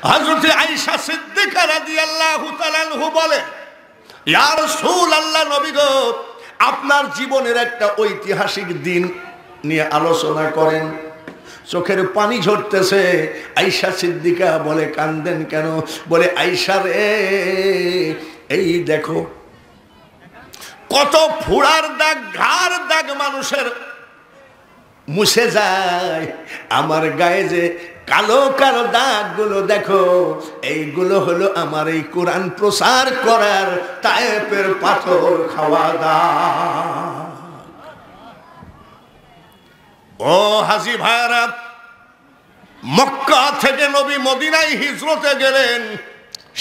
হযরত আয়েশা সিদ্দিকা রাদিয়াল্লাহু তাআলা আনহু বলে, ইয়া রাসূলুল্লাহ, নবী গো, আপনার জীবনের একটা ঐতিহাসিক দিন নিয়ে আলোচনা করেন। চোখের পানি ঝরতেছে। আয়েশা সিদ্দিকা বলে, কান্দেন কেন? বলে, আয়েশা রে, এই দেখো কত ফুড়ার দাগ, ঘাড় দাগ মানুষের মুছে যায়, আমার গায়ে যে কালো কালো দাগগুলো দেখো, এইগুলো হলো আমার এই কোরআন প্রচার করার তায়েফের পাথর খাওয়া দাগ। ও হাজী ভাইরা, মক্কা থেকে নবী মদিনায় হিজরতে গেলেন।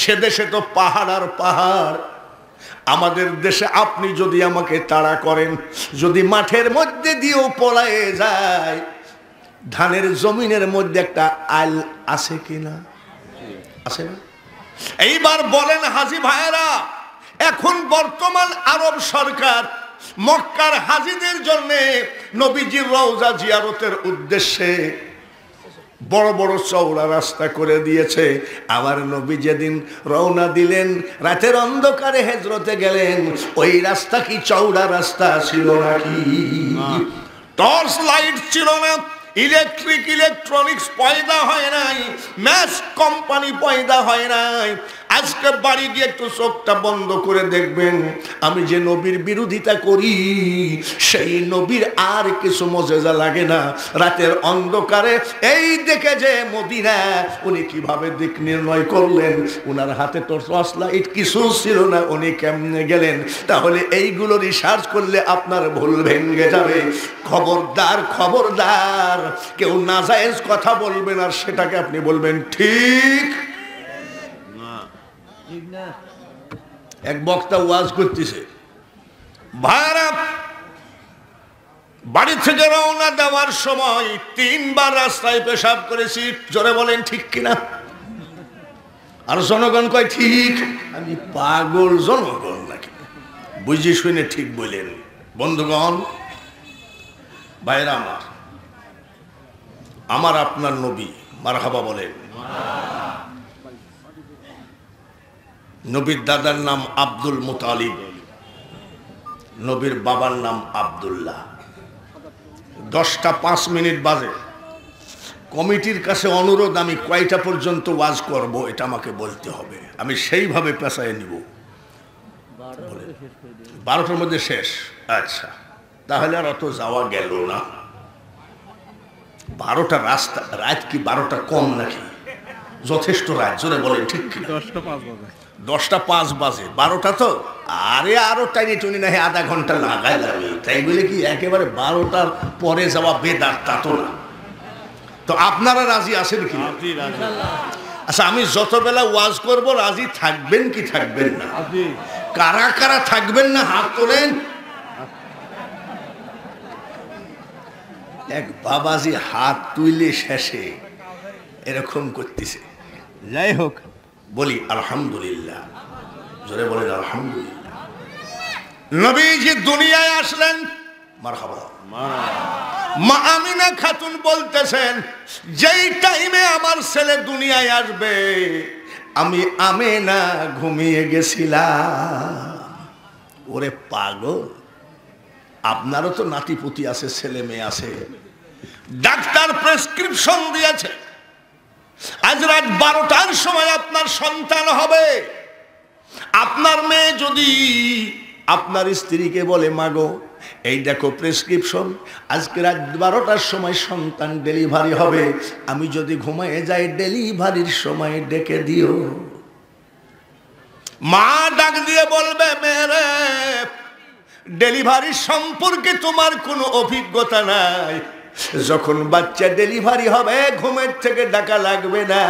সে দেশে তো পাহাড় আর পাহাড়। আমাদের দেশে আপনি যদি আমাকে তাড়া করেন, যদি মাঠের মধ্যে দিয়েও পলায়ে যায়, ধানের জমিনের মধ্যে একটা আল আছে কিনা? আছে না? এইবার বলেন হাজী ভাইরা, এখন বর্তমান আরব সরকার মক্কার হাজীদের জন্য নবীজির রওজা জিয়ারতের উদ্দেশ্যে বড় বড় চওড়া রাস্তা করে দিয়েছে। আবার নবী যেদিন রওনা দিলেন, রাতের অন্ধকারে হিজরতে গেলেন, ওই রাস্তা কি চওড়া রাস্তা ছিল নাকি? টর্চ লাইট ছিল না, ইলেকট্রনিক্স পয়দা হয় নাই, ম্যাচ কোম্পানি পয়দা হয় নাই। আজকে বাড়ি গিয়ে একটু চোখটা বন্ধ করে দেখবেন, আমি যে নবীর বিরোধিতা করি, সেই নবীর আর কিছু মজেজা লাগে না। রাতের অন্ধকারে এই দেখে যে মদিনা, উনি কিভাবে দিক নির্ণয় করলেন, উনার হাতে তো টর্চ লাইট কিছু ছিল না, উনি কেমনে গেলেন? তাহলে এইগুলো রিসার্চ করলে আপনার ভুল ভেঙে যাবে। খবরদার, খবরদার, কেউ নাজায়েজ কথা বলবেন আর সেটাকে আপনি বলবেন ঠিক। এক বক্তা ওয়াজ করতেছে, ভাইরা, বাড়ি থেকে রওনা দেওয়ার সময় 3 বার রাস্তায় পেশাব করেছি। জোরে বলেন ঠিক কিনা? আর জনগণ কয় ঠিক। আমি পাগল জনগণ নাকি? বুঝি শুনে ঠিক বলেন। বন্ধুগণ, ভাইরা আমার আপনার নবী, মারহাবা বলেন। নবীর দাদার নাম আব্দুল মুতালিব, নবীর বাবার নাম আব্দুল্লাহ। 10টা 5 মিনিট বাজে। কমিটির কাছে অনুরোধ, আমি কয়টা পর্যন্ত ওয়াজ করব এটা আমাকে বলতে হবে, আমি সেইভাবে পেশায় নিব। 12টার মধ্যে শেষ? আচ্ছা, তাহলে আর অত যাওয়া গেল না। 12টা রাস্তা, রাত কি 12টা কম নাকি? যথেষ্ট রাত, জোরে বলেন ঠিক কিনা? 10টা 5 বাজে, 12টা তো আরে আরো টাইনি টুনি না, আধা ঘন্টা লাগাই যাবে। তাই বলে কি একেবারে 12টার পরে যাওয়া বেদার? তা তো না। তো আপনারা রাজি আছেন কি? আচ্ছা, আমি যত বেলা ওয়াজ করব রাজি থাকবেন কি থাকবেন না? কারা কারা থাকবেন না হাত তোলেন। এক বাবাজি হাত তুইলে শেষে এরকম করতেছে। যাই হোক, বলি আলহামদুলিল্লাহ। জোরে বলেন আলহামদুলিল্লাহ। নবীজি দুনিয়ায় আসলেন, মারহাবা। মা আমিনা খাতুন বলতেছেন, যেই টাইমে আমার ছেলে দুনিয়ায় আসবে আমি আমিনা ঘুমিয়ে গেছিলাম। ওরে পাগল, আপনারও তো নাতিপুতি আছে, ছেলে মেয়ে আছে। ডাক্তার প্রেসক্রিপশন দিয়েছে, আজ রাত 12টার সময় আপনার সন্তান হবে। আপনার মেয়ে যদি আপনার স্ত্রীকে বলে, মাগো এই দেখো প্রেসক্রিপশন, আজকে রাত 12টার সময় সন্তান ডেলিভারি হবে, আমি যদি ঘুমায় যাই ডেলিভারির সময় ডেকে দিও। মা ডাক দিয়ে বলবে, মেরে ডেলিভারি সম্পর্কে তোমার কোনো অভিজ্ঞতা নাই, যখন বাচ্চা ডেলিভারি হবে ঘুমের থেকে ডাকা লাগবে না,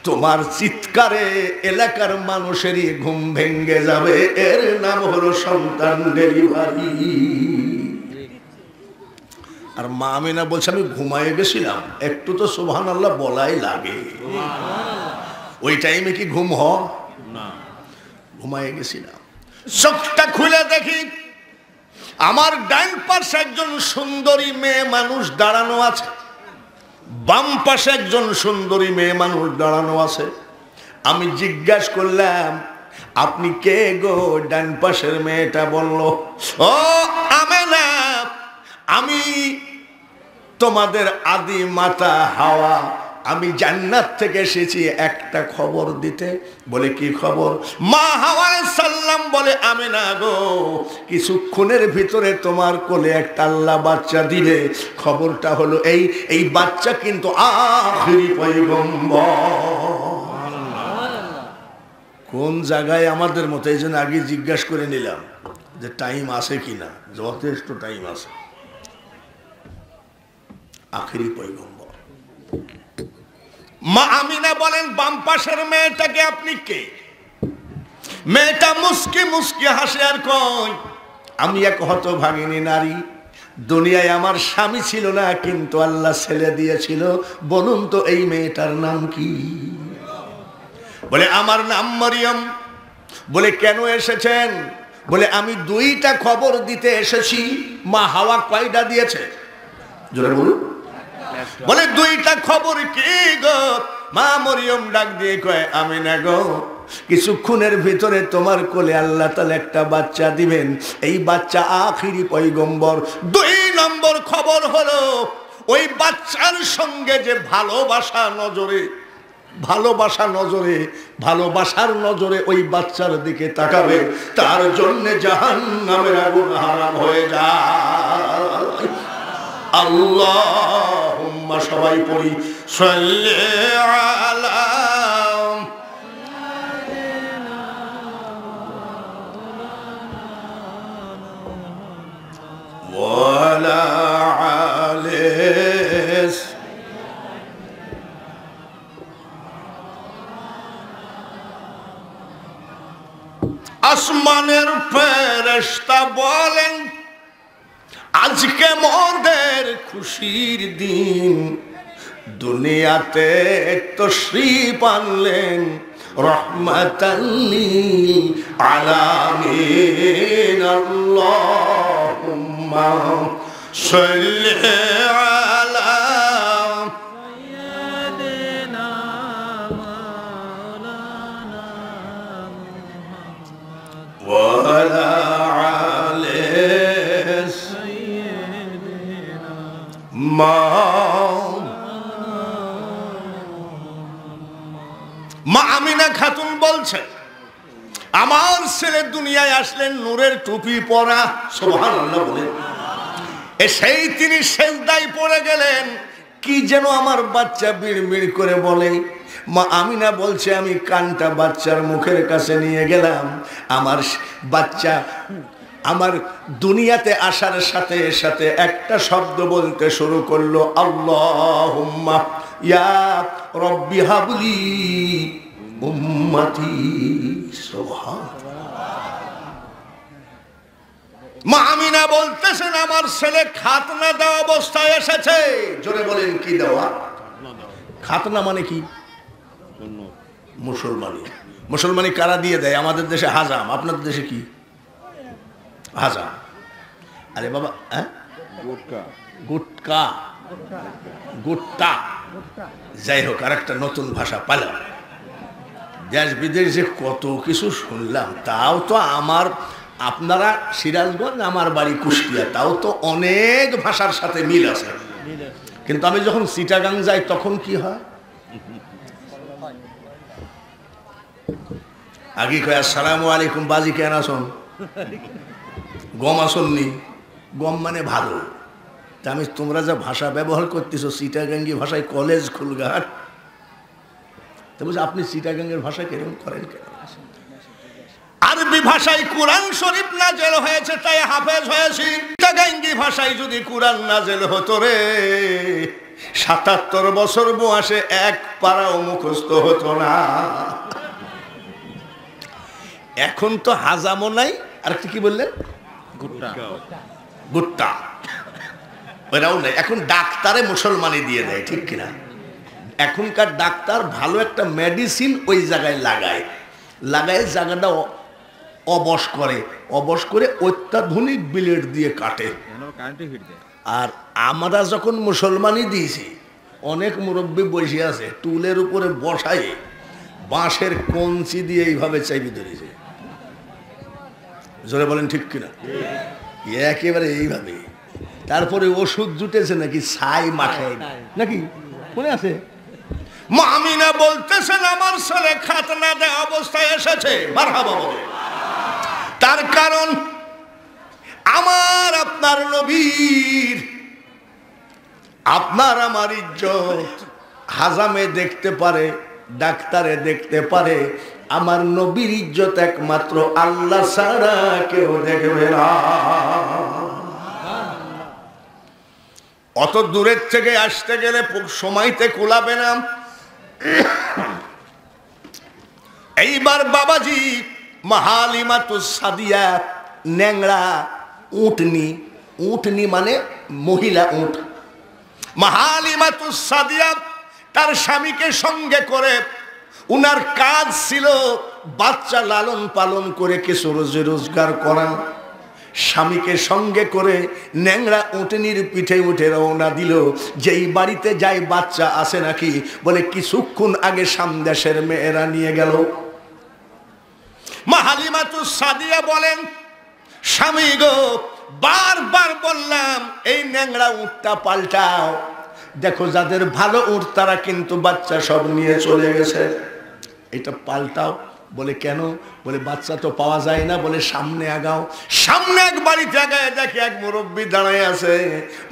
তোমার চিৎকারে এলাকার মানুষেরই ঘুম ভেঙে যাবে, এর নাম হলো সন্তান ডেলিভারি। আর মা আমিনা বলছে, আমি ঘুমায়ে গেছিলাম। একটু তো সুবহানাল্লাহ বলাই লাগে। ওই টাইমে কি ঘুম হয় না? ঘুমায়ে গেছিলাম। চোখটা খুলে দেখি আমার ডাইন পাশে একজন সুন্দরী মেয়ে মানুষ দাঁড়ানো আছে। বাম পাশে একজন সুন্দরী মেয়ে মানুষ দাঁড়ানো আছে। আমি জিজ্ঞাসা করলাম, আপনি কে গো? ডান পাশের মেয়েটা বলল, ও আমেনা, আমি তোমাদের আদি মাতা হাওয়া, আমি জান্নাত থেকে এসেছি একটা খবর দিতে। বলে কি খবর? মা হাওয়া সাল্লাম বলে, আমেনা গো, কিছুক্ষণের ভিতরে তোমার কোলে একটা আল্লাহ বাচ্চা দিবে। খবরটা হলো এই বাচ্চা কিন্তু আখিরি পয়গম্বর। কোন জায়গায় আমাদের মতো, এই জন্য আগে জিজ্ঞাসা করে নিলাম যে টাইম আছে কিনা। যথেষ্ট টাইম আছে। আখিরি পয়গম্বর। মা আমিনা বলেন, বাম পাশের মেয়েটাকে আপনি কে? মেয়েটা মুস্কি মুস্কি হাসে আর কয়, আমি এক হতভাগিনী নারী, দুনিয়ায় আমার স্বামী ছিল না, কিন্তু আল্লাহ ছেলে দিয়েছিল। বলুন তো এই মেয়েটার নাম কি? বলে আমার নাম মরিয়ম। বলে কেন এসেছেন? বলে আমি দুইটা খবর দিতে এসেছি। মা হাওয়া কয়টা দিয়েছে? জোরে বলুন। বলে দুইটা খবর কি গো? মা মরিয়ম ডাক দিয়ে কয়, আমিনা গো, কিছুক্ষণের ভিতরে তোমার কোলে আল্লাহ তাআলা একটা বাচ্চা দিবেন। এই বাচ্চা আখিরি পয়গম্বর। দুই নম্বর খবর হলো, ওই বাচ্চার সঙ্গে যে ভালোবাসার নজরে ওই বাচ্চার দিকে তাকাবে, তার জন্য জাহান্নামের আগুন হারাম হয়ে যায়। আল্লাহুম্মা, সবাই পড়ি, সাল্লি আলা ওয়ালা আলিস। আসমানের ফেরেশতা বলেন, আজকে মোদের খুশির দিন, দুনিয়াতে তশরীফ আনলেন রহমাতাল লিল আলামিন। আল্লাহুম্মা সাল্লি আলা সাইয়্যিদিনা মাওলানা মুহাম্মদ ওয়া আলা আলিহি সাইয়্যিদিনা মা আমিনা খাতুন বলছেন, আমার ছেলে দুনিয়ায় আসলেন নূরের টুপি পরা। সুবহানাল্লাহ বলেন। সেই তিনি সেজদায় পড়ে গেলেন। কি যেন আমার বাচ্চা বিড়বিড় করে বলে। মা আমিনা বলছে, আমি কানটা বাচ্চার মুখের কাছে নিয়ে গেলাম। আমার বাচ্চা আমার দুনিয়াতে আসার সাথে সাথে একটা শব্দ বলতে শুরু করলো, আল্লাহুম্মা ইয়া রব্বি হাবলি উম্মতি। সুবহানাল্লাহ। মা আমিনা বলতেছেন, আমার ছেলে খাতনা দেওয়া অবস্থায় এসেছে। জোরে বলেন, কি দেওয়া? খাতনা মানে কি? মুসলমানি কারা দিয়ে দেয়? আমাদের দেশে হাজাম, আপনাদের দেশে কি? হাজাম। আরে বাবা, গুটকা, যাই হোক, আর একটা নতুন ভাষা পালাম। দেশ বিদেশ যে কত কিছু শুনলাম, তাও তো আপনারা সিরাজগঞ্জ, আমার বাড়ি কুষ্টিয়া, তাও তো অনেক ভাষার সাথে মিল আছে। কিন্তু আমি যখন চিটাগাং যাই তখন কি হয়? আগে কয় আসসালামু আলাইকুম, বাজি কেন আসুন, গম আসননি। গম মানে ভালো। তা আমি, তোমরা যা ভাষা ব্যবহার করতেছো চিটাগাঙ্গি ভাষায়, কলেজ খুলঘাট, তো বলছি আপনি চিটাগাঙ্গের ভাষা কিরকম করেন কেন? আরবি ভাষায় কোরআন শরীফ নাজেল হয়েছে, তাই হাফেজ হয়েছি। চিটাগাঙ্গি ভাষায় যদি কোরআন নাজেল হতো রে, ৭৭ বছর বয়সে এক পারাও মুখস্থ হতো না। এখন তো হাজামও নাই, আর কি বললেন, গুট্টা, ওরাও নাই। এখন ডাক্তারে মুসলমানি দিয়ে দেয়, ঠিক কিনা? এখনকার ডাক্তার ভালো একটা মেডিসিন ওই জায়গায় লাগায় জায়গাটা অবশ করে অত্যাধুনিক ব্লেড দিয়ে কাটে। আর আমরা যখন মুসলমানি দিয়েছি, অনেক মুরব্বী বসে আছে টুলের উপরে বসায় বাঁশের কঞ্চি দিয়ে এইভাবে চাইবি ধরেছে। জোরে বলেন ঠিক কিনা? একেবারে এইভাবে। তারপরে ওষুধ জুটেছে নাকি ছাই মাখায় নাকি, মনে আছে? মামিনা বলতেছেন আমার ছেলে খাতনা দেওয়া অবস্থায় এসেছে, মারহাবা বলে। তার কারণ আমার আপনার নবীর, আপনার আমার ইজ্জত হাজামে দেখতে পারে, ডাক্তারে দেখতে পারে, আমার নবীর ইজ্জত একমাত্র আল্লাহ ছাড়া কেউ দেখবে না। অত দূরের থেকে আসতে গেলে সময়তে কুলাবে না। এইবার বাবাজি মাহালিমাতুস সাদিয়া ন্যাংরা উটনি, উটনি মানে মহিলা উট, মাহালিমাতুস সাদিয়া তার স্বামীকে সঙ্গে করে, উনার কাজ ছিল বাচ্চা লালন পালন করে কিছু রোজি রোজগার করা। স্বামীকে সঙ্গে করে ন্যাংরা উটনির পিঠে উঠে রওনা দিল। যেই বাড়িতে যাই বাচ্চা আসে নাকি, বলে কিছুক্ষণ আগে সামদেশের মেয়েরা নিয়ে গেল। মা হালিমাতুস সাদিয়া বলেন, স্বামী গো, বারবার বললাম এই ন্যাংরা উটটা পাল্টাও, দেখো যাদের ভালো উট তারা কিন্তু বাচ্চা সব নিয়ে চলে গেছে, এটা পাল্টাও। বলে কেন? বলে বাচ্চা তো পাওয়া যায় না। বলে সামনে আগাও। সামনে এক বাড়িতে আগায় দেখে এক মুরব্বী দাঁড়ায় আছে।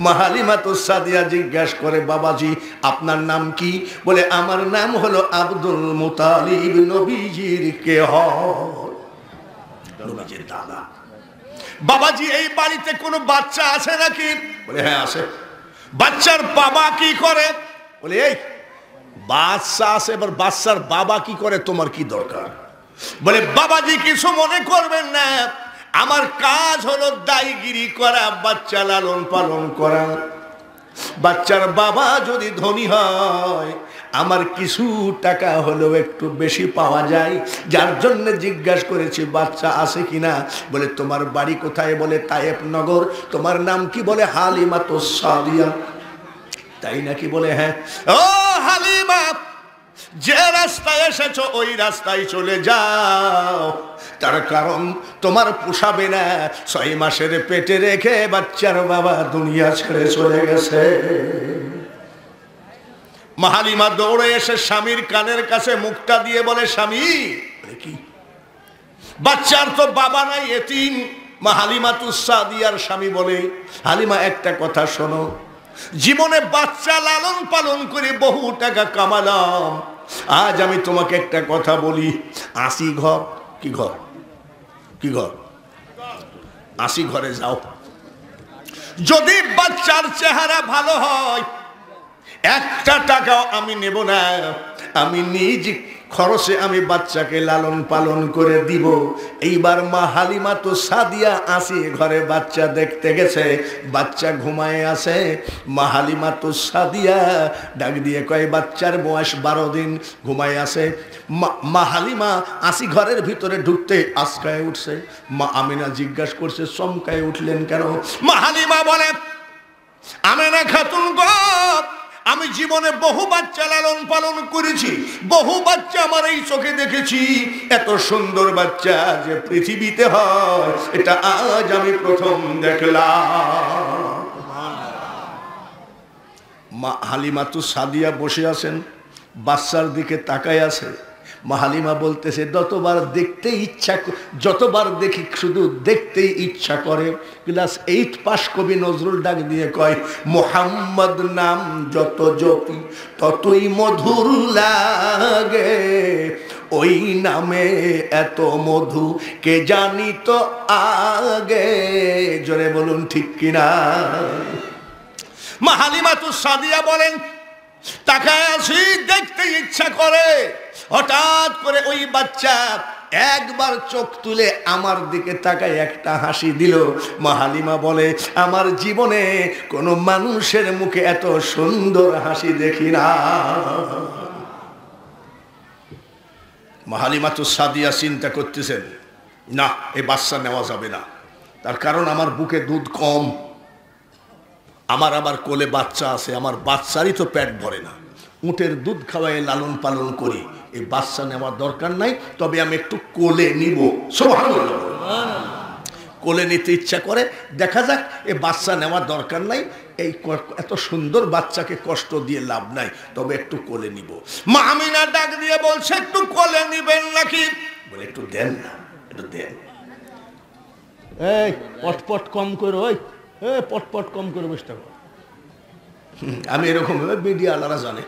মা হালিমাতুস সাদিয়া জিজ্ঞাসা করে, বাবাজি আপনার নাম কি? বলে আমার নাম হলো আব্দুল মুতালিব, নবীজির কে হয়, নবীজির দাদা। বাবাজি এই বাড়িতে কোনো বাচ্চা আছে নাকি? বলে হ্যাঁ আছে। বাচ্চার বাবা কি করে? বলে এই বাচ্চা আছে, এবার বাচ্চার বাবা কি করে তোমার কি দরকার? বলে বাবাজি কিছু মনে করবেন না, আমার কাজ হলো দায়গিরি করা, বাচ্চা লালন পালন করা। বাচ্চার বাবা যদি ধনী হয় আমার কিছু টাকা হলেও একটু বেশি পাওয়া যায়, যার জন্য জিজ্ঞাসা করেছি বাচ্চা আছে কিনা। বলে তোমার বাড়ি কোথায়? বলে তায়েফ নগর। তোমার নাম কি? বলে হালিমাতুস সাদিয়া। তাই নাকি? বলে হ্যাঁ। ও হালিমা, যে রাস্তায় এসেছো ওই রাস্তায় চলে যাও, তার কারণ তোমার পোষাবে না। 6 মাসের পেটে রেখে বাচ্চার বাবা দুনিয়া ছেড়ে চলে গেছে। মা হালিমা দৌড়ে এসে স্বামীর কানের কাছে মুখটা দিয়ে বলে, স্বামী কি বাচ্চার তো বাবা নাই, এতিম। মা হালিমাতুস সাদিয়ার স্বামী বলে, হালিমা একটা কথা শোনো, জীবনে বাচ্চা লালন পালন করে বহু টাকা কামালাম, আজ আমি তোমাকে একটা কথা বলি, 80 ঘর, কি ঘর, কি ঘর, 80 ঘরে যাও, যদি বাচ্চার চেহারা ভালো হয় একটা টাকাও আমি নেব না, আমি নিজ খরচে আমি বাচ্চাকে লালন পালন করে দিব। এইবার মা হালিমাতুস সাদিয়া 80 ঘরে বাচ্চা দেখতে গেছে, বাচ্চা ঘুমায় আছে। মা হালিমাতুস সাদিয়া ডাক দিয়ে কয়, বাচ্চার বয়স 12 দিন, ঘুমায় আছে। মা হালিমা 80 ঘরের ভিতরে ঢুকতে আচকায় উঠছে। মা আমিনা জিজ্ঞাসা করছে, চমকায় উঠলেন কেন? মা হালিমা বলে, আমিনা খাতুন গো, আমি জীবনে বহু বাচ্চা লালন পালন করেছি, বহু বাচ্চা আমার এই চোখে দেখেছি, এত সুন্দর বাচ্চা যে পৃথিবীতে হয় এটা আজ আমি প্রথম দেখলাম। মা হালিমাতুস সাদিয়া বসে আছেন, বাচ্চার দিকে তাকায় আছে। মা হালিমা বলতেছে, যতবার দেখতে ইচ্ছা, যতবার দেখি শুধু দেখতেই ইচ্ছা করে। ক্লাস 8 পাস কবি নজরুল ডাক দিয়ে কয়, মোহাম্মদ নাম যত জপি ততই মধুর লাগে, ওই নামে এত মধু কে জানি তো আগে। জোরে বলুন ঠিক কিনা? মা হালিমাতুস সাদিয়া বলেন, তাকায় আছি, দেখতে ইচ্ছা করে। হঠাৎ করে ওই বাচ্চা একবার চোখ তুলে আমার দিকে তাকায় একটা হাসি দিল। মা হালিমা বলে, আমার জীবনে কোনো মানুষের মুখে এত সুন্দর হাসি দেখি না। মা হালিমাতুস সাদিয়া চিন্তা করতেছেন, না এই বাচ্চা নেওয়া যাবে না, তার কারণ আমার বুকে দুধ কম, আমার আবার কোলে বাচ্চা আছে, আমার বাচ্চারই তো পেট ভরে না, উটের দুধ খাওয়াই লালন পালন করি, এই বাচ্চা নেওয়ার দরকার নাই, তবে আমি একটু কোলে নিব। সুবহানাল্লাহ। কোলে নিতে ইচ্ছা করে, দেখা যাক, এ বাচ্চা নেওয়ার দরকার নাই, এই এত সুন্দর বাচ্চাকে কষ্ট দিয়ে লাভ নাই, তবে একটু কোলে নিব। মা আমিনা ডাক দিয়ে বলছে, একটু কোলে নিবেন নাকি? বলে একটু দেন না, একটু দেন। এই পটপট কম করে, ওই পটপট কম করে বসতে কর। আমি এরকম মিডিয়াওয়ালারা জানে,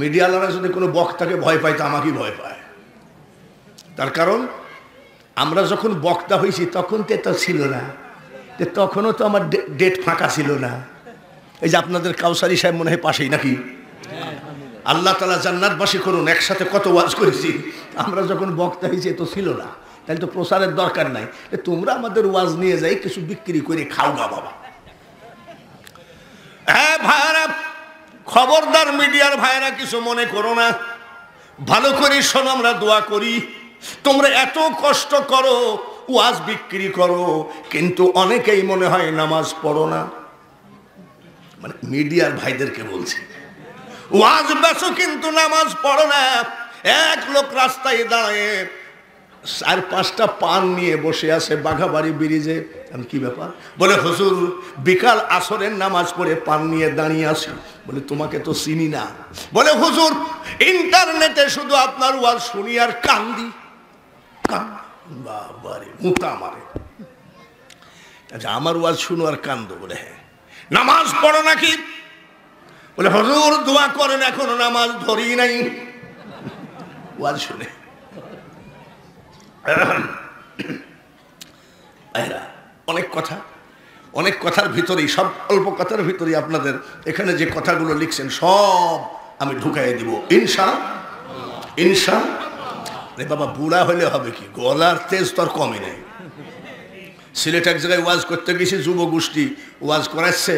মিডিয়াওয়ালারা যদি কোনো বক্তাকে ভয় পায় তো আমাকেই ভয় পায়। তার কারণ আমরা যখন বক্তা হয়েছি তখন তো এটা ছিল না, তখনও তো আমার ডেট ফাঁকা ছিল না। এই যে আপনাদের কাউসারি সাহেব মনে হয় পাশেই নাকি? আল্লাহ তাআলা জান্নাতবাসী করুন, একসাথে কত ওয়াজ করেছি। আমরা যখন বক্তা হয়েছি তো ছিল না, তাহলে তো প্রচারের দরকার নাই। তোমরা আমাদের ওয়াজ নিয়ে যাই, কিছু বিক্রি করে খাও গা বাবা। হ্যাঁ ভাইরা, খবরদার মিডিয়ার ভাইরা কিছু মনে করো না, ভালো করে শোনো, আমরা দোয়া করি। তোমরা এত কষ্ট করো, ওয়াজ বিক্রি করো, কিন্তু অনেকেই মনে হয় নামাজ পড়ো না। মানে মিডিয়ার ভাইদেরকে বলছি, ওয়াজ বেচো কিন্তু নামাজ পড়ো না। এক লোক রাস্তায় দাঁড়িয়ে 4-5টা পান নিয়ে বসে আছে বাঘাবাড়ি ব্রিজে। আমি কি ব্যাপার? বলে হুজুর বিকাল আসরের নামাজ পড়ে পান নিয়ে দাঁড়িয়ে আছি। বলে তোমাকে তো চিনি না। বলে হুজুর ইন্টারনেটে শুধু আপনার ওয়াজ শুনি আর কান্দি। বাবারে মুতা মারে, আচ্ছা আমার ওয়াজ শুনো আর কান্দো? বলে হ্যাঁ। নামাজ পড়ো নাকি? বলে হুজুর দোয়া করেন, এখনো নামাজ ধরি নাই। ওয়াজ শুনে অনেক কথা, অনেক কথার ভিতরেই, সব অল্প কথার ভিতরেই আপনাদের এখানে যে কথাগুলো লিখছেন সব আমি ঢুকাই দিব ইনশাআল্লাহ। বাবা বুড়া হলে হবে কি, গলার তেজ তো আর কমে নেই। সিলেট এক জায়গায় ওয়াজ করতে গেছি, যুব গোষ্ঠী ওয়াজ করাচ্ছে,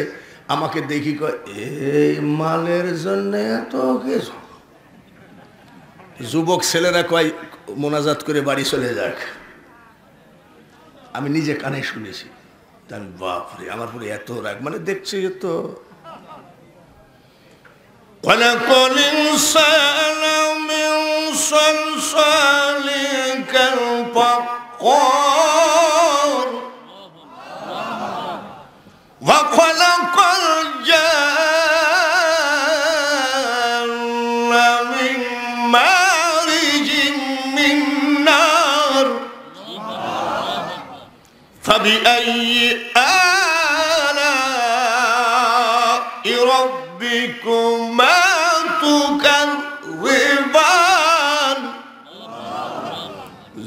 আমাকে দেখি কয় এই মালের জন্য এত কিছু। যুবক ছেলেরা কয় মোনাজাত করে বাড়ি চলে যাক। আমি নিজে কানে শুনেছি, বাপরে আমার পুরো এত রাগ, মানে দেখছি তো خلقل إنسان من صلصال كالفخار وخلق الجن من مارج من نار فبأي آلاء ربكما تكذبان।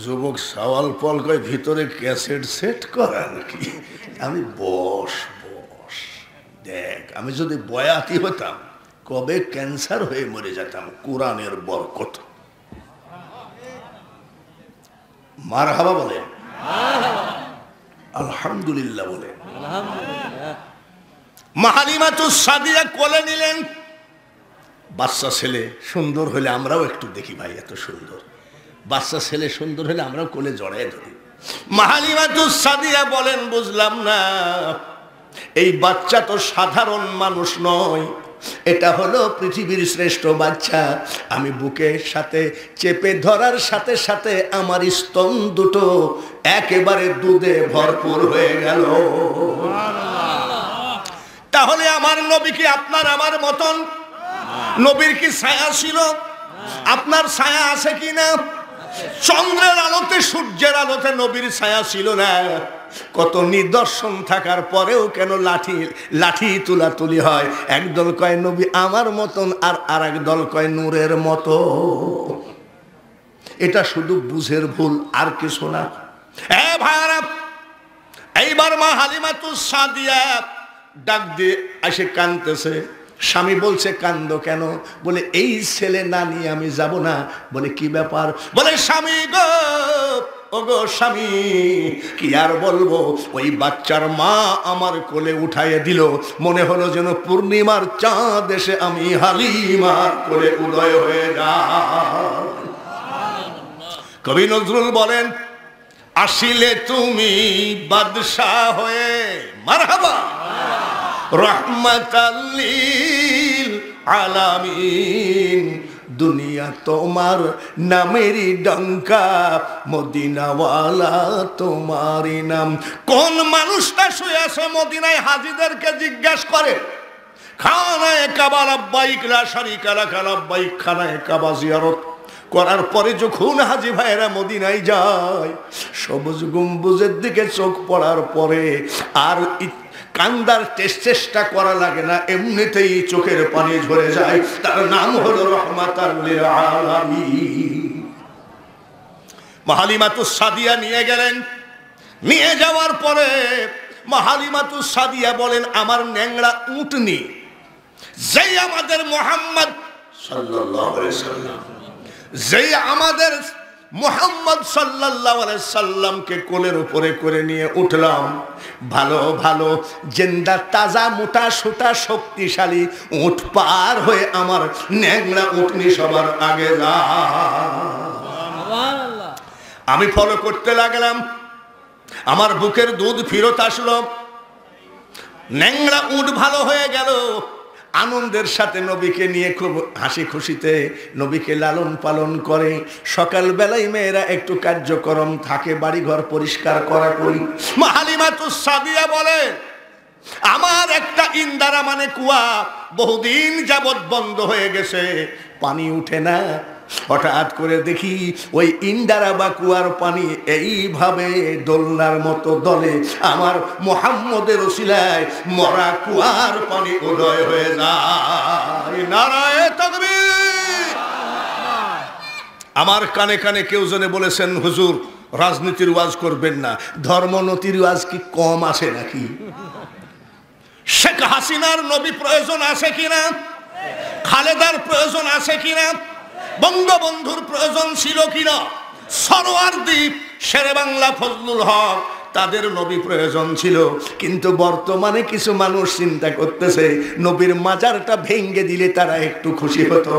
যুবক সওয়াল পল কয় ভিতরে ক্যাসেট সেট করা নাকি? আমি বস দেখ, আমি যদি বয়াতি হতাম কবে ক্যান্সার হয়ে মরে যেতাম। কোরআনের বরকত। মারহাবা বলে, আলহামদুলিল্লাহ বলে। মা হালিমাতুস সাদিয়া কোলে নিলেন। বাচ্চা ছেলে সুন্দর হলে আমরাও একটু দেখি, ভাই এত সুন্দর বাচ্চা ছেলে সুন্দর হলে আমরাও কোলে জড়ায় ধরি। মা হালিমাতুস সাদিয়া বলেন বুঝলাম না, এই বাচ্চা তো সাধারণ মানুষ নয়, এটা হলো পৃথিবীর শ্রেষ্ঠ বাচ্চা। আমি বুকের সাথে চেপে ধরার সাথে সাথে আমার স্তন দুটো একেবারে দুধে ভরপুর হয়ে গেল। তাহলে আমার নবী কি আপনার আমার মতন? নবীর কি ছায়া ছিল? আপনার ছায়া আছে কি না? চন্দ্রের আলোতে সূর্যের আলোতে নবীর ছায়া ছিল না? কত নিদর্শন থাকার পরেও কেন লাঠি তুলাতুলি হয়? একদল কয় নবী আমার মতন, আর আরেক দল কয় নূরের মতো। এটা শুধু বুঝের ভুল, আর কিছু না। ভাইরা, এইবার মা হালিমাতুস সাদিয়া ডাক দিয়ে এসে কাঁদতেছে। স্বামী বলছে কান্দো কেন? বলে এই ছেলে না নিয়ে আমি যাব না। বলে কি ব্যাপার? বলে স্বামী গো, ও গো স্বামী, কি আর বলবো, ওই বাচ্চার মা আমার কোলে উঠাইয়ে দিল, মনে হলো যেন পূর্ণিমার চাঁদ এসে আমি হালিমার কোলে উদয় হয়ে যাই। কবি নজরুল বলেন, আসিলে তুমি বাদশা হয়ে মারহাবা। রাহমাতাল লিল আলামিন, দুনিয়া তোমার নামেরই ডঙ্কা, মদিনাওয়ালা তোমারই নাম। কোন মানুষটা শুয়ে আছে মদিনায় হাজিদেরকে জিজ্ঞাসা করে, খানায়ে কাবা লাব্বাইক লা শারীকা লাক লাব্বাইক, খানায়ে কাবা জিয়ারত করার পরে যখন হাজি ভাইরা মদিনায় যায়, সবুজ গম্বুজের দিকে চোখ পড়ার পরে আর কান্দার চেষ্টা করা লাগে না, এমনিতেই চোখের পানি ঝরে যায়। তার নাম হলো রাহমাতাল লিল আলামিন। হালিমাতুস সাদিয়া নিয়ে গেলেন। নিয়ে যাওয়ার পরে হালিমাতুস সাদিয়া বলেন, আমার ন্যাংরা উটনি যেই আমাদের মুহাম্মদ সাল্লাল্লাহু আলাইহি সাল্লাম, যেই আমাদের মুহাম্মদ সাল্লাল্লাহু আলাইহি সাল্লামকে কোলের উপরে করে নিয়ে উঠলাম, ভালো ভালো জিন্দা তাজা মোটা সোটা শক্তিশালী উট পার হয়ে আমার ন্যাংরা উটনি সবার আগে যা। আমি ফলো করতে লাগলাম, আমার বুকের দুধ ফেরত আসলো, ন্যাংরা উট ভালো হয়ে গেল। আনন্দের সাথে নবীকে নিয়ে খুব হাসি খুশিতে নবীকে লালন পালন করে। সকালবেলায় মেয়েরা একটু কার্যক্রম থাকে, বাড়িঘর পরিষ্কার করা করি। হালিমাতুস সাদিয়া বলে, আমার একটা ইন্দারা মানে কুয়া বহুদিন যাবৎ বন্ধ হয়ে গেছে, পানি উঠে না। হঠাৎ করে দেখি ওই ইন্দারা বা কুয়ার পানি এইভাবে দোলনার মতো দলে, আমার মুহাম্মদের ওসিলায় মরা কুয়ার পানি উদয় হয়ে যায়। নারায়ে তাকবীর। আমার কানে কানে কেউ জনে বলেছেন, হুজুর রাজনীতির ওয়াজ করবেন না, ধর্মনীতির ওয়াজ কি কম আছে নাকি? শেখ হাসিনার নবী প্রয়োজন আছে কিনা? খালেদার প্রয়োজন আছে কিনা? বঙ্গবন্ধুর প্রয়োজন ছিল কিনা? সরোয়ার্দী, শেরে বাংলা ফজলুল হক, তাদের নবী প্রয়োজন ছিল। কিন্তু বর্তমানে কিছু মানুষ চিন্তা করতেছে নবীর মাজারটা ভেঙ্গে দিলে তারা একটু খুশি হতো।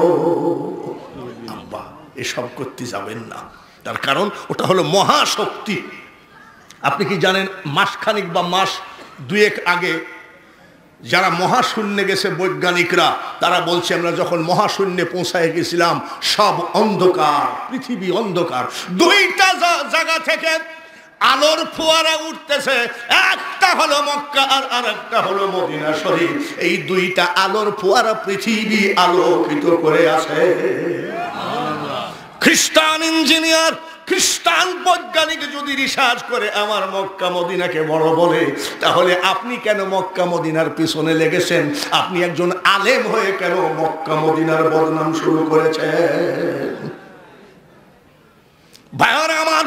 আব্বা এসব করতে যাবেন না, তার কারণ ওটা হলো মহাশক্তি। আপনি কি জানেন, মাসখানিক বা মাস দুয়েক আগে যারা মহাশূন্যে গেছে বৈজ্ঞানিকরা, তারা বলছে আমরা যখন মহাশূন্যে পৌঁছায় গেছিলাম সব অন্ধকার, পৃথিবী অন্ধকার। দুইটা জায়গা থেকে আলোর ফোয়ারা উঠতেছে, একটা হলো মক্কা আর আরেকটা হলো মদিনা শরীফ। এই দুইটা আলোর ফোয়ারা পৃথিবী আলোকিত করে আছে। খ্রিস্টান ইঞ্জিনিয়ার, খ্রিস্টান বৈজ্ঞানিক যদি রিসার্চ করে আমার মক্কা মদিনাকে বড় বলে, তাহলে আপনি কেন মক্কা মদিনার পিছনে লেগেছেন? আপনি একজন আলেম হয়ে কেন মক্কা মদিনার বদনাম শুরু করেছেন? ভাইরা আমার,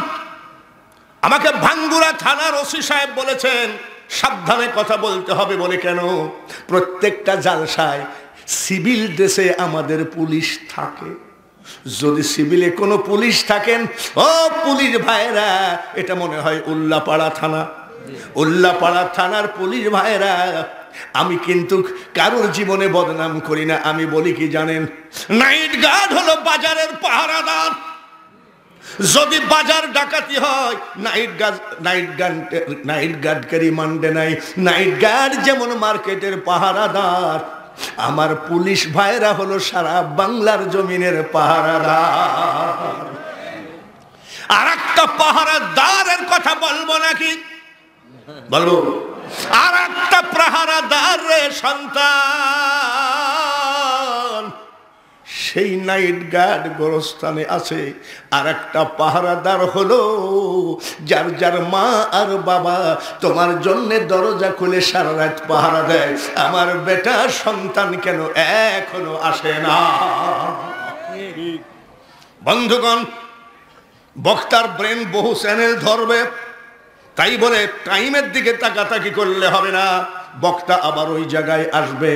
আমাকে ভাঙ্গুরা থানার ওসি সাহেব বলেছেন সাবধানে কথা বলতে হবে। বলে কেন? প্রত্যেকটা জালসায় সিভিল ড্রেসে আমাদের পুলিশ থাকে। যদি সিভিলে কোনো পুলিশ থাকেন, ও পুলিশ ভাইরা, এটা মনে হয় উল্লাপাড়া থানা, উল্লাপাড়া থানার পুলিশ ভাইরা, আমি কিন্তু কারোর জীবনে বদনাম করি না। আমি বলি কি জানেন, নাইট গার্ড হলো বাজারের পাহারাদার। যদি বাজার ডাকাতি হয়, নাইট গার্ডকে রিমান্ডে নাই। নাইট গার্ড যেমন মার্কেটের পাহারাদার, আমার পুলিশ ভাইরা হলো সারা বাংলার জমিনের পাহারাদার। আর একটা পাহারাদারের কথা বলবো নাকি? বলবো। আর একটা পাহারাদার সন্তান, সেই নাইট গার্ড গোরস্থানে আছে। আর একটা পাহারাদার হলো যার যার মা আর বাবা তোমার জন্য দরজা খুলে সারা রাত পাহারা দেয়। আমার বেটা সন্তান কেন এখনো আসে না? বন্ধুগণ, বক্তার ব্রেন বহু চ্যানেল ধরবে, তাই বলে টাইমের দিকে তাকাতাকি করলে হবে না। বক্তা আবার ওই জায়গায় আসবে।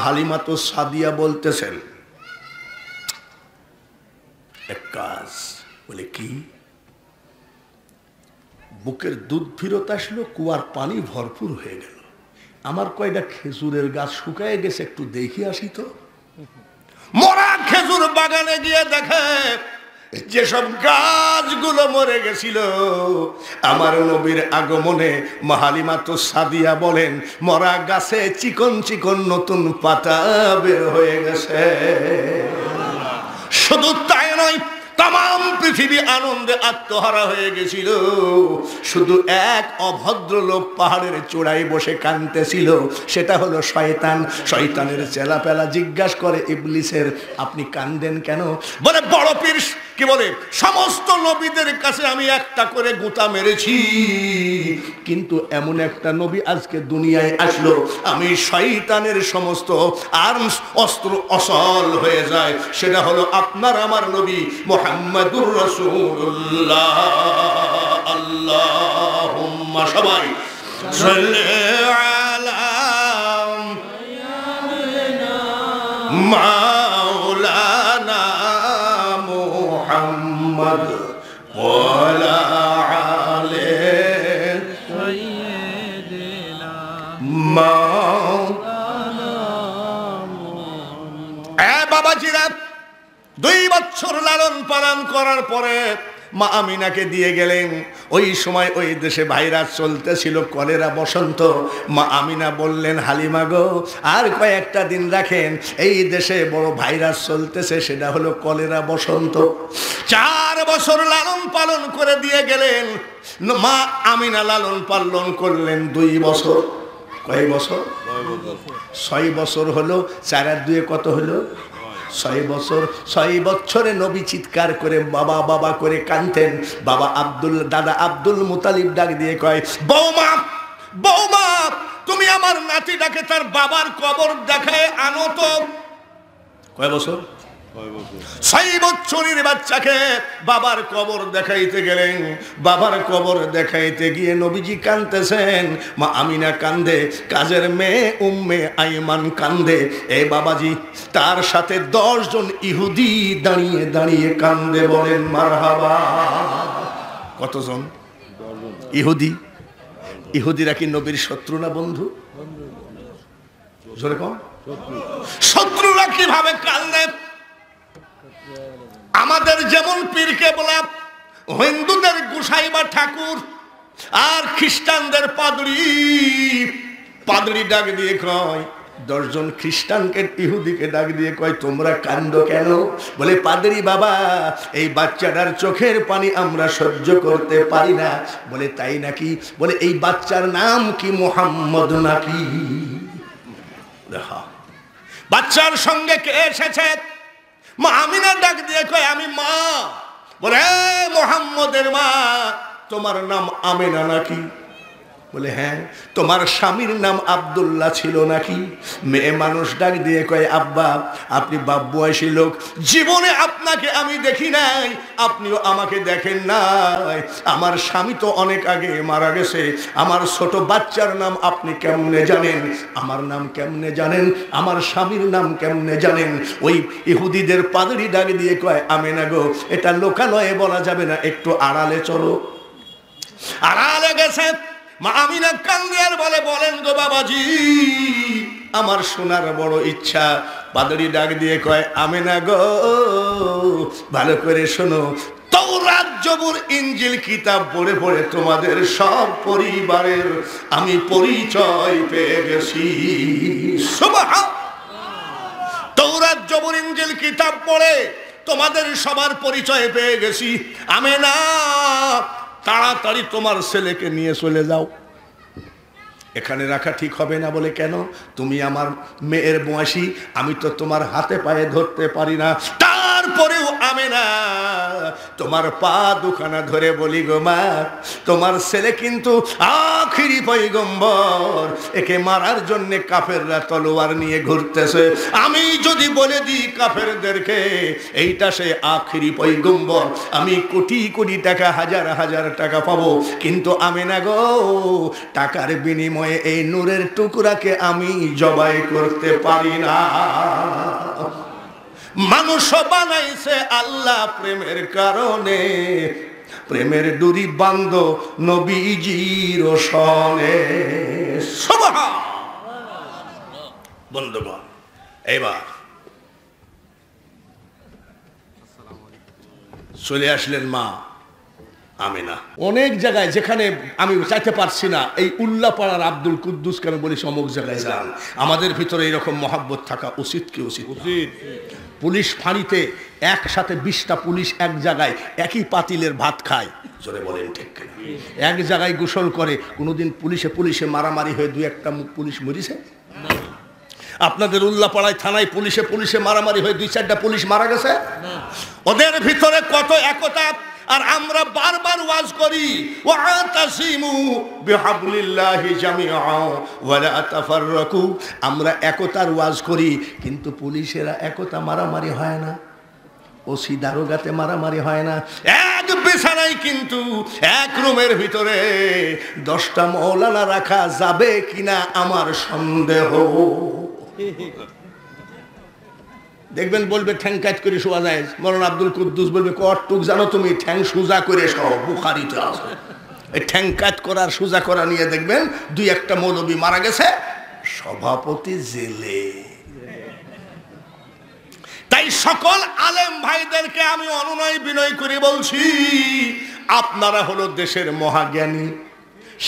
হালিমাতুস সাদিয়া বলতেছেন এক কাজ। বলে কি? বুকের দুধ ফিরত আসলো, কুয়ার পানি ভরপুর হয়ে গেল। আমার কয়টা খেজুরের গাছ শুকায় গেছে, একটু দেখে আসি তো। মরা খেজুর বাগানে গিয়ে দেখে যেসব গাছগুলো মরে গেছিল, আমার নবীর আগমনে মা হালিমা তো সাদিয়া বলেন মরা গাছে চিকন চিকন নতুন পাতা বের হয়ে গেছে। শুধু তাই নয়, তাম পৃথিবী আনন্দে আত্মহারা হয়ে গেছিল। শুধু এক অভদ্র লোক পাহাড়ের চূড়ায় বসে কাঁদতেছিল, সেটা হলো শয়তান। শয়তানের চেলাপেলা জিজ্ঞাসা করে ইবলিসের, আপনি কাঁদেন কেন? বলে বড় পীর কি বলে, সমস্ত নবীদের কাছে আমি একটা করে গোতা মেরেছি, কিন্তু এমন একটা নবী আজকে দুনিয়ায় আসলো, আমি শয়তানের সমস্ত আর্মস অস্ত্র অসল হয়ে যায়। সেটা হলো আপনার আমার নবী মুহাম্মাদুর রাসূলুল্লাহ। আল্লাহুম্মা সবাই সাল্লি আলা মাওলানা মুহাম্মদ ওয়া আলা আলি সাইয়্যিদিনা মাওলানা। এ বাবাজিরা, 2 বছর লালন পালন করার পরে মা আমিনাকে দিয়ে গেলেন। ওই সময় ওই দেশে ভাইরাস চলতেছিল, কলেরা বসন্ত। মা আমিনা বললেন, হালিমা গো আর কয়েকটা দিন রাখেন, এই দেশে বড় ভাইরাস চলতেছে, সেটা হলো কলেরা বসন্ত। 4 বছর লালন পালন করে দিয়ে গেলেন। মা আমিনা লালন পালন করলেন 2 বছর। কয় বছর? 6 বছর হলো। 4 আর 2 কত হলো? 6 বছর। 6 বছরে নবী চিৎকার করে বাবা বাবা করে কাঁদতেন। বাবা দাদা আব্দুল মুতালিব ডাক দিয়ে কয়, বৌমা বৌমা, তুমি আমার নাতিটাকে তার বাবার কবর দেখায় আনো তো। কয় বছর? 6 বছরের বাচ্চাকে বাবার কবর দেখাইতে গেলেন। বাবার কবর দেখাইতে গিয়ে নবীজি কাঁদতেছেন, মা আমিনা কান্দে, কাজের মেয়ে উম্মে আইমান কান্দে। এ বাবাজি, তার সাথে 10 জন ইহুদি দাঁড়িয়ে দাঁড়িয়ে কান্দে। বলেন মারহাবা। কতজন? ইহুদি। ইহুদিরা কি নবীর শত্রু না বন্ধু? জোরে কম। শত্রুরা কিভাবে কান্দে? আমাদের যেমন পীর কেবলা, হিন্দুদের গোসাই বা ঠাকুর, আর খ্রিস্টানদের পাদরি ডাক দিয়ে কয়, 10 জন খ্রিস্টানকে ইহুদিকে ডাক দিয়ে কয়, তোমরা কান্দো কেন? বলে, পাদরি বাবা, এই বাচ্চাটার চোখের পানি আমরা সহ্য করতে পারি না। বলে, তাই নাকি? বলে, এই বাচ্চার নাম কি মুহাম্মদ নাকি? বাচ্চার সঙ্গে কে এসেছে? মা আমিনা ডাক দিয়ে কয়, আমি মা। বলে, মুহাম্মদের মা, তোমার নাম আমিনা নাকি? বলে, হ্যাঁ। তোমার স্বামীর নাম আব্দুল্লাহ ছিল নাকি? মেয়ে মানুষ ডাক দিয়ে কয়, আব্বা, আপনি বাপ বয়সী লোক, জীবনে আপনাকে আমি দেখি নাই, আপনিও আমাকে দেখেন নাই। আমার স্বামী তো অনেক আগে মারা গেছে, আমার ছোট বাচ্চার নাম আপনি কেমনে জানেন? আমার নাম কেমনে জানেন? আমার স্বামীর নাম কেমনে জানেন? ওই ইহুদিদের পাদরি ডাক দিয়ে কয়, আমিনা গো, এটা লোকালয়ে বলা যাবে না, একটু আড়ালে চলো। আড়ালে গেছে। মা আমিনা কান্দে আর বলে, বলেন গো বাবাজি, আমার শোনার বড় ইচ্ছা। পাদরি ডাক দিয়ে কয়, আমিনা গো, ভালো করে শোনো, তাওরাত জবুর ইনজিল কিতাব পড়ে পড়ে তোমাদের সব পরিবারের আমি পরিচয় পেয়ে গেছি। সুবহান। তাওরাত জবুর ইনজিল কিতাব পড়ে তোমাদের সবার পরিচয় পেয়ে গেছি। আমিনা, তাড়াতাড়ি তোমার ছেলেকে নিয়ে চলে যাও। এখানে রাখা ঠিক হবে না। বলে, কেন? তুমি আমার মেয়ের বয়সী, আমি তো তোমার হাতে পায়ে ধরতে পারি না। তারপরেও আমিনা, তোমার পা দুখানা ধরে বলি গো মা, তোমার ছেলে কিন্তু আখিরি পয়গম্বর, একে মারার জন্য কাফেররা তলোয়ার নিয়ে ঘুরতেছে। আমি যদি বলে দিই কাফেরদেরকে এইটা সে আখিরি পয়গম্বর, আমি কোটি কোটি টাকা, হাজার হাজার টাকা পাবো, কিন্তু আমিনা গো, টাকার বিনিময়ে এই নূরের টুকরাকে আমি জবাই করতে পারি না। মানুষ বানাইছে আল্লাহ প্রেমের কারণে, প্রেমের ডুরি বান্ধ নবীজির সনে। সুবহান। বন্ধুগণ, এবার চলে আসলেন মা আমেনা। অনেক জায়গায় যেখানে আমি চাইতে পারছি না, এই উল্লাপাড়ার আব্দুল কুদ্দুসকে আমি বলি অমুক জায়গায় যান। আমাদের ভিতরে এরকম মহাব্বত থাকা উচিত কি উচিত? পুলিশ ফাঁড়িতে একসাথে 20টা পুলিশ এক জায়গায় একই পাতিলের ভাত খায়, জোরে বলেন ঠিক কিনা? এক জায়গায় গোসল করে, কোনোদিন পুলিশে মারামারি হয়ে 2-1টা পুলিশ মরিছে? আপনাদের উল্লাপাড়ায় থানায় পুলিশে মারামারি হয়ে 2-4টা পুলিশ মারা গেছে? ওদের ভিতরে কত একতা! আর আমরা বারবার ওয়াজ করি, ওয়াতাসিমু বিহাবলিল্লাহি জামিআ ওয়ালা তাফাররাকু। আমরা একতার ওয়াজ করি, কিন্তু পুলিশেরা একতা মারামারি হয় না, ওসি দারোগাতে মারামারি হয় না। এক বিছানায় কিন্তু এক রুমের ভিতরে 10টা মৌলানা রাখা যাবে কিনা আমার সন্দেহ। দেখবেন বলবে ঠ্যাং কাট করে শোয়া যায়, মৌলানা আব্দুল কুদ্দুস বলবে কটটুক জানো তুমি, ঠ্যাং সোজা করে শোও, বুখারীতে আছে। এই ঠ্যাং কাট করার সোজা করা নিয়ে দেখবেন 2-1টা মৌলবী মারা গেছে, সভাপতি জেলে। তাই সকল আলেম ভাইদেরকে আমি অনুনয় বিনয় করে বলছি, আপনারা হলো দেশের মহাজ্ঞানী।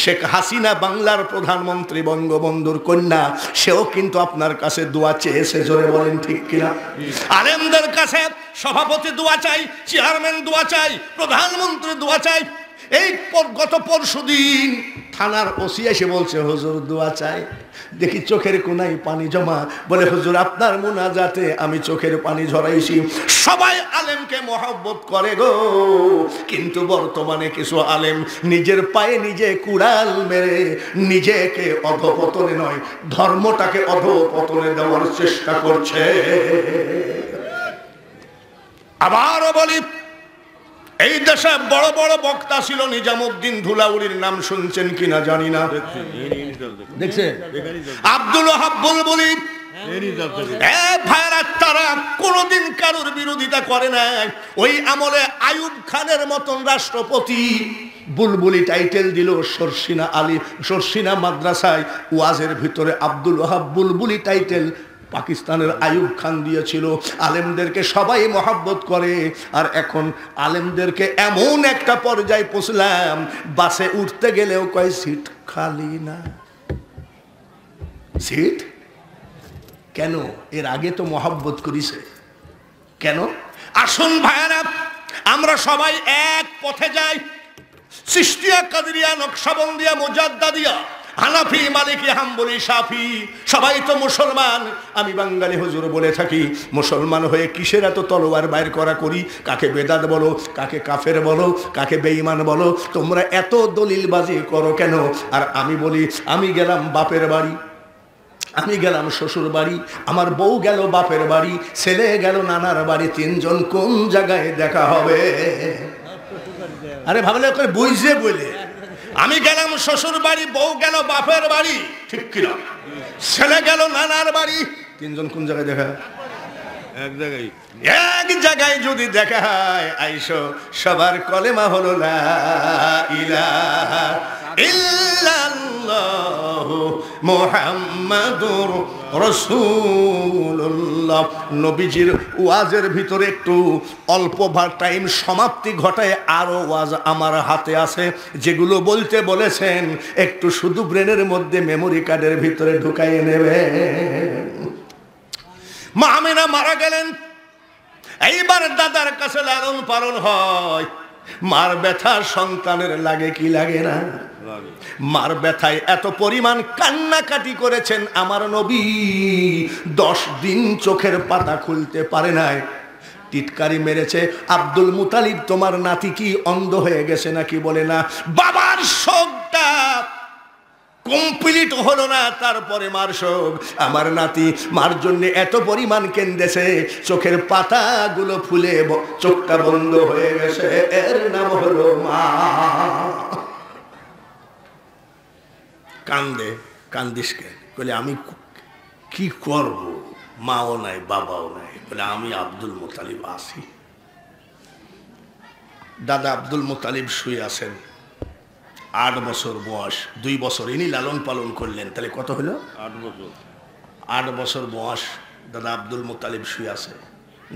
শেখ হাসিনা বাংলার প্রধানমন্ত্রী, বঙ্গবন্ধুর কন্যা, সেও কিন্তু আপনার কাছে দোয়া চেয়েছে, জোরে বলেন ঠিক কিনা? আলেমদের কাছে সভাপতি দোয়া চাই, চেয়ারম্যান দোয়া চাই, প্রধানমন্ত্রী দোয়া চাই। এই গত পরশুদিন থানার ওসি এসে বলছে হুজুর দোয়া চাই। দেখি চোখের কোনায় পানি জমা, বলে হুজুর আপনার মুনাজাতে আমি চোখের পানি ঝরাইছি। সবাই আলেমকে মহব্বত করে গো, কিন্তু বর্তমানে কিছু আলেম নিজের পায়ে নিজে কুড়াল মেরে নিজেকে অধপতনে নয়, ধর্মটাকে অধপতনে দেওয়ার চেষ্টা করছে। আবারও বলি, এই দেশে বড় বড় বক্তা ছিল, নিজামুদ্দিন ধুলাউড়ির নাম শুনছেন কিনা জানি না, দেখছে? আব্দুল ওয়াহাব বুলবুলি, ভাইরা তারা কোনদিন কারোর বিরোধিতা করে নাই। ওই আমলে আইয়ুব খানের মতন রাষ্ট্রপতি বুলবুলি টাইটেল দিল, শর্ষিনা মাদ্রাসায় ওয়াজের ভিতরে আব্দুল ওয়াহাব বুলবুলি টাইটেল পাকিস্তানের আইয়ুব খান দিয়েছিল। আলেমদেরকে সবাই মহব্বত করে, আর এখন আলেমদেরকে এমন একটা পর্যায়ে পৌঁছলাম, বাসে উঠতে গেলেও কয় সিট খালি না। সিট কেন? এর আগে তো মহব্বত করিছে, কেন? আসুন ভাইয়ারা, আমরা সবাই এক পথে যাই। চিশতিয়া, কাদরিয়া, নকশবন্দিয়া, মুজাদ্দাদিয়া, হানাফি, মালিকি, হাম্বলি, শাফি, সবাই তো মুসলমান। আমি বাঙালি হুজুর বলে থাকি, মুসলমান হয়ে কিসের এত তলোয়ার বাইর করা করি? কাকে বেদাত বলো, কাকে কাফের বলো, কাকে বেঈমান বলো, তোমরা এত দলিলবাজি করো কেন? আর আমি বলি, আমি গেলাম বাপের বাড়ি, আমি গেলাম শ্বশুর বাড়ি, আমার বউ গেল বাপের বাড়ি, ছেলে গেল নানার বাড়ি, 3 জন কোন জায়গায় দেখা হবে? আরে ভাবলে ওকে বুঝে বলে, আমি গেলাম শ্বশুর বাড়ি, বউ গেল বাপের বাড়ি, ঠিক কিনা? ছেলে গেল নানার বাড়ি, 3 জন কোন জায়গায় দেখা? এক জায়গায় যদি দেখা হয়, আইসো সবার কলেমা হলো লা ইলাহা ইল্লাল্লাহু মুহাম্মাদুর রাসূলুল্লাহ। নবীজির ওয়াজের ভিতরে একটু অল্প টাইম সমাপ্তি ঘটায় আরো ওয়াজ আমার হাতে আছে, যেগুলো বলতে বলেছেন একটু শুধু ব্রেনের মধ্যে মেমোরি কার্ডের ভিতরে ঢুকাইয়ে নেবে। মা আমেনা মারা গেলেন, এইবার দাদার কাছে লালন পালন হয়। মার ব্যথা সন্তানের লাগে কি লাগে না? মার ব্যথায় এত পরিমাণ কান্নাকাটি করেছেন আমার নবী, 10 দিন চোখের পাতা খুলতে পারে নাই। টিটকারি মেরেছে, আব্দুল মুতালিব তোমার নাতি কি অন্ধ হয়ে গেছে নাকি? বলে না। বাবার শোকটা কমপ্লিট হলো না, তারপরে মার শোক। আমার নাতি মার জন্য এত পরিমাণ কেঁদেছে, চোখের পাতাগুলো ফুলে চোখটা বন্ধ হয়ে গেছে। এর নাম হলো মা। কান্দে, কান্দিসকে বলে আমি কি করব, মাও নাই বাবাও নাই। বলে আমি আব্দুল মুতালিব আছি। দাদা আব্দুল মুতালিব শুয়ে আছেন, 8 বছর বয়স, 2 বছর ইনি লালন পালন করলেন, তাহলে কত হলো? 8 বছর। 8 বছর বয়স দাদা আব্দুল মুতালিব শুয়ে আছে।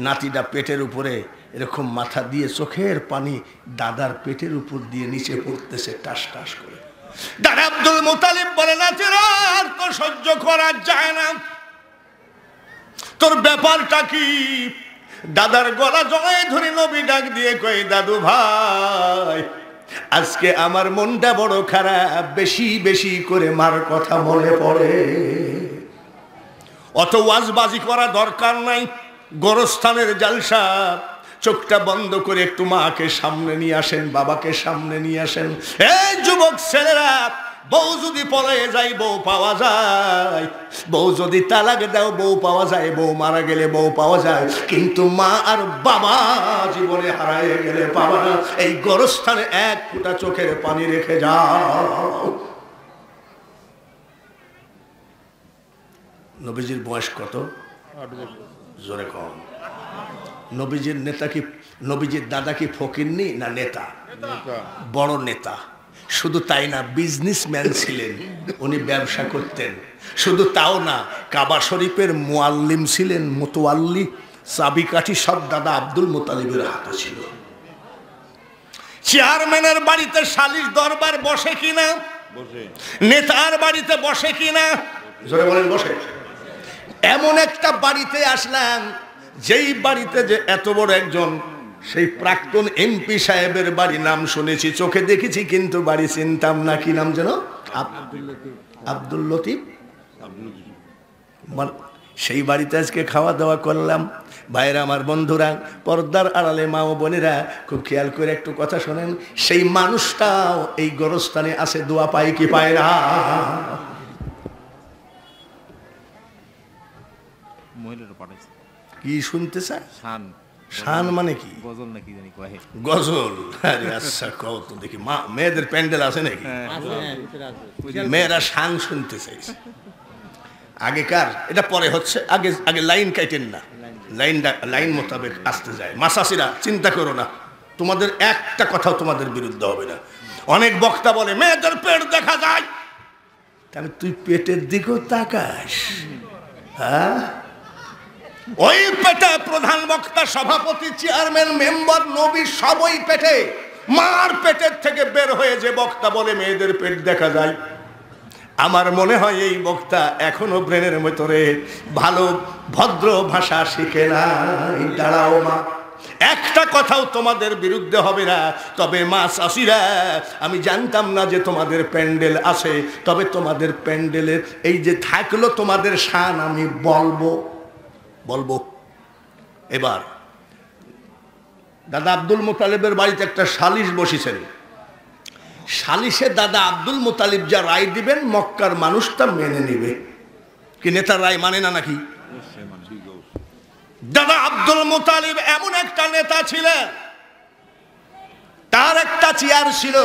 নাতিটা পেটের উপরে এরকম মাথা দিয়ে চোখের পানি দাদার পেটের উপর দিয়ে নিচে পড়তেছে টাস টাস করে। দাদা আব্দুল মুতালিব বলে, নাতিরা আর তো সহ্য করা যায় না, তোর ব্যাপারটা কি? দাদার গলা জড়ায় ধরে নবী ডাক দিয়ে কই, দাদু ভাই, আজকে আমার মনটা বড় খারাপ, বেশি বেশি করে মার কথা মনে পড়ে। অত ওয়াজবাজি করা দরকার নাই, গোরস্থানের জালসা, চোখটা বন্ধ করে একটু মাকে সামনে নিয়ে আসেন, বাবাকে সামনে নিয়ে আসেন। এই যুবক ছেলেরা, বউ যদি পলায়ে যায় বউ পাওয়া যায়, বউ যদি তালাক দাও বউ পাওয়া যায়, বউ মারা গেলে বউ পাওয়া যায়, কিন্তু মা আর বাবা জীবনে হারায় গেলে পাবা না। এই গোরস্থানে এক ফোঁটা চোখের পানি রেখে যাও। নবীজির বয়স কত? জোরে কম। নবীজির নেতা কি, নবীজির দাদা কি ফকিরনি না নেতা? বড় নেতা। শুধু তাই না, বিজনেসম্যান ছিলেন, উনি ব্যবসা করতেন। শুধু তাও না, কাবা শরীফের মুআল্লিম ছিলেন, মুতাওয়াল্লি, চাবিকাঠি সব দাদা আব্দুল মুতালিবের হাতে ছিল। চেয়ারম্যানের বাড়িতে সালিশ দরবার বসে কিনা? নেতার বাড়িতে বসে কিনা? জোরে বলেন বসে। এমন একটা বাড়িতে আসলাম, যেই বাড়িতে যে এত বড় একজন সেই প্রাক্তন এমপি সাহেবের বাড়ি, নাম শুনেছি, চোখে দেখেছি, কিন্তু বাড়ি চিনতাম না। কি নাম যেন? আব্দুল লতিফ। সেই বাড়িতে আজকে খাওয়া দাওয়া করলাম। ভাইরা আমার, বন্ধুরা, পর্দার আড়ালে মা ও বোনেরা, খুব খেয়াল করে একটু কথা শোনেন। সেই মানুষটাও এই গোরস্থানে আছে, দোয়া পায় কি পায় না? কি শুনতে চায়? শান মানে কি? গজল নাকি জানি কয়। গজল? আরে আচ্ছা, কও তো দেখি। মা মেয়েদের প্যান্ডেল আছে নাকি? মেয়েরা শান শুনতে চাইছে। আগেকার, এটা পরে হচ্ছে, আগে আগে লাইন কাটেন না, লাইন মোতাবেক আসতে যায়। মাসাসিরা চিন্তা করো না, তোমাদের একটা কথাও তোমাদের বিরুদ্ধে হবে না। অনেক বক্তা বলে মেয়েদের পেট দেখা যায়, তাহলে তুই পেটের দিকেও তাকাস? হ্যাঁ, ওই পেটে প্রধান বক্তা, সভাপতি, চেয়ারম্যান, মেম্বার, নবী সবই পেটে। মার পেটের থেকে বের হয়ে যে বক্তা বলে মেয়েদের পেট দেখা যায়, আমার মনে হয় এই বক্তা এখনো ব্রেনের ভিতরে ভালো ভদ্র ভাষা শিখে নাই। দাঁড়াও মা, একটা কথাও তোমাদের বিরুদ্ধে হবে না। তবে মা চাষিরা, আমি জানতাম না যে তোমাদের প্যান্ডেল আছে, তবে তোমাদের প্যান্ডেলের এই যে থাকলো তোমাদের শান, আমি বলবো। এবার দাদা আব্দুল মুতালিবের বাড়িতে একটা সালিশ বসেছেন। সালিশে দাদা আব্দুল মুতালিব যা রায় দিবেন, মক্কার মানুষটা মেনে নিবে। কি নেতার রায় মানে না নাকি? দাদা আব্দুল মুতালিব এমন একটা নেতা ছিলেন, তার একটা চেয়ার ছিল।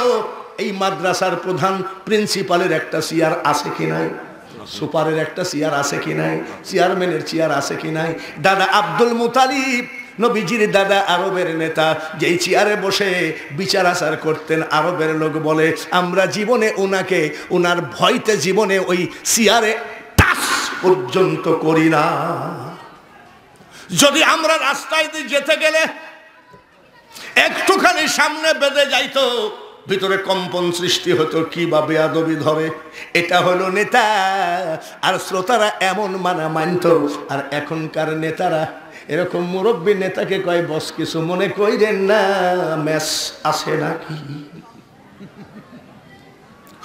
এই মাদ্রাসার প্রধান প্রিন্সিপালের একটা চেয়ার আছে কি নাই? সুপারের একটা চেয়ার আছে কি নাই? চেয়ারম্যানের চেয়ার আছে কি নাই? দাদা আব্দুল মুতালিব, নবীজির দাদা, আরবের নেতা, যেই চেয়ারে বসে বিচার আচার করতেন, আরবের লোক বলে আমরা জীবনে ওনাকে, ওনার ভয়তে জীবনে ওই চেয়ারে টাচ পর্যন্ত করি না। যদি আমরা রাস্তায় দিয়ে যেতে গেলে একটুখানি সামনে বেঁধে যাইতো, ভিতরে কম্পন সৃষ্টি হতো, কি বা বেয়াদবি ধরে। এটা হলো নেতা, আর শ্রোতারা এমন মানা মানত। আর এখনকার নেতারা এরকম মুরব্বী নেতাকে কয়, বস কিছু মনে কইরেন না, ম্যাচ আছে নাকি?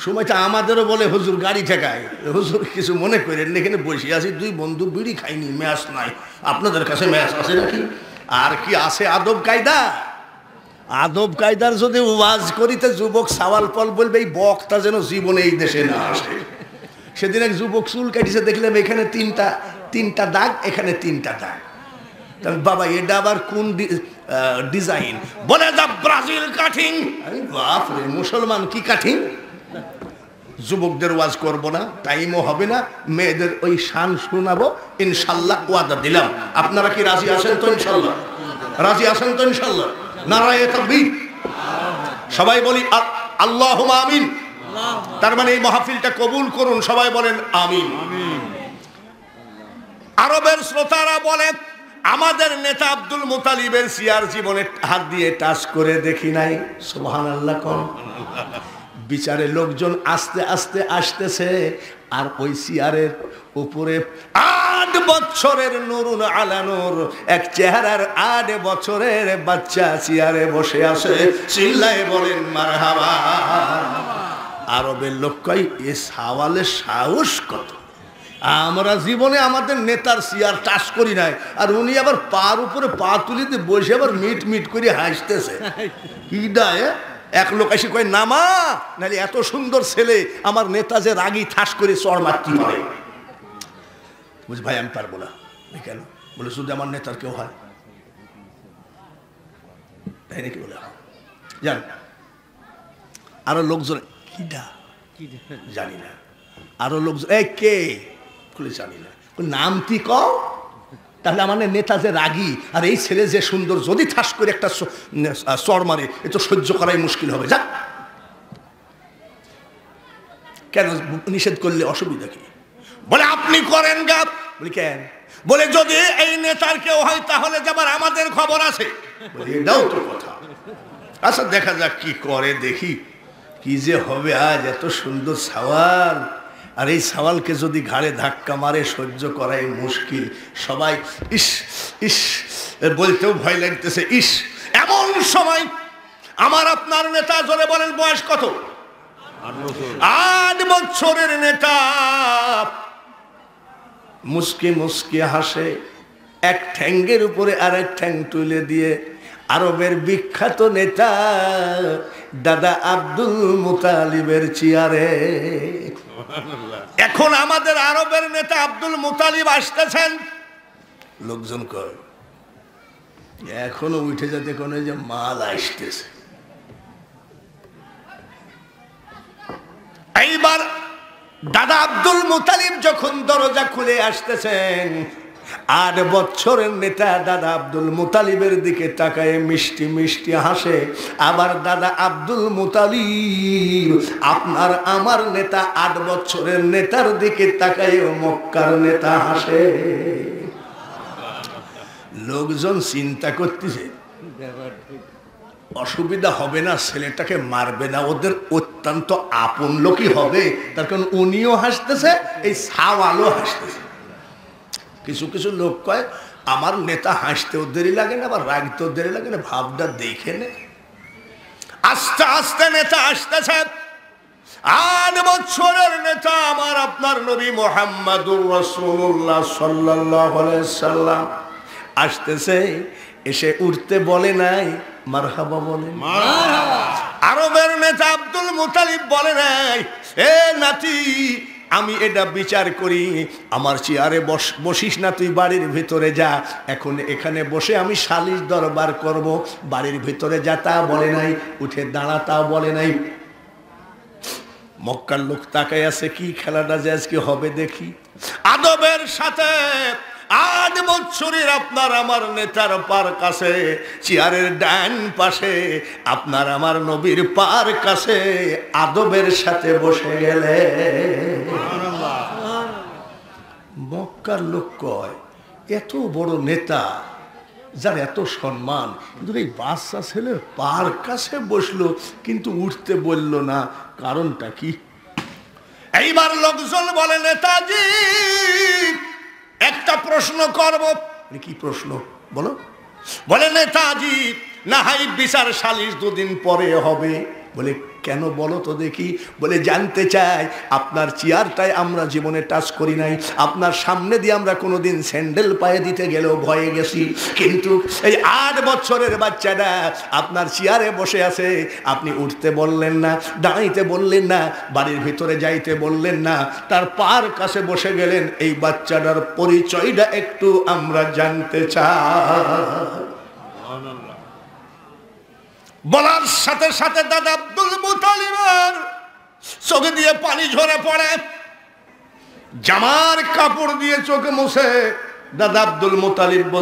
সময়টা আমাদেরও বলে হুজুর গাড়ি ঠেকায়, হুজুর কিছু মনে করেন, এখানে বসে আছি, দুই বন্ধু বিড়ি খাইনি, ম্যাচ নাই, আপনাদের কাছে ম্যাচ আছে নাকি? আর কি আছে আদব কায়দা? আদব কায়দার যদি ওয়াজ করিতে যুবক সাওয়াল পল বলবে, এই বক্তা যেন জীবনে এই দেশে না আসে। সেদিন এক যুবক চুল কাটিছে, দেখলাম এখানে তিনটা দাগ, এখানে 3টা দাগ। বাবা, এটা আবার কোন ডিজাইন? বলে দা ব্রাজিল কাটিং। বাপরে, মুসলমান কি কাটিং? যুবকদের ওয়াজ করব না, টাইমও হবে না, মেয়েদের ওই শান শোনাবো ইনশাল্লাহ, ওয়াদা দিলাম। আপনারা কি রাজি আছেন তো? ইনশাল্লাহ রাজি আছেন তো? ইনশাল্লাহ নারায়ে তাকবীর। সবাই বলি আল্লাহুম্মা আমিন। তার মানে এই মাহফিলটা কবুল করুন, সবাই বলেন আমিন। আরবের শ্রোতারা বলে আমাদের নেতা আব্দুল মুতালিবের চেয়ার জীবনে হাত দিয়ে টাচ করে দেখি নাই। সুবহানাল্লাহ কোন বিচারে লোকজন আস্তে আস্তে আসতেছে, আর ওই চেয়ারের উপরে 8 বছরের নুরুন আলা নূর এক চেহারার 8 বছরের বাচ্চা চেয়ারে বসে আছে। চিল্লায়ে বলেন মারহাবা। আরবের লোক কয় এ সাওয়ালের সাহস কত, আমরা জীবনে আমাদের নেতার চেয়ার টাচ করি নাই, আর উনি আবার পার উপরে পা তুলে দিয়ে বসে আবার মিট মিট করে হাসতেছে। কি দায়? এক লোক এসে কয় নামা, নাহলে এত সুন্দর ছেলে আমার নেতা যে রাগী ঠাস করে চড় মারতে পারে। বুঝ ভাই আমি পারবো না। কেন? বলে শুধু আমার নেতার কেউ হয় তাই নাকি? বলে জান। আরো লোকজন কিডা জানি না, আরো লোকজন এই কে খুলে জানি না, নামটি কও। তাহলে আমাদের নেতা যে রাগী আর এই ছেলে যে সুন্দর, যদি ঠাস করে একটা চড় মারে এ তো সহ্য করাই মুশকিল হবে। যা কেন নিষেধ করলে অসুবিধা কি? বলে আপনি করেন গা। বলি কেন? বলে যদি এই নেতার কেউ হয় তাহলে যাবার আমাদের খবর আছে। বলি এটাও তো কথা। আচ্ছা দেখা যাক কি করে, দেখি কি যে হবে। আজ এত সুন্দর সওয়াল, আর এই সওয়ালকে যদি ঘাড়ে ধাক্কা মারে সহ্য করাই মুশকিল। সবাই ইস ইস বলতেও ভয় লাগতেছে। ইস এমন সময় আমার আপনার নেতা, জোরে বলেন বয়স কত? 8 বছরের নেতা মুস্কি মুস্কি হাসে, এক ঠ্যাঙ্গের উপরে আরেক ঠ্যাং তুলে দিয়ে আরবের বিখ্যাত নেতা দাদা আব্দুল মুতালিবের চেয়ারে। এখন আমাদের আরবের নেতা আব্দুল মুতালিব আসতেছেন। লোকজন কয় এখনো উঠে যেতে কোন যে মাল আসতেছে। এইবার দাদা আব্দুল মুতালিব যখন দরজা খুলে আসতেছেন, 8 বছরের নেতা দাদা আব্দুল মুতালিবের দিকে তাকায় মিষ্টি মিষ্টি হাসে। আবার দাদা আব্দুল মুতালিব আপনার আমার নেতা 8 বছরের নেতার দিকে তাকায় মক্কার নেতা হাসে। লোকজন চিন্তা করতেছে অসুবিধা হবে না, ছেলেটাকে মারবে না, ওদের অত্যন্ত আপন লোকই হবে। তার কারণ উনিও হাসতেছে, এই সাওয়ালও হাসতেছে। কিছু কিছু লোক কয় আমার নেতা হাসতেও দেরি লাগে না, আবার রাগতেও দেরি লাগে না, ভাবটা দেখে নে। আস্তে আস্তে নেতা আসতেছে। 8 বছরের নেতা আমার আপনার নবী মুহাম্মদুর রাসূলুল্লাহ সাল্লাল্লাহু আলাইহি সাল্লাম আসতেছে। এসে উঠতে বলে নাই, মারহাবা বলে। আরবের নেতা আব্দুল মুতালিব বলে নাই এ নাতি আমি এটা বিচার করি, আমার চেয়ারে বসিস না, তুই বাড়ির ভিতরে যা, এখন এখানে বসে আমি সালিশ দরবার করব। বাড়ির ভিতরে যা তা বলে নাই, উঠে দাঁড়া তাও বলে নাই। মক্কার লোক তাকায় আছে কি খেলাটা যে আজকে হবে দেখি। আদবের সাথে 8 বছরের আপনার আমার নেতার পার কাছে, চেয়ারের ডান পাশে আপনার আমার নবীর পার কাছে আদবের সাথে বসে গেলে। মক্কার লোক কয় এত বড় নেতা যার এত সম্মান, কিন্তু এই বাচ্চা ছেলের পার কাছে বসলো কিন্তু উঠতে বলল না, কারণটা কি? এইবার লোকজন বলে নেতাজি একটা প্রশ্ন করব। কি প্রশ্ন বলো? বলে নেতাজি না হয় বিচার সালিশ 2 দিন পরে হবে। বলে কেন বলো তো দেখি? বলে জানতে চাই আপনার চেয়ারটায় আমরা জীবনে টাচ করি নাই, আপনার সামনে দিয়ে আমরা কোনোদিন স্যান্ডেল পায়ে দিতে গেলেও ভয়ে গেছি, কিন্তু এই 8 বছরের বাচ্চাটা আপনার চেয়ারে বসে আছে, আপনি উঠতে বললেন না, দাঁড়াইতে বললেন না, বাড়ির ভিতরে যাইতে বললেন না, তার পার কাছে বসে গেলেন। এই বাচ্চাটার পরিচয়টা একটু আমরা জানতে চাই। বলার সাথে সাথে দাদা আব্দুল মুতালিবের চোখে দিয়ে পানি ঝরে পড়ে, জামার কাপড় দিয়ে চোখে মুছে দাদা আব্দুল মুতালিব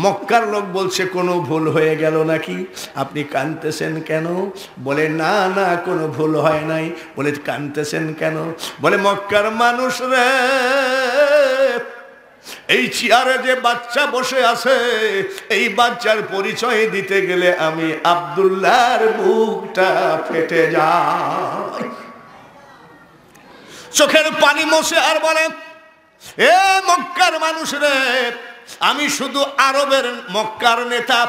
মক্কার লোক বলছে কোনো ভুল হয়ে গেল নাকি? আপনি কাঁদতেছেন কেন? বলে না না কোনো ভুল হয় নাই। বলে কাঁদতেছেন কেন? বলে মক্কার মানুষ রে, এই চেয়ারে যে বাচ্চা বসে আছে, এই বাচ্চার পরিচয় দিতে গেলে আমি আব্দুল্লাহর বুকটা ফেটে যায়। চোখের পানি মোছে আর বলে, এ মক্কার মানুষ রে, আমি শুধু আরবের মক্কার নেতা,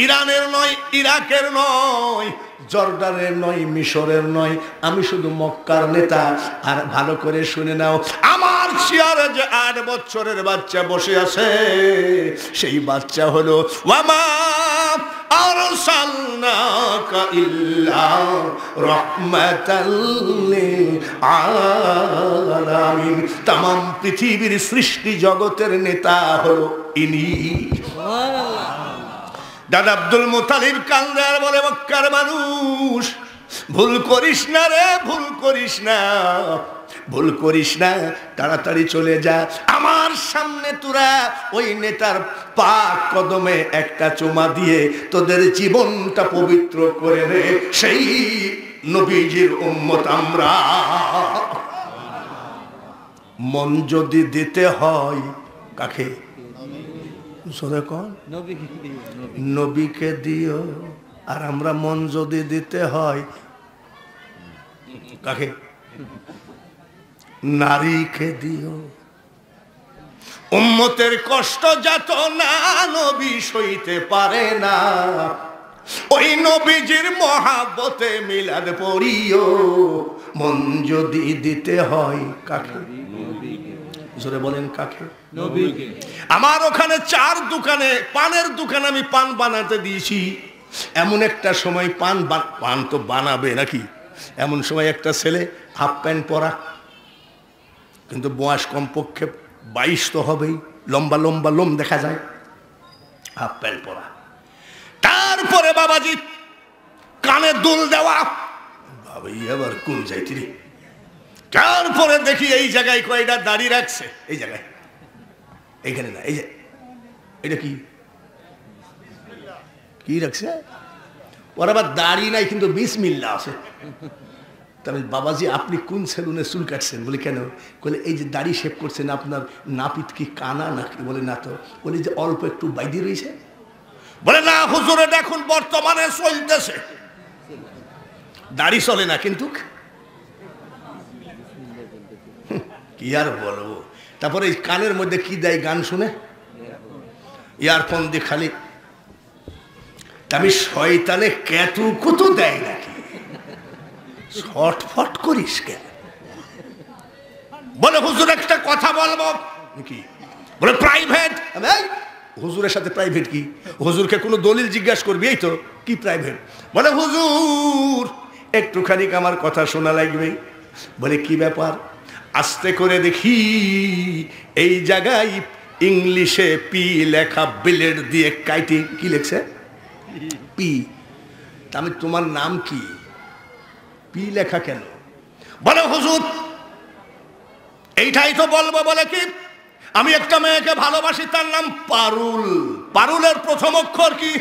ইরানের নয়, ইরাকের নয়, জর্ডানের নয়, মিশরের নয়, আমি শুধু মক্কার নেতা। আর ভালো করে শুনে নাও, আমার চেয়ারে যে 8 বছরের বাচ্চা বসে আছে, সেই বাচ্চা হলো ওয়ামা আরসালনাকা ইল্লা রাহমাতাল লিল আলামিন। तमाम পৃথিবীর সৃষ্টি জগতের নেতা হলো ইনি। দাদা আব্দুল মুতালিব কান্দে আর বলে, মক্কার মানুষ, ভুল করিস না রে, ভুল করিস না, ভুল করিস না, তাড়াতাড়ি চলে যা। আমার সামনে তোরা ওই নেতার পাক কদমে একটা চুমা দিয়ে তোদের জীবনটা পবিত্র করে নে। সেই নবীজির উম্মত আমরা। মন যদি দিতে হয় কাকে? নবীকে দিও। আর আমরা মন যদি দিতে হয় কাকে? নারীকে দিও। উম্মতের কষ্ট যত না নবী সইতে পারে না, ওই নবীজির মহাব্বতে মিলাদ পড়িও। মন যদি দিতে হয় কাকে? জোরে বলেন কাকে? নবীকে। আমার ওখানে 4 দোকানে, পানের দোকানে আমি পান বানাতে দিয়েছি। এমন একটা সময় পান তো বানাবে নাকি, এমন সময় একটা ছেলে হাফ প্যান্ট পরা, কিন্তু বয়স কমপক্ষে 22 তো হবেই, লম্বা লম্বা লোম দেখা যায়, হাফ প্যান্ট পরা। তারপরে বাবাজি কানে দুল দেওয়া, বাবা এবার কোন যাইতি রে। তারপরে দেখি এই জায়গায় কয়টা দাড়ি রাখছে, এই জায়গায়, এইখানে না, এই যে এটা কি কি রাখছে? ওর আবার দাড়ি নাই কিন্তু বিসমিল্লাহ আছে। তাহলে বাবাজি আপনি কোন সেলুনে চুল কাটছেন? বলে কেন? বলে এই যে দাড়ি শেভ করছেন, আপনার নাপিত কি কানা নাকি? বলে না তো। বলে যে অল্প একটু বাইদি রয়েছে। বলে না হুজুরে, দেখুন বর্তমানে চলতেছে, দাড়ি চলে না কিন্তু। কি আর বলবো। তারপরে এই কানের মধ্যে কি দেয়? গান শুনে, ইয়ারফোন দিয়ে খালি। আমি শয়তানে কেতু কুতু দেয় নাকি? ছটফট করিস কেন? বলে হুজুর একটা কথা বলবো। কি? বলে প্রাইভেট। হুজুরের সাথে প্রাইভেট কি? হুজুরকে কোনো দলিল জিজ্ঞাসা করবি, এই তো কি প্রাইভেট? বলে হুজুর একটুখানি আমার কথা শোনা লাগবে। বলে কি ব্যাপার? আস্তে করে দেখি এই জায়গায় ইংলিশে পি লেখা, বিলেট দিয়ে কাইটি। কি লেখছে? পি। আমি তোমার নাম কি? পি লেখা কেন? বলে হুজুর এইটাই তো বলবো। বলে কি? আমি একটা মেয়েকে ভালোবাসি, তার নাম পারুল। পারুলের প্রথম অক্ষর কি?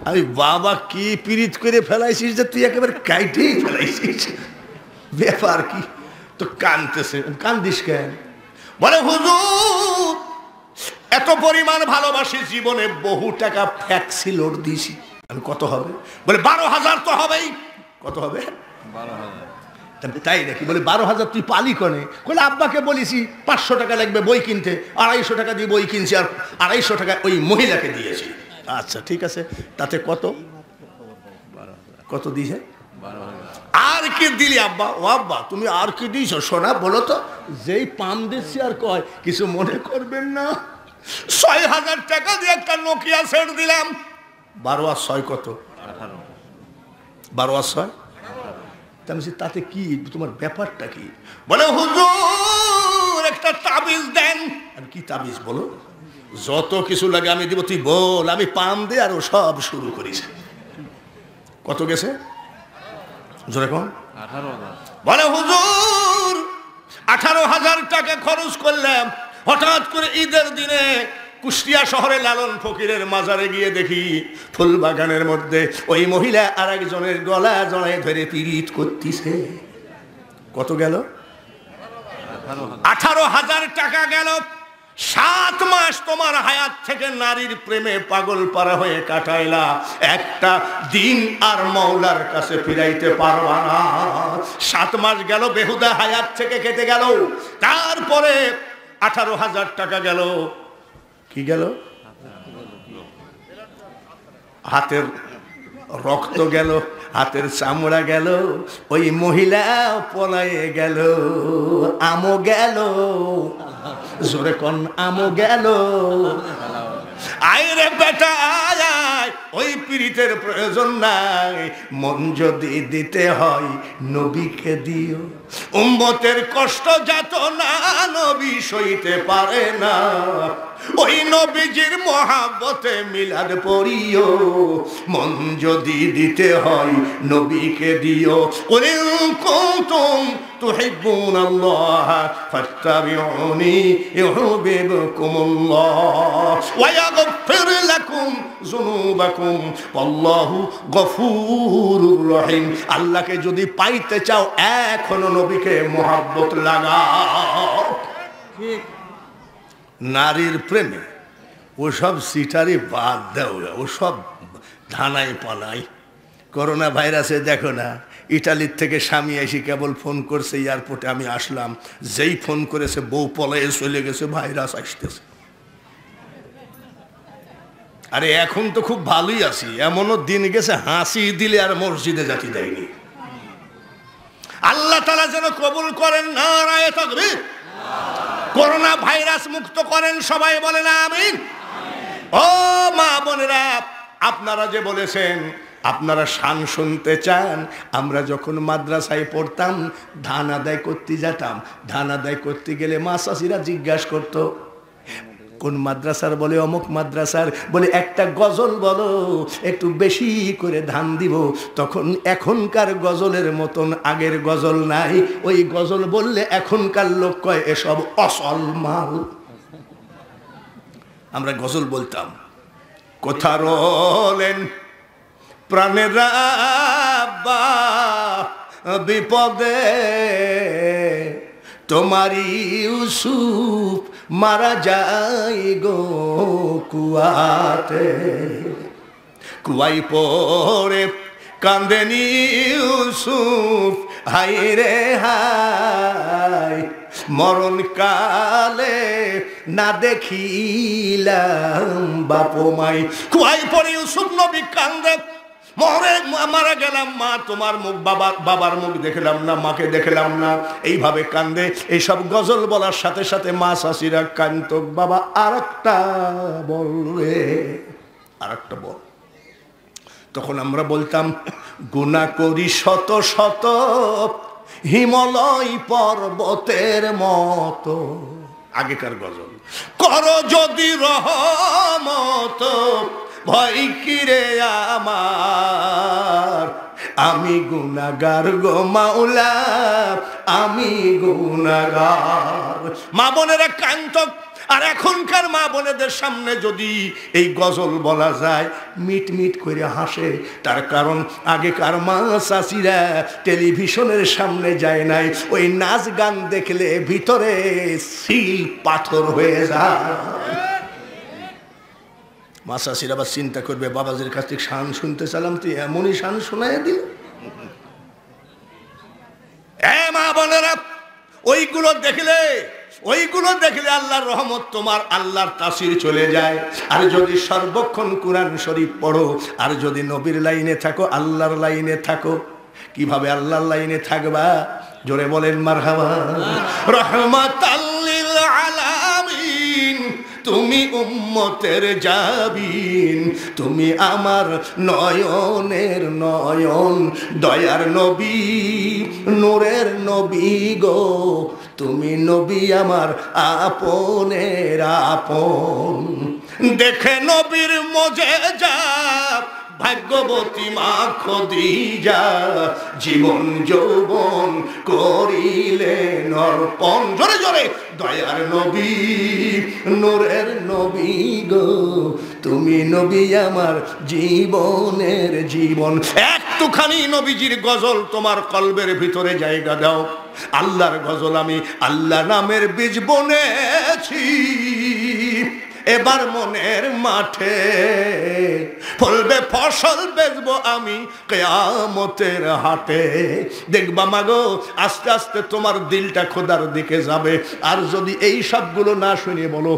আমি বাবা কি পীড়িত করে ফেলাইছিস যে তুই একেবারে কাইটেই ফেলাইছিস? ব্যাপার কি? তো কানতেছে। কান্দিস কেন? বলে হুজুর এত পরিমাণ ভালোবাসি, জীবনে বহু টাকা ফ্যাক্সি লোড দিয়েছি। আমি কত হবে? বলে 12,000 তো হবেই। কত হবে? 12,000। তাই নাকি? বলে 12,000 তুই পালি কনে? বলে আব্বাকে বলেছি 500 টাকা লাগবে বই কিনতে, 250 টাকা দিয়ে বই কিনছি, আর 250 টাকা ওই মহিলাকে দিয়েছি। আচ্ছা ঠিক আছে, তাতে কত? কত দিয়েছে? 12,000। আর কি দিলি আব্বা? ও আব্বা তুমি আর কি দিয়েছ? সোনা বলো তো। যেই পাম দিচ্ছি আর কয় কিছু মনে করবেন না, 6,000 টাকা দিয়ে একটা নোকিয়া সেট দিলাম। 12 আর 6 কত? 18। 12 আর 6? তাতে কি? তোমার ব্যাপারটা কি? বলে হুজুর একটা তাবিজ দেন। আমি কি তাবিজ? বলো। যত কিছু লাগে আমি দিব, তুই বল। আমি পাম দে আর ও সব শুরু করিস। কত গেছে? জোরে কোন? 18,000। বলে হুজুর 18,000 টাকা খরচ করলাম। হঠাৎ করে ঈদের দিনে কুষ্টিয়া শহরে লালন ফকিরের মাজারে গিয়ে দেখি ফুল বাগানের মধ্যে ওই মহিলা আর একজনের গলা জড়ায় ধরে পীড়িত করতেছে। কত গেল? 18,000 টাকা গেল। 7 মাস তোমার হায়াত থেকে নারীর প্রেমে পাগল পারা হয়ে কাটাইলা, একটা দিন আর মওলার কাছে ফিরাইতে পারবা না। 7 মাস গেল, বেহুদা হায়াত থেকে কেটে গেল। তারপরে 18,000 টাকা গেল। কি গেল? হাতের রক্ত গেল, হাতের চামড়া গেল, ওই মহিলা পলায়ে গেল, আমও গেল, জোরে কোন আমও গেল। আইরে বেটা আয়, ওই পীড়িতের প্রয়োজন নাই, মন যদি দিতে হয় নবীকে দিও। উম্মতের কষ্ট যত না নবী সইতে পারে না, ওই নবীজির মহাব্বতে মিলাদ পড়িও। মন যদি দিতে হয় নবীকে দিও। কুল কুনতুম তুহিব্বুনাল্লাহ ফাত্তাবিউনি ইউহিব্বুকুমুল্লাহ ওয়া ইয়াগফির লাকুম যুনুবাকুম ওয়াল্লাহু গফুরুর রহিম। আল্লাহকে যদি পাইতে চাও এখনো নবীকে মহব্বত লাগাও। ঠিক। নারীর প্রেমে ওসব সিটারি বাদ দাও, ওসব ধানাই পানাই। করোনা ভাইরাসে দেখো না, ইটালির থেকে স্বামী এসে কেবল ফোন করছে এয়ারপোর্টে, আমি আসলাম, যেই ফোন করেছে বউ পলায়ে চলে গেছে, ভাইরাস আসতেছে। আরে এখন তো খুব ভালোই আছি, এমনও দিন গেছে হাসি দিলে আর মসজিদে জাতি দেয়নি। আল্লাহ তাআলা যেন কবুল করেন, নারায়ে তাকবীর। করোনা ভাইরাস মুক্ত করেন, সবাই বলেন আমিন। ও মা বোনেরা, আপনারা যে বলেছেন আপনারা শান শুনতে চান, আমরা যখন মাদ্রাসায় পড়তাম ধান আদায় করতে যেতাম, ধান আদায় করতে গেলে মা চাষিরা জিজ্ঞাসা করতো কোন মাদ্রাসার, বলে অমুক মাদ্রাসার, বলে একটা গজল বলো একটু বেশি করে ধান দিব। তখন এখনকার গজলের মতন আগের গজল নাই, ওই গজল বললে এখনকার লোক কয় এসব অসল মাল। আমরা গজল বলতাম, কোথা রলেন প্রাণের রাব্বা বিপদে, তোমারি ইউসুফ মারা যায় গো কুয়াতে, কুয়াই পড়ে কান্দেনি ইউসুফ, হাই রে হাই মরণ কালে না দেখিলাম বাপো মাই। কুয়াই পড়ে ইউসুফ নবী কান্দে, মরে মারা গেলাম মা, তোমার মুখ বাবার মুখ দেখলাম না, মাকে দেখলাম না, এইভাবে কান্দে। এইসব গজল বলার সাথে সাথে মা শাশিরা কান্ত, বাবা আরেকটা বল রে, আরেকটা বল। তখন আমরা বলতাম, গুনাহ করি শত শত হিমালয় পর্বতের মতো, আগেকার গজল। করো যদি রহমত ভয় কিরে আমার, আমি গুনাহগার গো মাওলা, আমি গুনাহগার। মা বোনেরা কান্ত। আর এখনকার মা বোনেদের সামনে যদি এই গজল বলা যায় মিট মিট করে হাসে, তার কারণ আগেকার মা চাষিরা টেলিভিশনের সামনে যায় নাই, ওই নাচ গান দেখলে ভিতরে সিল পাথর হয়ে যায়। মা চাষিরা আবার চিন্তা করবে, বাবাজির কাছ থেকে শান শুনতে চালাম, তুই এমনই শান শোনায় দিল। মা বোনেরা, ওইগুলো দেখলে আল্লাহর রহমত তোমার, আল্লাহর তাসির চলে যায়। আর যদি সর্বক্ষণ কুরআন শরীফ পড়ো, আর যদি নবীর লাইনে থাকো, আল্লাহর লাইনে থাকো, কিভাবে আল্লাহর লাইনে থাকবা? জোরে বলেন মারহাবা। রহমাতাল লিল আলামিন, তুমি উম্মতের জাবিন, তুমি আমার নয়নের নয়ন, দয়ার নবী নূরের নবী গো, তুমি নবী আমার আপনের আপন। দেখে নবীর মজেজা ভাগ্যবতী মা খদিজা, জীবন যৌবন করিলেন অর্পণ। জোরে জোরে, দয়ার নবী নূরের নবী গো, তুমি নবী আমার জীবনের জীবন। একটুখানি নবীজির গজল তোমার কলবের ভিতরে জায়গা দাও। আল্লাহর গজল আমি আল্লাহ নামের বীজ বনেছি, এবার মনের মাঠে ফলবে ফসল বেচবো আমি কিয়ামতের হাটে। দেখবা মাগো আস্তে আস্তে তোমার দিলটা খোদার দিকে যাবে। আর যদি এই সবগুলো না শুনে বলো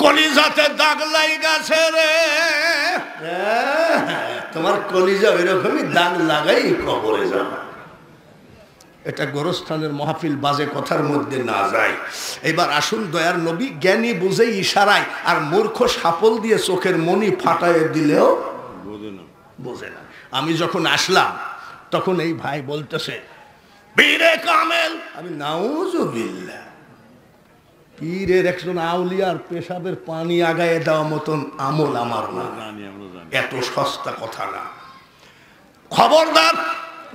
কলিজাতে দাগ লাগাছে রে, তোমার কলিজা এরকমই দাগ লাগাই কবরে যাবে। এটা গোরস্থানের মাহফিল বাজে কথার মধ্যে না যায়। এবার আসুন দয়ার নবী জ্ঞানী বুঝে ইশারায়, আর মূর্খ সাপল দিয়ে চোখের মনি ফাটায় দিলেও বোঝে না। আমি যখন আসলাম তখন এই ভাই বলতেছে পীরে কামেল। আমি নাউজুবিল্লাহ, পীরের একজন আউলিয়ার পেশাবের পানি আগায় দেওয়া মতন আমল আমার না, এত সস্তা কথা না। খবরদার,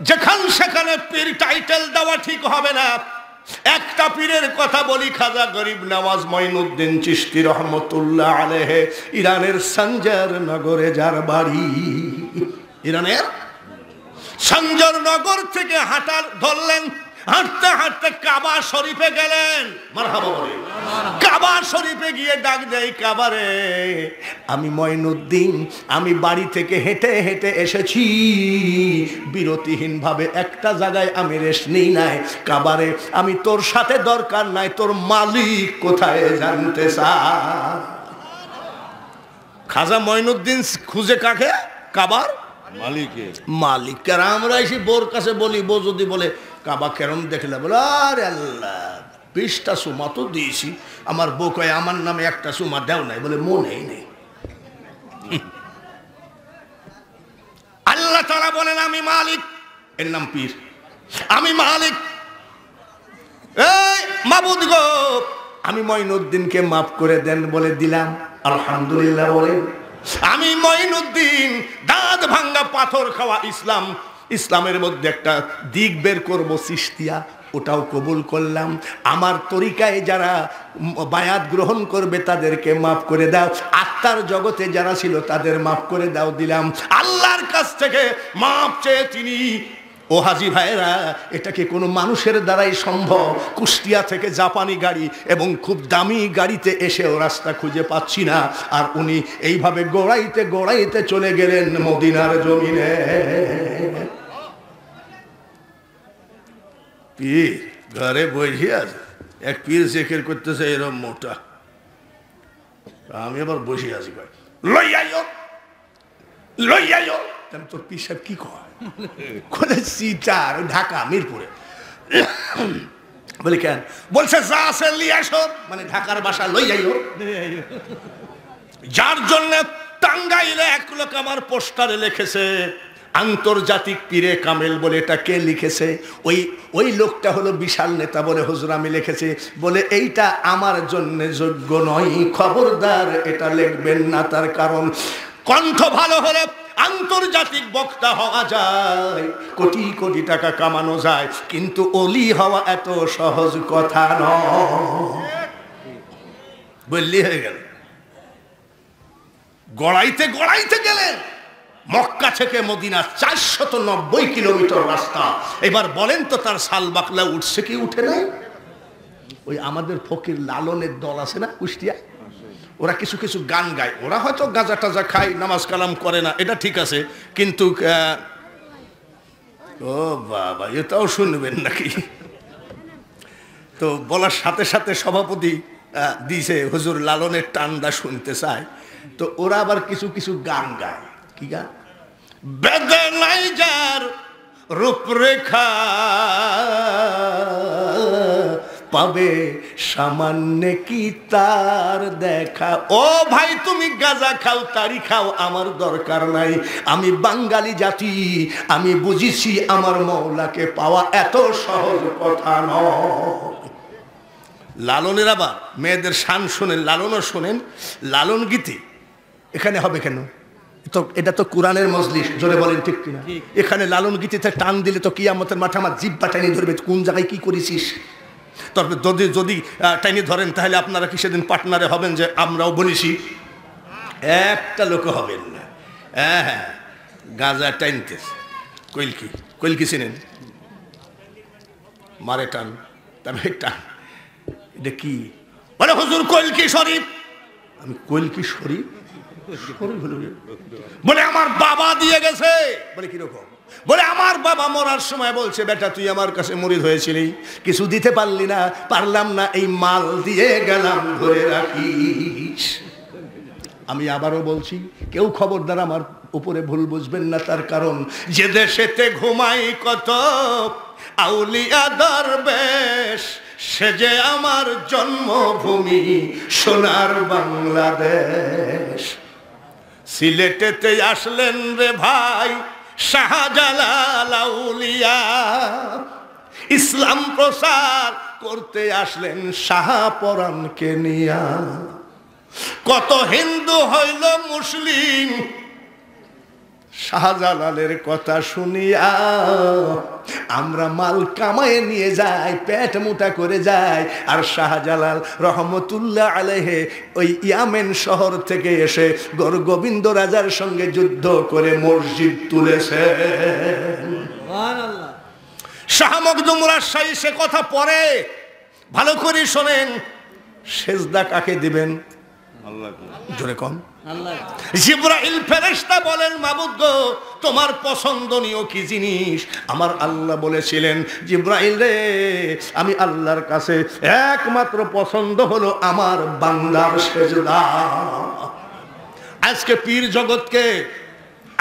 যেখান সেখানে পীর টাইটেল দেওয়া ঠিক হবে না। একটা পীরের কথা বলি, খাজা গরিব নওয়াজ মঈনুদ্দিন চিশতি রহমতুল্লাহ আলাইহি, ইরানের সঞ্জার নগরে যার বাড়ি। ইরানের সঞ্জার নগর থেকে হাঁটার ধরলেন, হাঁটতে হাঁটতে কাবা শরীফে গেলেন। মারহাবা বলে। কাবা শরীফে গিয়ে ডাক দেয়, কাবারে আমি মঈনুদ্দিন, আমি বাড়ি থেকে হেঁটে হেঁটে এসেছি, বিরতিহীন ভাবে একটা জায়গায় আমি রেস্ট নেই নাই। কাবারে আমি তোর সাথে দরকার নাই, তোর মালিক কোথায় জানতে চাই। খাজা মঈনুদ্দিন খুঁজে কাকে? কাবার মালিকের। মালিক। আমরা এসে বোর কাছে বলি, বউ যদি বলে কাবা কেরম দেখলে, বলে আরে আল্লাহ 20টা সুমা তো দিয়েছি। আমার বউ কয় আমার নামে একটা সুমা দেও নাই, বলে মনেই নেই। আল্লাহ তাআলা বলেন আমি মালিক, এর নাম পীর। আমি মালিক, এই মাবুদ গো আমি মঈনুদ্দিনকে মাফ করে দেন। বলে দিলাম, আলহামদুলিল্লাহ বলেন। আমি মঈনুদ্দিন দাঁত ভাঙ্গা পাথর খাওয়া ইসলাম, ইসলামের মধ্যে একটা দিক বের করবো চিশতিয়া, ওটাও কবুল করলাম। আমার তরিকায় যারা বায়াত গ্রহণ করবে তাদেরকে মাফ করে দাও, আত্মার জগতে যারা ছিল তাদের মাফ করে দাও, দিলাম। আল্লাহর কাছ থেকে মাফ চেয়ে তিনি, ও হাজী ভাইরা, এটা কি কোনো মানুষের দ্বারাই সম্ভব? কুষ্টিয়া থেকে জাপানি গাড়ি এবং খুব দামি গাড়িতে এসেও রাস্তা খুঁজে পাচ্ছি না, আর উনি এইভাবে গোড়াইতে গোড়াইতে চলে গেলেন মদিনার জমিনে। পীর ঘরে বসে আছে, এক পীর জিকির করতেছে এরকম মোটা, আমি আবার বসে আছি, লই আইও লই আইও। তোর পীর সাহেব কি কয়? সিটার ঢাকা মিরপুরে। বলি কেন? বলছে যা আছে লিয়ে আসো, মানে ঢাকার ভাষা লই আইও। যার জন্য টাঙ্গাইলে এক লোক আমার পোস্টারে লিখেছে আন্তর্জাতিক পীরে কামেল বলে। এটা কে লিখেছে? ওই লোকটা হলো বিশাল নেতা বলে হুজুর আমি লিখেছি, বলে এইটা আমার জন্য যোগ্য নয়, খবরদার এটা লিখবেন না। তার কারণ কণ্ঠ ভালো হলে আন্তর্জাতিক বক্তা হওয়া যায়, কোটি কোটি টাকা কামানো যায়, কিন্তু ওলি হওয়া এত সহজ কথা নয়। বললি হয়ে গেল। গড়াইতে গড়াইতে গেলেন মক্কা থেকে মদিনা 490 কিলোমিটার রাস্তা। এবার বলেন তো তার সাল বাকলা উঠছে কি উঠে নাই? ওই আমাদের ফকির লালনের দল আছে না কুষ্টিয়ায়, ওরা কিছু কিছু গান গায়। ওরা হয়তো গাঁজা টাজা খায়, নামাজ কালাম করে না, এটা ঠিক আছে, কিন্তু ও বাবা এটাও শুনবেন নাকি? তো বলার সাথে সাথে সভাপতি দিছে হুজুর লালনের টান্ডা শুনতে চায়। তো ওরা আবার কিছু কিছু গান গায়। কি গান? বেদে নাই যার রূপরেখা, পাবে সামান্য কি তার দেখা। ও ভাই তুমি গাঁজা খাও তারি খাও, আমার দরকার নাই। আমি বাঙালি জাতি, আমি বুঝেছি আমার মওলাকে পাওয়া এত সহজ কথা নয়। লালনের আবার মেয়েদের শান শোনেন, লালনও শোনেন। লালন গীতি এখানে হবে কেন? তো এটা তো কোরআনের মজলিস, জোরে বলেন ঠিক কিনা? এখানে লালন গীতিতে টান দিলে তো কিয়ামতের মাঠে আমার জিব্বা টানি ধরবে, কোন জায়গায় কি করেছিস। তবে যদি টাইনি ধরেন তাহলে আপনারা কি সেদিন পার্টনারে হবেন যে আমরাও বলেছি? একটা লোক হবেন না। হ্যাঁ হ্যাঁ, গাঁজা টাইনতেছে। কইলকি চিনেন? মারে টান, তবে টান, এটা কি? বলে হুজুর কলকি শরীফ। আমি কলকি শরীফ? বলে আমার বাবা দিয়ে গেছে। বলে কিরকম? বলে আমার বাবা মরার সময় বলছে, বেটা তুই আমার কাছে মুরিদ হয়েছিলি, কিছু দিতে পারলি না, পারলাম না, এই মাল দিয়ে গেলাম, ধরে রাখিস। আমি আবারও বলছি, কেউ খবরদার আমার উপরে ভুল বুঝবেন না, তার কারণ যে দেশেতে ঘুমাই কত আউলিয়া দরবেশ, সে যে আমার জন্মভূমি সোনার বাংলাদেশ। সিলেটেতে আসলেন রে ভাই শাহজালাল আউলিয়া, ইসলাম প্রচার করতে আসলেন শাহপরানকে নিয়া। কত হিন্দু হইল মুসলিম শাহজালালের কথা শুনিয়া। আমরা মাল কামায়ে নিয়ে যাই, পেট মোটা করে যাই, আর শাহজালাল রহমতুল্লাহ আলাইহি ওই ইয়ামেন শহর থেকে এসে গোবিন্দ রাজার সঙ্গে যুদ্ধ করে মসজিদ তুলেছে। শাহ মখদুম রাজশাহী সে কথা পরে ভালো করে শোনেন। সেজদা কাকে দিবেন? জোরে কম। জিবরাইল ফেরেশতা বলেন, মাবুদ গো তোমার পছন্দনীয় কি জিনিস? আমার আল্লাহ বলেছিলেন, জিবরাইল রে আমি আল্লাহর কাছে একমাত্র পছন্দ হলো আমার বান্দার সেজদা। আজকে পীর জগৎকে,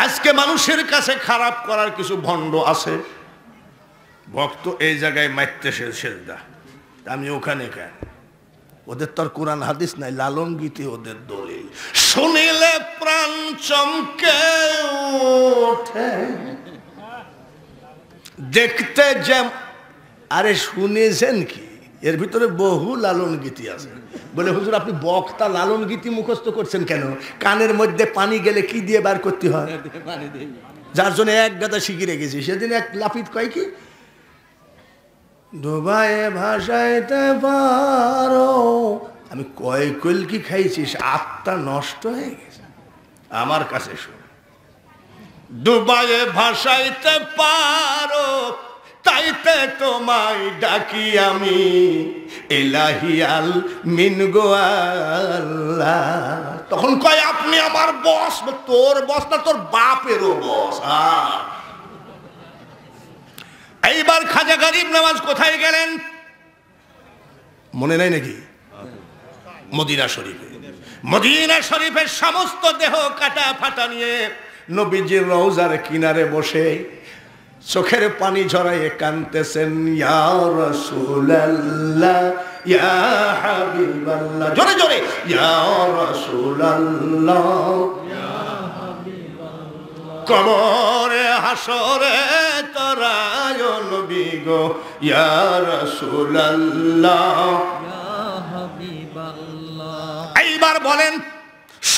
আজকে মানুষের কাছে খারাপ করার কিছু ভণ্ড আছে। ভক্ত এই জায়গায় মারতেছে সেজদা, আমি ওখানে কেন? ওদের তোর কোরআন হাদিস নাই, লালন গীতি ওদের দলিল। শুনিলে প্রাণ চমকে ওঠে দেখতে যেম। আরে শুনেছেন কি? এর ভিতরে বহু লালন গীতি আছে। বলে হুজুর আপনি বক্তা লালন গীতি মুখস্থ করছেন কেন? কানের মধ্যে পানি গেলে কি দিয়ে বার করতে হয়? যার জন্য এক গাদা শিখে রেখেছি। সেদিন এক লাফিত কয় কি, ডোবায়ে ভাসাইতে পারো। আমি কয় কলকি খাইছিস, আত্মা নষ্ট হয়ে গেছে। আমার কাছে শুন, ডুবায়ে ভাসাইতে পারো তাইতে তোমায় ডাকি আমি, ইলাহিয়াল মিন গো আল্লাহ। তখন কয় আপনি আমার বস। তোর বস না, তোর বাপেরও বস। এইবার খাজা গরিব নওয়াজ কোথায় গেলেন মনে নাই নাকি? মদিনা শরীফে। মদিনা শরীফের সমস্ত দেহ কাটা ফাটা নিয়ে নবীজির রওজার কিনারে বসে চোখের পানি ঝরাইয়ে কাঁদতেছেন, ইয়া রাসূলুল্লাহ ইয়া হাবিবাল্লাহ, জোরে জোরে, ইয়া রাসূলুল্লাহ ইয়া হাবিবাল্লাহ। কবরে হাসরে তোরায় নবী গো, ইয়া রাসূলুল্লাহ ইয়া হাবিবাল্লাহ। এইবার বলেন,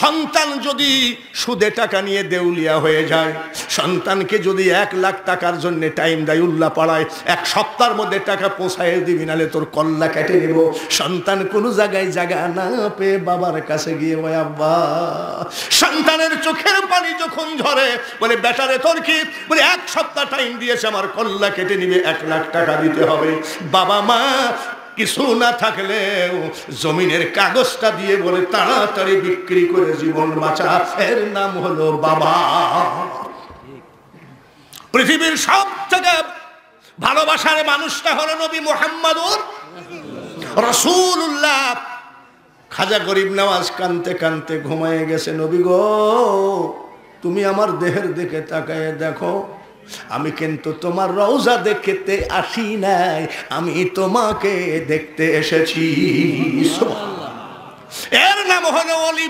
সন্তান যদি সুদে টাকা নিয়ে দেউলিয়া হয়ে যায়, সন্তানকে যদি 1 লাখ টাকার জন্য টাইম দেয় উল্লা পাড়ায়, 1 সপ্তাহের মধ্যে টাকা পৌঁছায় দিবি, নালে তোর কল্লা কেটে নেব। সন্তান কোনো জায়গায় জায়গা না পেয়ে বাবার কাছে গিয়ে ওই আব্বা, সন্তানের চোখের পানি যখন ঝরে, বলে বেটারে তোর কি? বলে 1 সপ্তাহ টাইম দিয়েছে, আমার কল্লা কেটে নিবে, 1 লাখ টাকা দিতে হবে। বাবা মা কিছু না থাকলেও জমিনের কাগজটা দিয়ে বলে তাড়াতাড়ি বিক্রি করে জীবন বাঁচা, এর নাম হলো বাবা। পৃথিবীর সব থেকে ভালোবাসার মানুষটা হলো নবী মুহাম্মদুর রাসূলুল্লাহ। খাজা গরিব নওয়াজ কানতে কানতে ঘুমায় গেছে। নবী গো তুমি আমার দেহের দিকে তাকায় দেখো, আমি কিন্তু তোমার রওজা দেখতে আসি নাই, আমি তোমাকে দেখতে এসেছি। এর নাম হলো ওলি।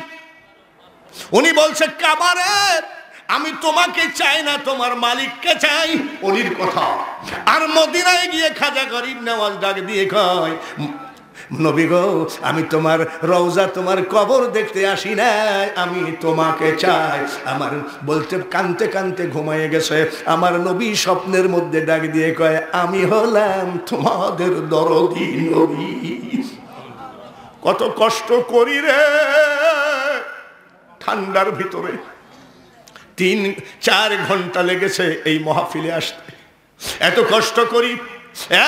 উনি বলছে কাবারে আমি তোমাকে চাই না, তোমার মালিককে চাই, ওলির কথা। আর মদিনায় গিয়ে খাজা গরিব নওয়াজ ডাক দিয়ে কয়, নবী গো আমি তোমার রওজা, তোমার কবর দেখতে আসি নাই, আমি তোমাকে চাই। আমার বলতে কানতে কানতে ঘুমায় গেছে। আমার নবী স্বপ্নের মধ্যে ডাক দিয়ে কয়, আমি হলাম তোমাদের দরদি নবী। কত কষ্ট করি রে ঠান্ডার ভিতরে, 3-4 ঘন্টা লেগেছে এই মাহফিলে আসতে। এত কষ্ট করি,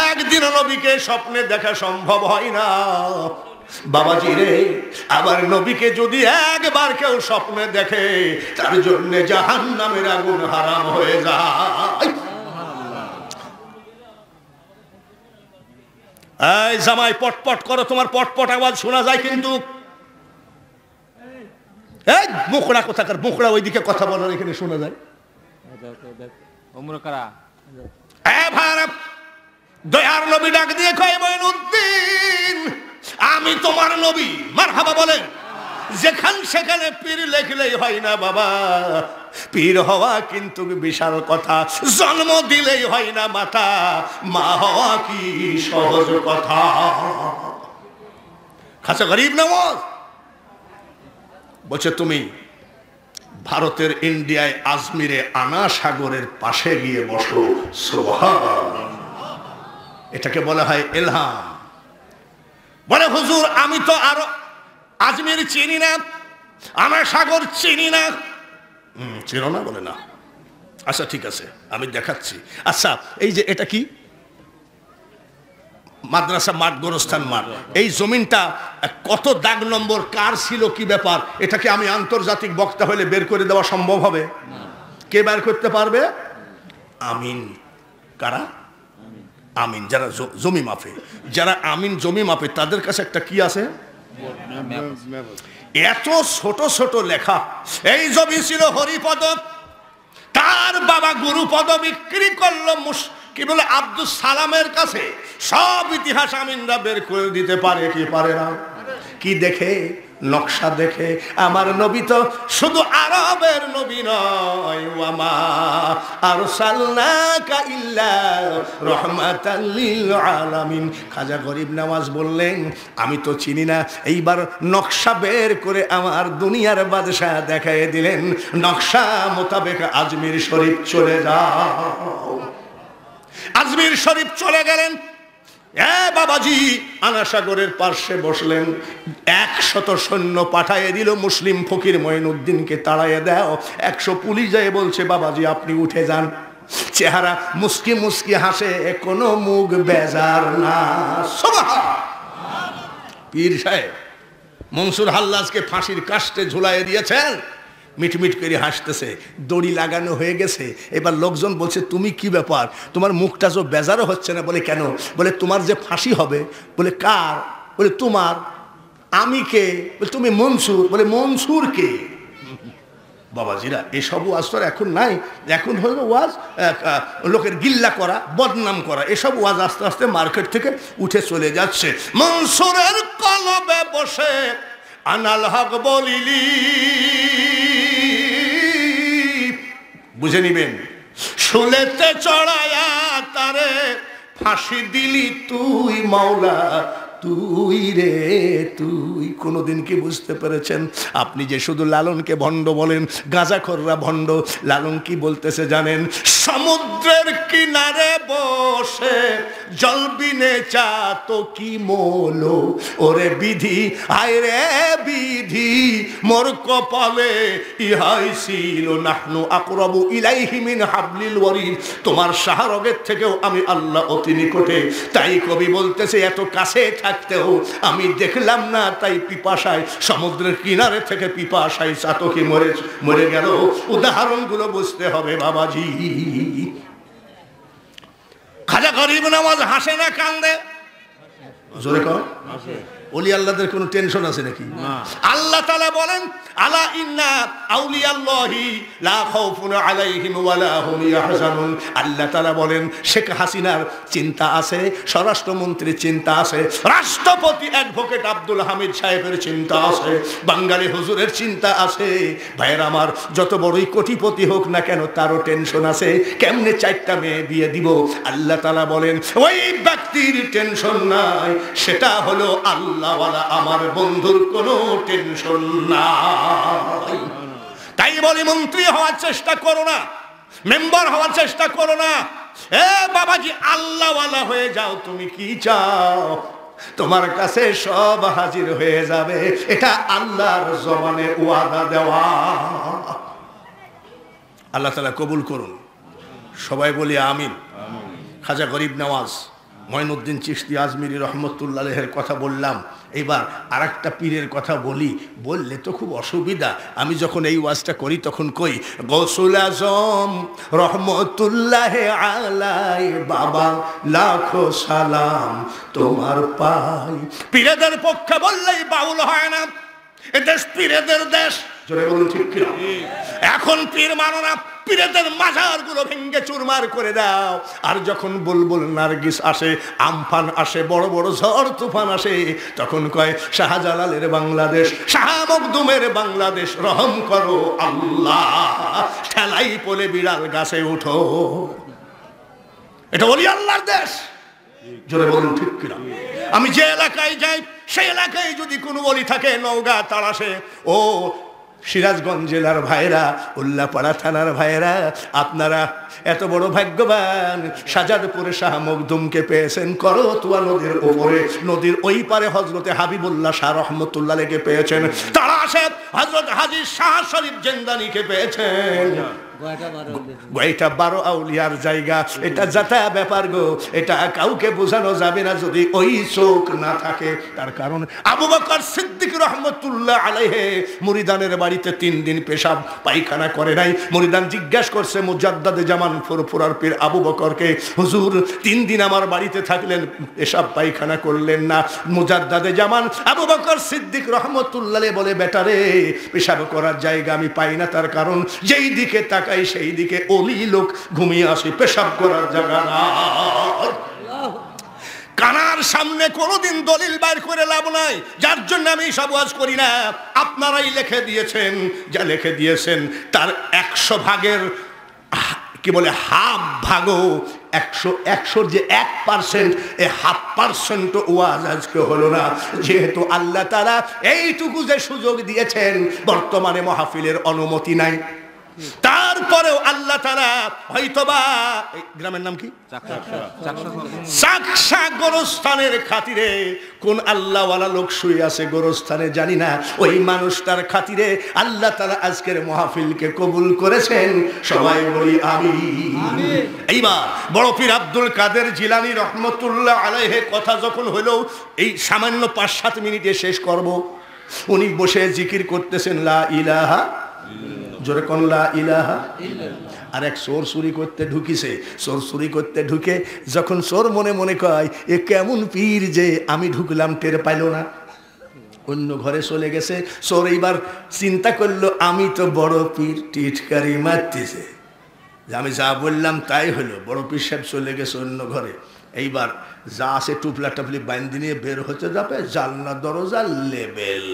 একদিনও নবীকে স্বপ্নে দেখা সম্ভব হয় না। বাবাজি রে, আবার নবীকে যদি একবার কেউ স্বপ্নে দেখে তার জন্য জাহান্নামের আগুন হারাম হয়ে যায়। এই জামাই পটপট করো, তোমার পটপট আওয়াজ শোনা যায় কিন্তু। এই মুখড়া কোথাকার মুখড়া, ওইদিকে কথা বলার এখানে শোনা যায়। দয়ার নবী ডাক দিয়ে কয় মঈনুদ্দিন, আমি তোমার নবী। মারহাবা বলেন। যেখান সেখানে পীর লেখলেই হয় না বাবা, পীর হওয়া কিন্তু বিশাল কথা। জন্ম দিলেই হয় না মাতা, মা হওয়া কি সহজ কথা। খাজা গরিব নওয়াজ বলছে তুমি ভারতের ইন্ডিয়ায় আজমিরে আনা সাগরের পাশে গিয়ে বসো। সুবহানাল্লাহ। এটাকে বলা হয় ইলহাম। বলে হুজুর আমি তো আরো আজমির চিনি না, আনা সাগর চিনি না। চিনো না? বলে না। আচ্ছা ঠিক আছে, আমি দেখাচ্ছি। আচ্ছা এই যে এটা কি মাদ্রাসা মাঠ, গোরস্থান মাঠ, এই জমিনটা কত দাগ নম্বর কার ছিল, কি ব্যাপার, এটাকে আমি আন্তর্জাতিক বক্তা হলে বের করে দেওয়া সম্ভব হবে? কে বের করতে পারবে? আমিন। কারা? আমিন। যারা জমি মাপে, যারা আমিন জমি মাপে তাদের কাছে একটা কি আছে, এত ছোট ছোট লেখা। এই জমি ছিল হরিপদ, তার বাবা গুরুপদ বিক্রি করলো কি বলে আব্দুল সালামের কাছে। সব ইতিহাস আমিনরা বের করে দিতে পারে কি পারে না? কি দেখে? নকশা দেখে। আমার নবী তো শুধু আরবের নবী নয়, ওয়ামা আরসালনাকা ইল্লা রাহমাতাল লিল আলামিন। খাজা গরিব নওয়াজ বললেন আমি তো চিনি না। এইবার নকশা বের করে আমার দুনিয়ার বাদশাহ দেখায় দিলেন, নকশা মোতাবেক আজমির শরীফ চলে যাও। আজমির শরীফ চলে গেলেন। বাবাজি আনা সাগরের পার্শ্বে বসলেন। 100 সৈন্য পাঠাইয়ে দিল মুসলিম ফকির মঈনুদ্দিনকে তাড়াইয়ে দাও। 100 পুলিশ যায় বলছে বাবাজি আপনি উঠে যান। চেহারা মুস্কি মুস্কি হাসে, কোনো মুখ বেজার না। পীর সাহেব মনসুর হাল্লাজকে ফাঁসির কাস্টে ঝুলাইয়ে দিয়েছেন, মিটমিট করে হাসতেছে, দড়ি লাগানো হয়ে গেছে। এবার লোকজন বলছে তুমি কি ব্যাপার, তোমার মুখটা তো বেজারও হচ্ছে না? বলে কেন? বলে তোমার যে ফাঁসি হবে। বলে কার? বলে তোমার। আমি কে? বলে তুমি মনসুর। বলে মনসুর কে? বাবাজিরা এসব ওয়াজ তো এখন নাই। এখন হলো ওয়াজ লোকের গিল্লা করা, বদনাম করা। এসব ওয়াজ আস্তে আস্তে মার্কেট থেকে উঠে চলে যাচ্ছে। মনসুরের কলবে বসে আনাল হক বলিলি, বুঝে নিবেন, শুলেতে চড়ায়া তারে ফাঁসি দিলি তুই মাওলা, তুই রে তুই। কোনদিন কি বুঝতে পেরেছেন? আপনি যে শুধু লালনকে ভণ্ড বলেন, গাঁজাখোররা ভণ্ড। লালন কি বলতেছে জানেন? সমুদ্রের কিনারে বসে জলবিনে চা তো কি মোলো, ওরে বিধি আয় রে বিধি, মোর কপালে ইহাই ছিল, নাহনু আকরাবু ইলাইহি মিন হাবলিল ওয়ারিদ। তোমার শাহরগের থেকেও আমি আল্লাহ অতি নিকটে। তাই কবি বলতেছে এত কাছে থাকতেও আমি দেখলাম না, তাই পিপাসায় সমুদ্রের কিনারে থেকে পিপাসায় চাতকি মরে গেল। উদাহরণগুলো বুঝতে হবে বাবাজি। খাজা গরিব নওয়াজ হাসে না কান্দে? জোরে কর। ওলি আল্লাহদের কোনো টেনশন আছে নাকি? আল্লাহ তাআলা বলেন আলা ইন্না আউলিয়াল্লাহি লা খাউফুন আলাইহিম ওয়া লা হুম ইয়াহজানুন। আল্লাহ তাআলা বলেন শেখ হাসিনার চিন্তা আছে, স্বরাষ্ট্রমন্ত্রীর চিন্তা আছে, রাষ্ট্রপতি অ্যাডভোকেট আব্দুল হামিদ সাহেবের চিন্তা আছে, বাঙালি হুজুরের চিন্তা আছে। ভাইয়ের আমার, যত বড়ই কোটিপতি হোক না কেন তারও টেনশন আছে, কেমনে 4টা মেয়ে বিয়ে দিব। আল্লাহ তাআলা বলেন ওই ব্যক্তির টেনশন নাই, সেটা হলো আল্লাহওয়ালা আমার বন্ধুর কোনো টেনশন নাই। তাই বলি মন্ত্রী হওয়ার চেষ্টা করো না, মেম্বার হওয়ার চেষ্টা করো না। বাবাজি আল্লাহওয়ালা হয়ে যাও। তুমি কি চাও? তোমার কাছে সব হাজির হয়ে যাবে। এটা আল্লাহর জবানে ওয়াদা দেওয়া। আল্লাহ তাআলা কবুল করুন। সবাই বলি আমিন। খাজা গরিব নওয়াজ মঈনুদ্দিন চিশতি আজমিরি রহমতুল্লাহ আলাইহির কথা বললাম, এবার আরেকটা পীরের কথা বললে তো খুব অসুবিধা। আমি যখন এই ওয়াজটা করি তখন কই গৌসুল আজম রহমতুল্লাহ আলাই বাবা লাখো সালাম তোমার পাই। পীরেদের পক্ষে বললেই বাউল হয় না, এ দেশ পীরেদের দেশ। জোরে বলুন ঠিক কি? এখন পীর মানো না, পীরেদের মাজার গুলো ভেঙ্গে চুরমার করে দাও। আর যখন বুলবুল নার্গিস আসে, আমফান আসে, বড় বড় ঝড় তুফান আসে, তখন কয় শাহজালালের বাংলাদেশ, শাহ মখদুমের বাংলাদেশ, রহম করো আল্লাহ, ঠেলাই পলে বিড়াল গাছে উঠো। এটা বলি আল্লাহর দেশ। জোরে বলুন ঠিক কিনা? আমি যে এলাকায় যাই সেই এলাকায় যদি কোনো বলি থাকে, নওগাঁ, তাড়াশে, ও সিরাজগঞ্জ জেলার ভাইরা, উল্লাপাড়া থানার ভাইরা, আপনারা এত বড় ভাগ্যবান, শাহজাদপুরে শাহ মখদুমকে পেয়েছেন। করতোয়া নদীর উপরে, নদীর ওই পারে হযরতে হাবিবুল্লাহ শাহ রহমতুল্লাহ আলাইহিকে পেয়েছেন। তাড়াশে হযরত হাজী শাহ শরীফ জিন্দানিকে পেয়েছেন। এটা 12 আউলিয়ার জায়গা। এটা যাতা ব্যাপার গো, এটা কাউকে বোঝানো যাবে না যদি ওই চোখ না থাকে। তার কারণ আবু বকর সিদ্দিক রহমতুল্লাহ আলাইহি মুরিদানের বাড়িতে 3 দিন পেশাব পায়খানা করে নাই। মুরিদান জিজ্ঞাসা করছে মুজাদ্দাদে জামান ফুরফুরার পীর আবু বকরকে, হুজুর 3 দিন আমার বাড়িতে থাকলেন, পেশাব পায়খানা করলেন না। মুজাদ্দাদে জামান আবু বকর সিদ্দিক রহমতুল্লাহ আলাইহি বলে, বেটারে পেশাব করার জায়গা আমি পাই না, তার কারণ যেই দিকে তাকাই সেই দিকে ওলি লোক ঘুমিয়ে আসে, পেশাব করার জায়গা না। কানার সামনে কোনোদিন দলিল বাইর করে লাভ নাই, যার জন্য আমি সব ওয়াজ করি না। আপনারাই লিখে দিয়েছেন, যা লিখে দিয়েছেন তার 100 ভাগের কি বলে হাফ ভাগও 100 যে 1%, এ 0.5% ওয়াজ আজকে হলো না। যেহেতু আল্লাহ তাআলা এইটুকু যে সুযোগ দিয়েছেন, বর্তমানে মাহফিলের অনুমতি নাই, তারপরেও আল্লাহ তাআলা হয়তোবা, গ্রামের নাম কি, চাকসা গোরস্থানের খাতিরে কোন আল্লাহওয়ালা লোক শুয়ে আছে গোরস্থানে জানি না, ওই মানুষটার খাতিরে আল্লাহ তাআলা আজকের মাহফিলকে কবুল করেছেন। সবাই বলি আমিন। এইবার বড় পীর আব্দুল কাদের জিলানী রহমতুল্লাহ আলাইহি কথা যখন হলো, এই সামান্য 5-7 মিনিটে শেষ করব। উনি বসে জিকির করতেছেন লা ইলাহা, জোরে কোন লা ইলাহা। আর এক চোর চুরি করতে ঢুকিছে, চোর চুরি করতে ঢুকে যখন চোর মনে মনে কয় এ কেমন পীর যে আমি ঢুকলাম টের পাইল না, অন্য ঘরে চলে গেছে। চোর এইবার চিন্তা করলো আমি তো বড় পীর, টিটকারি মারতেছে, আমি যা বললাম তাই হলো। বড় পীর সাহেব চলে গেছে অন্য ঘরে। এইবার যা আছে টুপলা টাপলি বাইন্দি নিয়ে বের হতে যাবে, জানলা দরজা লেবেল,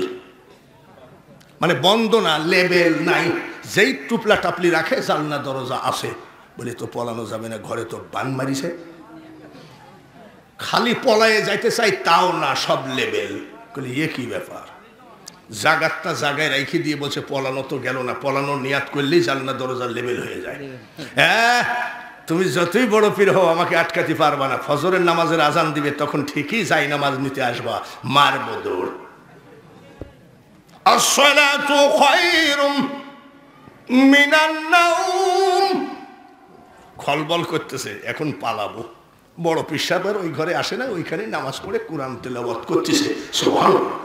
মানে বন্ধ না, লেবেল নাই। যেই টুপলা টাপলি রাখে জানলা দরজা আছে, বলে তো পলানো যাবে না, ঘরে তো বান মারিছে। খালি পলায়ে যাইতে চাই তাও না, সব লেবেল। বলে এ কি ব্যাপার, জাগাতটা জায়গায় রাইখে দিয়ে বলছে পলানো তো গেল না, পলানোর নিয়াত করলেই জানলা দরজা লেবেল হয়ে যায়। হ্যাঁ, তুমি যতই বড় পীর হও আমাকে আটকাতে পারবা না। ফজরের নামাজের আজান দিবে তখন ঠিকই যাই নামাজ নিতে আসবা, মারবো দৌড়। আসসালাতু খায়রুম মিনান নাওম। খলবল করতেছে, এখন পালাবো। বড় পীর সাহেবের ওই ঘরে আসে না, ওইখানে নামাজ পড়ে কোরআন তেলাওয়াত করতেছে। সুবহানাল্লাহ।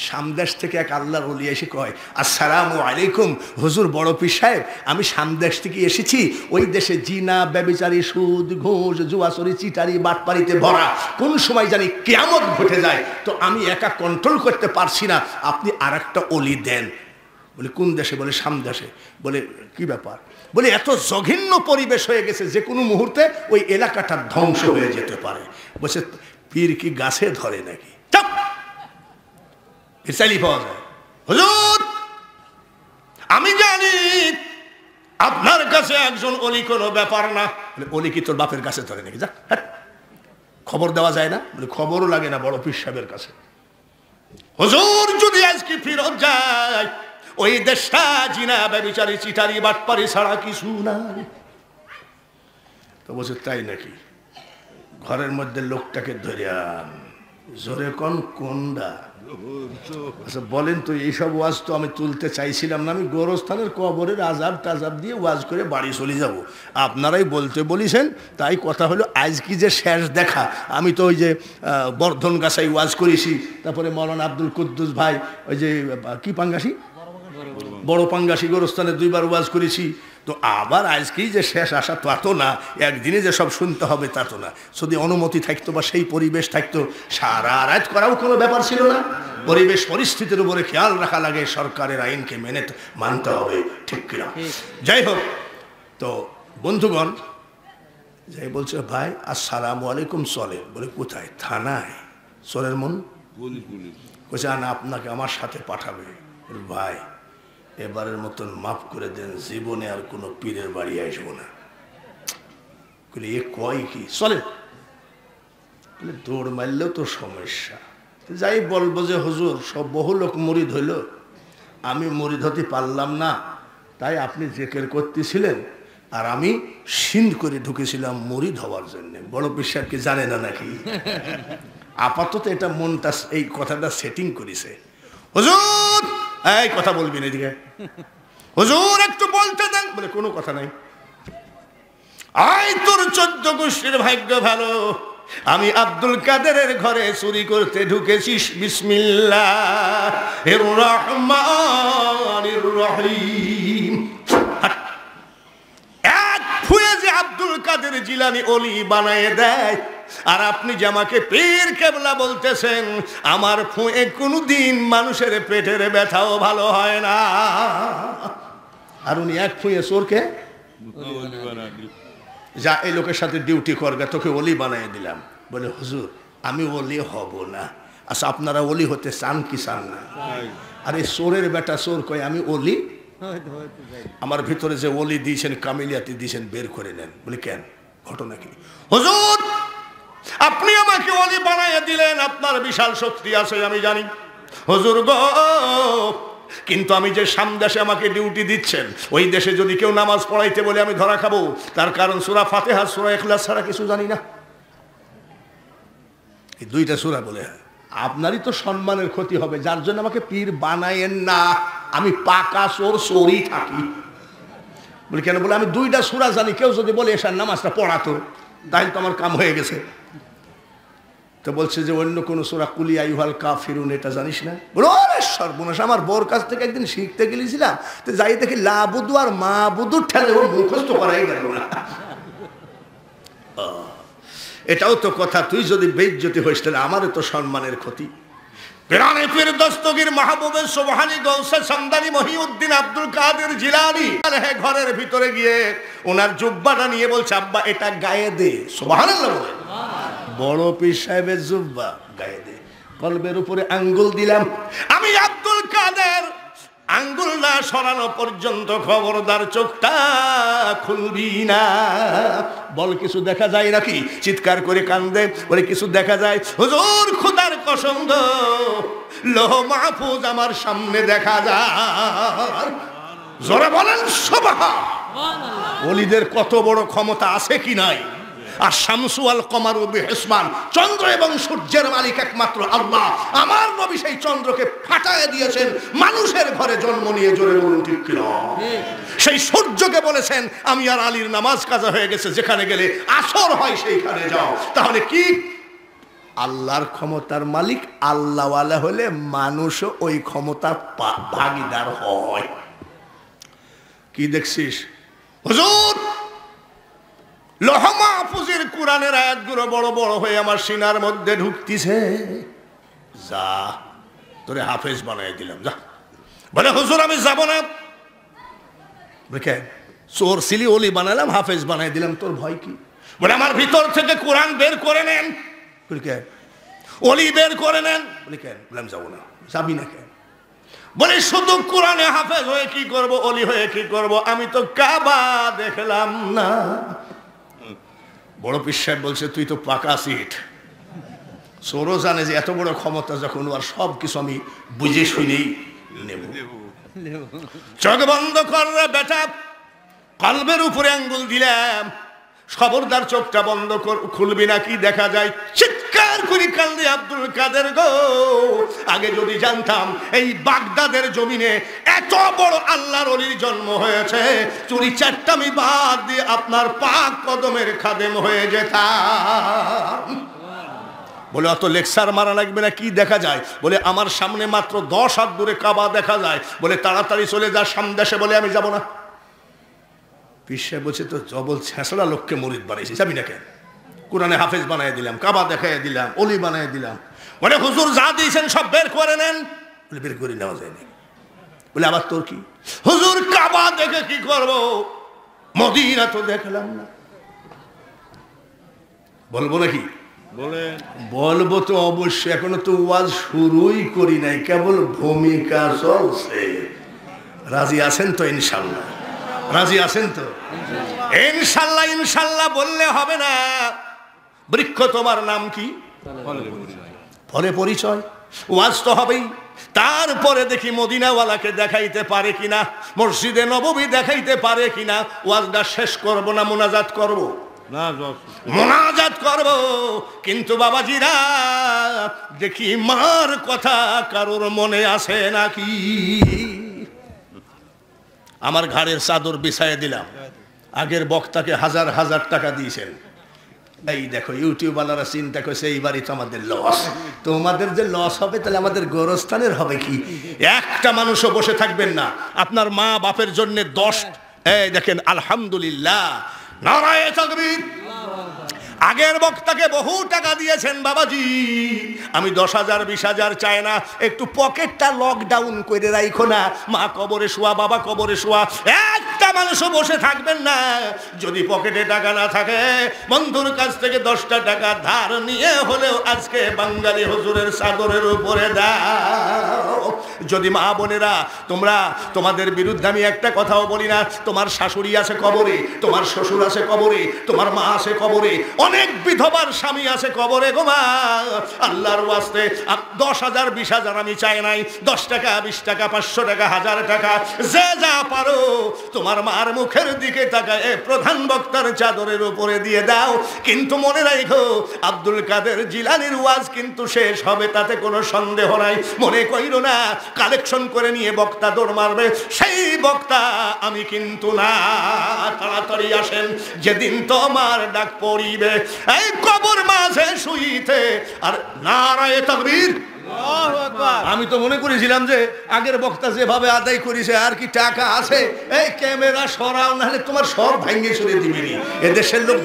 সামদেশ থেকে এক আল্লাহর ওলি এসে কয়, আসসালামু আলাইকুম হুজুর বড় পীর সাহেব, আমি সামদেশ থেকে এসেছি। ওই দেশে জিনা, ব্যভিচারী, সুদ, ঘুষ, জুয়াচুরি, চিটারি, বাটপাড়িতে ভরা। কোন সময় জানি কিয়ামত ঘটে যায়, তো আমি একা কন্ট্রোল করতে পারছি না, আপনি আর একটা ওলি দেন। বলে কোন দেশে? বলে সামদেশে। বলে কি ব্যাপার? বলে এত জঘন্য পরিবেশ হয়ে গেছে, যে কোনো মুহূর্তে ওই এলাকাটা ধ্বংস হয়ে যেতে পারে। বলছে পীর কি গাছে ধরে নাকি? চাইলেই পাওয়া যায়। হুজুর আমি জানি আপনার কাছে একজন অলি কোনো ব্যাপার না। অলি কি তোর বাপের কাছে ধরে নাকি? যা, খবর দেওয়া যায় না? বলে খবরও লাগে না বড় পীর সাহেবের কাছে। হুজুর যদি আজকে ফিরত যায়, ওই দেশটা জিনা, ব্যভিচারী, চিটারি, বাটপারি ছাড়া কিছু নাই। তো বলছে তাই নাকি? ঘরের মধ্যে লোকটাকে ধরে আন। জোরে কোন কোনডা? আচ্ছা বলেন তো, এইসব ওয়াজ তো আমি তুলতে চাইছিলাম না। আমি গোরস্থানের কবরের আজাব টাজাব দিয়ে ওয়াজ করে বাড়ি চলে যাব। আপনারাই বলতে বলিছেন, তাই কথা হলো আজ কি যে শেষ দেখা। আমি তো ওই যে বর্ধন গাছাই ওয়াজ করেছি, তারপরে মৌলানা আব্দুল কুদ্দুস ভাই ওই যে কি পাঙ্গাসি, বড় পাঙ্গাসি গোরস্থানে 2 বার ওয়াজ করেছি। তো আবার আজকেই যে শেষ আসা তা তো না, একদিনে যে সব শুনতে হবে তা তো না। যদি অনুমতি থাকতো বা সেই পরিবেশ থাকতো, সারা রাত করাও কোনো ব্যাপার ছিল না। পরিবেশ পরিস্থিতির উপরে খেয়াল রাখা লাগে, সরকারের আইনকে মেনে মানতে হবে, ঠিক কিনা? যাই হোক, তো বন্ধুগণ যাই বলছে, ভাই আসসালামু আলাইকুম, চলে বলে কোথায়? থানায়। চলের মন বলছে না, আপনাকে আমার সাথে পাঠাবে। ভাই এবারের মতন মাফ করে দেন, জীবনে আর কোনো পীরের বাড়ি আসবো না। এ কয় কি, চলে দৌড় মারলেও তো সমস্যা। যাই বলবো যে হুজুর সব বহু লোক মুরিদ হইল, আমি মুরিদ হতে পারলাম না, তাই আপনি জেকের করতেছিলেন আর আমি সিন্ধ করে ঢুকেছিলাম মুরিদ হওয়ার জন্য। বড় পীর সাহেব কি জানে না নাকি? আপাতত এটা মনটা এই কথাটা সেটিং করেছে। হুজুর এই কথা বলবি না এদিকে, হুজুর একটু বলতে দেন। বলে কোনো কথা নাই। আই তোর 14 গোষ্ঠীর ভাগ্য ভালো, আমি আব্দুল কাদেরের ঘরে চুরি করতে ঢুকেছি। বিসমিল্লাহির রহমানির রহিম। এক ফুয়ে যে আব্দুল কাদের জিলানী ওলি বানায় দেয়, আর আপনি যে আমাকে পীর কেবলা বলতেছেন, আমার ফুয়ে কোনদিন মানুষের পেটের ব্যথাও ভালো হয় না। আর উনি এক ফুয়ে চোরকে যা এই লোকের সাথে ডিউটি করবে, তোকে ওলি বানিয়ে দিলাম। বলে হুজুর আমি ওলি হব না। আচ্ছা আপনারা ওলি হতে চান কি চান না? আরে চোরের বেটা চোর কয় আমি ওলি, আমার ভিতরে যে ওলি দিয়েছেন, কামিলিয়াতি দিয়েছেন, বের করে নেন। বলি কেন, ঘটনা কি? হুজুর আপনি আমাকে ওলি বানাইয়া দিলেন, আপনার বিশাল শক্তি আছে আমি জানি হুজুর গো, কিন্তু আমি যে সামদেশে আমাকে ডিউটি দিচ্ছেন, ওই দেশে যদি কেউ নামাজ পড়াইতে বলে আমি ধরা খাবো। তার কারণ সূরা ফাতিহা সূরা ইখলাস ছাড়া কিছু জানি না। এই 2টা সূরা বলে আপনারই তো সম্মানের ক্ষতি হবে, যার জন্য আমাকে পীর বানায়েন না। আমি পাকা চোর, চোরই থাকি। বলি কেন? বলে আমি 2টা সূরা জানি, কেউ যদি বলে এসার নামাজটা পড়াতো তাহলে তো আমার কাম হয়ে গেছে। তো বলছে যে অন্য কোন সূরা কুল ইয়া আইয়ুহাল কাফিরুন এটা জানিস না? বলো আরে সর্বনাশ, আমার বউর কাছ থেকে একদিন শিখতে গেছিলাম, তো যাই দেখি লাবুদু আর মাবুদু ঠেলে ওর মুখস্থ করাই গেল না। এটাও তো কথা, তুই যদি বেইজ্জতি হইস তাহলে আমারও তো সম্মানের ক্ষতি। পিরানে পীর দস্তগীর মাহবুবে সুবহানী গৌসে সামদানি মহিউদ্দিন আব্দুল কাদের জিলানী ঘরের ভিতরে গিয়ে ওনার জুব্বাটা নিয়ে বলছে, আব্বা এটা গায়ে দে। সুবহানাল্লাহ বলে। বড় পীর সাহেবের জুব্বা গায়ে দে। কলবের উপরে আঙ্গুল দিলাম। আমি আব্দুল কাদের আঙ্গুল না সরানো পর্যন্ত খবরদার চোখটা খুলবি না। বল কিছু দেখা যায় নাকি? চিৎকার করে কান্দে। বলে কিছু দেখা যায়। হুজুর খোদার কসম গো, লৌহ মাহফুজ আমার সামনে দেখা যায়। জোরে বলেন সুবহানাল্লাহ। ওলিদের কত বড় ক্ষমতা আছে কি নাই? আর শামসু আল কমারু বিহিসমান, চন্দ্র এবং সূর্যের মালিক একমাত্র আল্লাহ। আমার নবী সেই চন্দ্রকে ফাটায় দিয়েছেন মানুষের ঘরে জন্ম নিয়ে। জোরে বলুন ঠিক কি না? সেই সূর্যকে বলেছেন আমি আর আলীর নামাজ কাজা হয়ে গেছে, যেখানে গেলে আসর হয় সেইখানে যাও। তাহলে কি আল্লাহর ক্ষমতার মালিক আল্লাহওয়ালা হলে মানুষও ওই ক্ষমতার ভাগিদার হয়। কি দেখছিস হুজুর? লৌহ মাহফুজের কোরআনের আয়াতগুলো বড় বড় হয়ে আমার সিনার মধ্যে ঢুকতিছে। যা তোরে হাফেজ বানাই দিলাম, যা। বলে হুজুর আমি যাব না। দেখে চোর ছিলি, ওলি বানালাম, হাফেজ বানাই দিলাম, তোর ভয় কি? বলে আমার ভিতর থেকে কোরআন বের করে নেন। বলি কেন? ওলি বের করে নেন। বলি কেন? বললাম যাবো না। যাবি না কেন? বলে শুধু কোরআনে হাফেজ হয়ে কি করব, ওলি হয়ে কি করব? আমি তো কাবা দেখলাম না। বড় পীর সাহেব বলছে তুই তো পাকা সিট। চোরও জানে যে এত বড় ক্ষমতা যখন, আর সব কিছু আমি বুঝে শুনেই নেব। চোখ বন্ধ কর বেটা। কলবের উপরে আঙ্গুল দিলাম। খবরদার চোখটা বন্ধ কর, খুলবি না, কি দেখা যায়? চিৎকার করি কান্দি আব্দুল কাদের গো, আগে যদি জানতাম এই বাগদাদের জমিনে এত বড় আল্লাহর ওলির জন্ম হয়েছে, চুরি চাট্টামি বাদ দিয়ে আপনার পাক কদমের খাদেম হয়ে যেতাম। বলে অত লেকচার মারা লাগবে না, কি দেখা যায়? বলে আমার সামনে মাত্র 10 হাত দূরে কাবা দেখা যায়। বলে তাড়াতাড়ি চলে যা সামদেশে। বলে আমি যাব না। পিসে বলছে তো জবল ছেঁচড়া লোককে মুরিদ বানাইছি, যাবি না কেন? কোরআনে হাফেজ বানাই দিলাম, কাবা দেখাই দিলাম, অলি বানাই দিলাম। বলে হুজুর যা দিয়েছেন সব বের করে নেন। বলে বের করে নেওয়া যায়নি। বলে আবার তোর কি? হুজুর কাবা দেখে কি করব, মদিনা তো দেখলাম না। বলবো নাকি? বলবো তো অবশ্যই, এখনো তো ওয়াজ শুরুই করি নাই, কেবল ভূমিকা চলছে। রাজি আছেন তো? ইনশাল্লাহ রাজি আছেন তো? ইনশাল্লাহ ইনশাল্লাহ বললে হবে না। বৃক্ষ তোমার নাম কি? ফলে পরিচয়। ওয়াজ তো হবেই। তারপরে দেখি মদিনাওয়ালাকে দেখাইতে পারে কিনা, মসজিদে নববী দেখাইতে পারে কিনা। ওয়াজটা শেষ করব না মোনাজাত করব? মোনাজাত করব। কিন্তু বাবাজিরা দেখি মার কথা কারোর মনে আসে নাকি? আমার ঘাড়ের চাদর বিছাইয়ে দিলাম। আগের বক্তাকে 1000 টাকা দিয়েছেন। এই দেখো ইউটিউবওয়ালারা চিন্তা করছে এইবারই তো আমাদের লস। তোমাদের যে লস হবে তাহলে আমাদের গোরস্থানের হবে কি? একটা মানুষও বসে থাকবেন না। আপনার মা বাপের জন্য 10, এই দেখেন আলহামদুলিল্লাহ, নারায়ে তাকবীর। আগের বক্তাকে বহু টাকা দিয়েছেন বাবাজি। আমি 10,000 20,000 চাই না, একটু পকেটটা লকডাউন করে রাখো না। মা কবরে শোয়া, বাবা কবরে শোয়া, একটা মানুষও বসে থাকবেন না। যদি পকেটে টাকা না থাকে, বন্ধুর কাছ থেকে 10টা টাকা ধার নিয়ে হলেও আজকে বাঙালি হুজুরের চাদরের উপরে দাও। যদি মা বোনেরা তোমরা, তোমাদের বিরুদ্ধে আমি একটা কথাও বলি না। তোমার শাশুড়ি আছে কবরে, তোমার শ্বশুর আছে কবরে, তোমার মা আছে কবরে, অনেক বিধবার স্বামী আছে কবরে গো মা। আল্লাহর ওয়াস্তে 10,000 20,000 আমি চাই নাই। 10 টাকা 20 টাকা 500 টাকা 1000 টাকা যে যা পারো তোমার মার মুখের দিকে তাকায় প্রধান বক্তার চাদরের উপরে দিয়ে দাও। কিন্তু মনে রাখো আব্দুল কাদের জিলানীর ওয়াজ কিন্তু শেষ হবে, তাতে কোনো সন্দেহ নাই। মনে কইরো না কালেকশন করে নিয়ে বক্তা দৌড় মারবে, সেই বক্তা আমি কিন্তু না। তাড়াতাড়ি আসেন, যেদিন তোমার ডাক পড়িবে এই কবর মাঝে শুইতে। আর নারায়ে তাকবীর। আমি তো মনে করেছিলাম যে আগের বক্তা যেভাবে আদায় করেছে আর কি টাকা আছে। এই ক্যামেরা সরাও, নাহলে তোমার সব ভাঙ্গে চলে দিবি। এদেশের লোক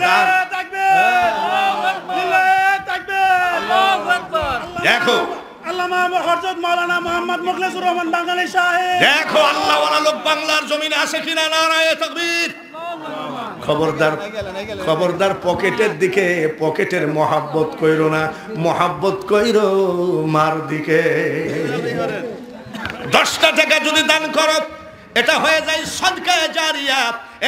দেখো দেখো আল্লাহওয়ালা লোক বাংলার জমিনে আছে কিনা। নারায়ে তাকবীর। খবরদার খবরদার পকেটের দিকে, পকেটের মহাব্বত কইরো না, মহাব্বত কইরো মার দিকে। 10টা টাকা যদি দান করো, এটা হয়ে যায় সদকায়ে জারিয়া।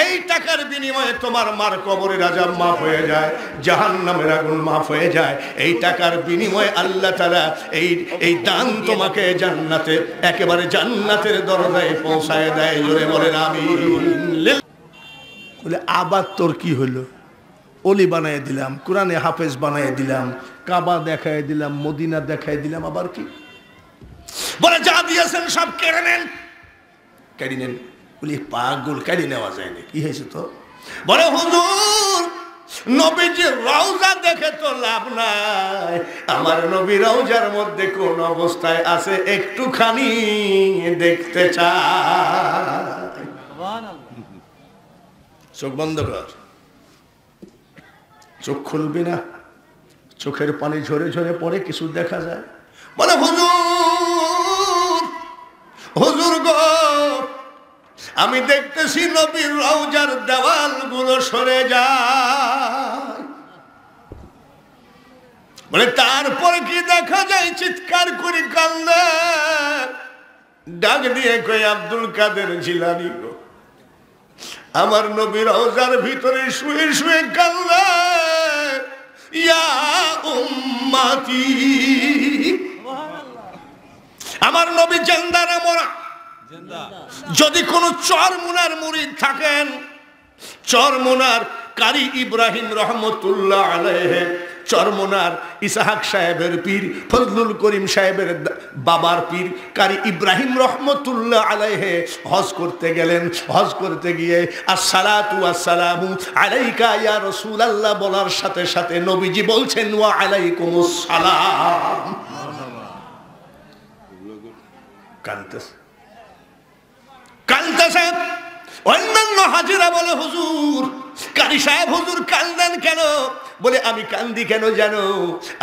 এই টাকার বিনিময়ে তোমার মার কবরের আযাব মাফ হয়ে যায়, জাহান্নামের আগুন মাফ হয়ে যায়। এই টাকার বিনিময়ে আল্লাহ তাআলা এই দান তোমাকে জান্নাতে, একেবারে জান্নাতের দরজায় পৌঁছায় দেয়। জোরে বলেন আমিন। বলে আবার তোর কি হলো? অলি বানাই দিলাম, কোরআনে হাফেজ বানাই দিলাম, কাবা দেখাই দিলাম, মদিনা দেখাই দিলাম, আবার কি? বলে যা দিয়েছেন সব কেড়ে নেন। কেড়ে নেন? বলি পাগল, কেড়ে নেওয়া যায়নি। কি হয়েছে তো? বলে হুজুর নবীজির রওজা দেখে তো লাভ নাই। আমার নবী রওজার মধ্যে কোন অবস্থায় আছে একটুখানি দেখতে চাই। চোখ বন্ধ কর, চোখ খুলবি না। চোখের পানি ঝরে ঝরে পড়ে, কিছু দেখা যায়। বলে হুজুর হুজুর গো, আমি দেখতেছি নবীর রওজার দেওয়ালগুলো সরে যায়। বলে তারপরে কি দেখা যায়? চিৎকার করে কান্দে, ডাক দিয়ে কই আব্দুল কাদের জিলানী গো, আমার নবী রওজার ভিতরে শুয়ে শুয়ে কান্দে। ইয়া উম্মতি, আমার নবী জিন্দা না মরা? যদি কোন চরমুনার মুরিদ থাকেন, চরমুনার কারি ইব্রাহিম রহমতুল্লাহ আলাইহি চরমনার ইসহাক সাহেবের পীর ফজলুল করিম সাহেবের বাবার পীর কারি ইব্রাহিম রহমতুল্লাহ আলাইহি হজ করতে গেলেন। হজ করতে গিয়ে আসসালাতু ওয়াসসালামু আলাইকা ইয়া রাসূলুল্লাহ বলার সাথে সাথে নবীজি বলছেন ওয়া আলাইকুমুস সালাম। কাঁদতেছে। অন্যান্য হাজিরা বলে হুজুর, কারি সাহেব হুজুর কান্দেন কেন? বলে আমি কান্দি কেন জানো?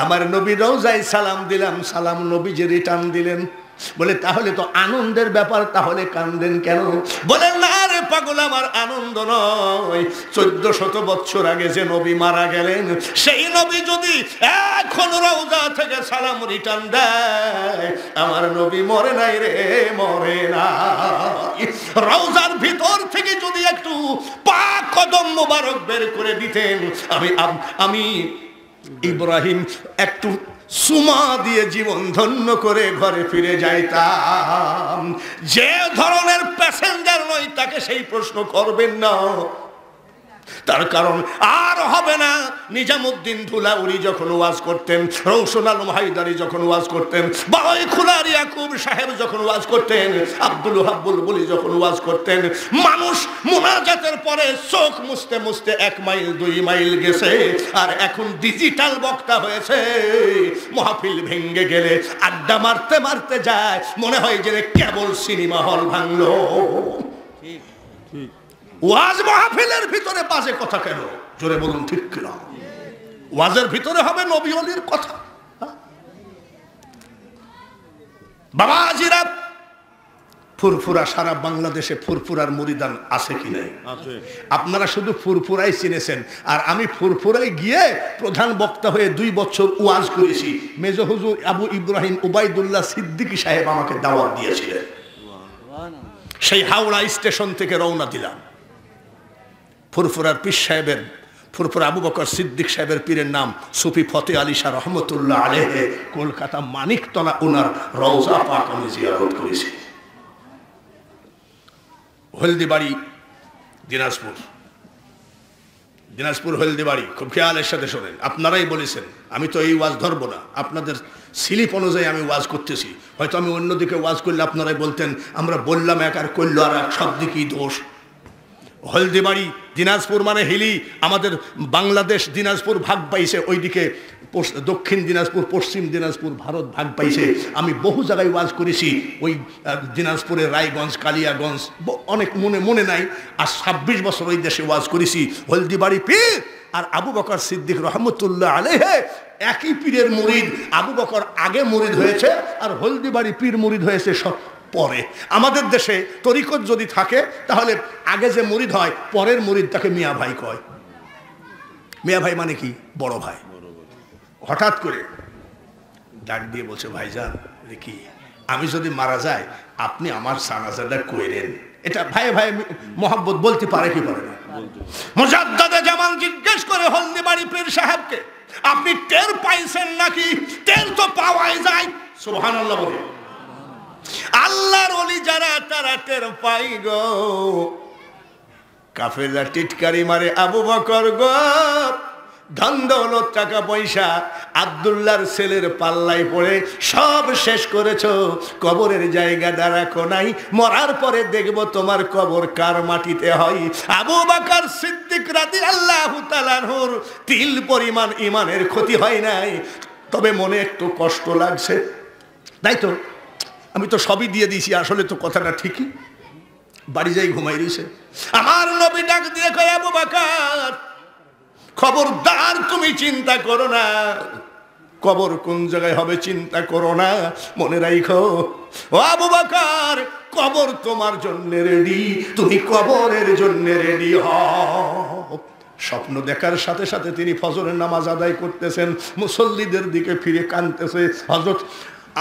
আমার নবী রওজায় সালাম দিলাম, সালাম নবীজি রিটার্ন দিলেন। বলে তাহলে তো আনন্দের ব্যাপার, তাহলে কান্দেন কেন? বলে না রে পাগল, আমার আনন্দ নয়। 1400 বছর আগে যে নবী মারা গেলেন, সেই নবী যদি এখন রওজা থেকে সালাম রিটার্ন দেয়, আমার নবী মরে নাই রে, মরে না। রওজার ভিতর থেকে যদি একটু পাক কদম মোবারক বের করে দিতেন, আমি ইব্রাহিম একটু সুমা দিয়ে জীবন ধন্য করে ঘরে ফিরে যাইতাম। যে ধরনের প্যাসেঞ্জার নয় তাকে সেই প্রশ্ন করবেন না, তার কারণ আর হবে না। নিজামুদ্দিন ধুলাউরি যখন ওয়াজ করতেন, রওশন আলম হায়দারি যখন ওয়াজ করতেন, বাবাই খুলার ইয়াকুব সাহেব যখন ওয়াজ করতেন, আব্দুল হাব্বুল বলি যখন ওয়াজ করতেন, মানুষ মুনাজাতের পরে চোখ মুছতে মুছতে 1 মাইল 2 মাইল গেছে। আর এখন ডিজিটাল বক্তা হয়েছে, মাহফিল ভেঙ্গে গেলে আড্ডা মারতে মারতে যায়, মনে হয় যে কেবল সিনেমা হল ভাঙলো। ওয়াজ মাহফিলের ভিতরে বাজে কথা কেন? জোরে বলুন ঠিক কিনা? ওয়াজের ভিতরে হবে নবী ওলির কথা। বাবাজিরা, ফুরফুরা সারা বাংলাদেশে ফুরফুরার মুরিদান আছে কি নাই? আপনারা শুধু ফুরফুরাই চিনেছেন, আর আমি ফুরফুরাই গিয়ে প্রধান বক্তা হয়ে 2 বছর ওয়াজ করেছি। মেজো হুজুর আবু ইব্রাহিম উবাইদুল্লাহ সিদ্দিকী সাহেব আমাকে দাওয়াত দিয়েছিলেন। সেই হাওড়া স্টেশন থেকে রওনা দিলাম। ফুরফুরার পীর সাহেবের, ফুরফুরা আবু বকর সিদ্দিক সাহেবের পীরের নাম সুফি ফতে আলী শাহ রহমতুল্লাহ আলাইহি, কলকাতা মানিকতলা ওনার রওজা পাক আমি জিয়ারত করেছি। হলদিবাড়ি দিনাজপুর, দিনাজপুর হলদিবাড়ি, খুব খেয়ালের সাথে শোনেন। আপনারাই বলেছেন, আমি তো এই ওয়াজ ধরবো না, আপনাদের স্লিপ অনুযায়ী আমি ওয়াজ করতেছি। হয়তো আমি অন্যদিকে ওয়াজ করলে আপনারাই বলতেন আমরা বললাম এক আর করলো আর এক, সব দিকেই দোষ। হলদিবাড়ি দিনাজপুর মানে হিলি, আমাদের বাংলাদেশ দিনাজপুর ভাগ পাইছে, ওইদিকে দক্ষিণ দিনাজপুর, পশ্চিম দিনাজপুর, ভারত ভাগ পাইছে। আমি বহু জায়গায় ওয়াজ করেছি, ওই দিনাজপুরের রায়গঞ্জ, কালিয়াগঞ্জ, অনেক মনে নাই। আর 26 বছর ওই দেশে ওয়াজ করেছি। হলদিবাড়ি পীর আর আবু বকর সিদ্দিক রহমতুল্লাহ আলাইহি একই পীরের মুরিদ। আবু বকর আগে মুরিদ হয়েছে আর হলদিবাড়ি পীর মুরিদ হয়েছে সব পরে। আমাদের দেশে তরিকত যদি থাকে তাহলে আগে যে মুরিদ হয়, পরের মুরিদ তাকে মিয়া ভাই কয়। মিয়া ভাই মানে কি? বড় ভাই। হঠাৎ করে ডাক দিয়ে বলছে, ভাইজান কি আমি যদি মারা যাই আপনি আমার জানাজাটা কইরেন। এটা ভাই ভাই মোহাব্বত বলতে পারে কি পারে না? মুজাদ্দাদে জামান জিজ্ঞেস করে হলদিবাড়ি পীর সাহেবকে, আপনি টের পাইছেন নাকি? টের তো পাওয়াই যায়। সুবহানাল্লাহ বলে। আল্লাহর ওলি যারা তারা টের পাই গো। কাফেররা টিটকারি মারে, আবু বকর গো ধন দৌলত টাকা পয়সা আব্দুল্লাহর ছেলের পাল্লাই পড়ে সব শেষ করেছো, কবরের জায়গাটা রাখো নাই, মরার পরে দেখবো তোমার কবর কার মাটিতে হয়। আবু বকর সিদ্দিক রাদিয়াল্লাহু তাআলা আনহুর তিল পরিমাণ ইমানের ক্ষতি হয় নাই, তবে মনে একটু কষ্ট লাগছে। তাই তো আমি তো সবই দিয়ে দিয়েছি, আসলে তো কথাটা ঠিকই। বাড়ি যাই ঘুমাই রয়েছে। আমার নবী ডাক দিয়ে কয়, আবু বকর খবরদার তুমি চিন্তা করো না, কবর কোন জায়গায় হবে চিন্তা করো না, মনে রাখো ও আবু বকর কবর তোমার জন্য রেডি, তুমি কবরের জন্য রেডি হও। স্বপ্ন দেখার সাথে সাথে তিনি ফজরের নামাজ আদায় করতেছেন, মুসল্লিদের দিকে ফিরে কাঁদতেছে। হযরত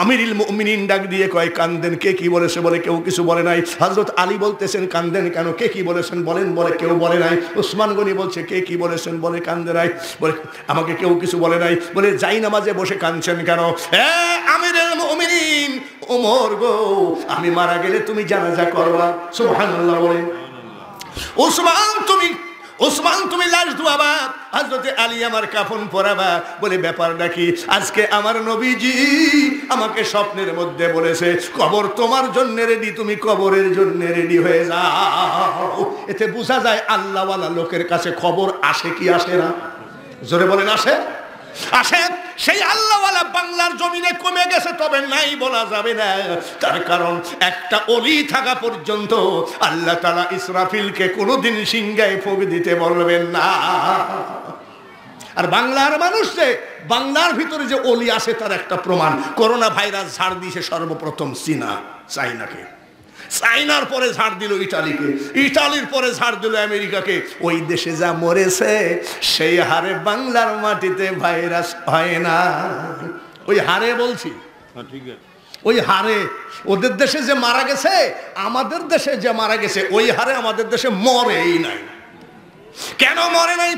আমিরুল মুমিনিন ডাক দিয়ে কয়, কান্দেন, কে কি বলেছে? বলে কেউ কিছু বলে নাই। হযরত আলী বলতেছেন, কান্দেন কেন? কে কি বলেছেন বলেন? বলে কেউ বলে নাই। উসমান গনি বলছে, কে কি বলেছেন? বলে কান্দে নাই। বলে আমাকে কেউ কিছু বলে নাই। বলে যাই নামাজে বসে কাঁদছেন কেন? আমিরুল মুমিনিন ওমর গো, আমি মারা গেলে তুমি জানাজা করবা। সুবহানাল্লাহ বলেন। উসমান তুমি ওসমান তুমি লাশ ধোয়াবা, হযরতে আলী আমার কাফন পরাবা। বলে ব্যাপারটা কি? আজকে আমার নবীজি আমাকে স্বপ্নের মধ্যে বলেছে কবর তোমার জন্য রেডি, তুমি কবরের জন্য রেডি হয়ে যাও। এতে বোঝা যায় আল্লাহওয়ালা লোকের কাছে খবর আসে কি আসে না? জোরে বলেন আসে? আসে। সেই আল্লাহওয়ালা বাংলার জমিনে কমে গেছে, তবে নাই বলা যাবে না। তার কারণ একটা অলি থাকা পর্যন্ত আল্লাহ তাআলা ইসরাফিলকে কোনোদিন সিংহায় ফুঁক দিতে বলবেন না। আর বাংলার মানুষ যে বাংলার ভিতরে যে অলি আছে তার একটা প্রমাণ, করোনা ভাইরাস ঝাড় দিয়েছে সর্বপ্রথম চাইনাকে, চাইনার পরে ঝাড় দিল ইটালিকে, ইটালির পরে ঝাড় দিল আমেরিকাকে। ওই দেশে যা মরেছে সেই হারে বাংলার মাটিতে ভাইরাস হয় না। ওই হারে বলছি, ওই হারে ওদের দেশে যে মারা গেছে, আমাদের দেশে যে মারা গেছে ওই হারে আমাদের দেশে মরেই নাই। কেন মরে নাই?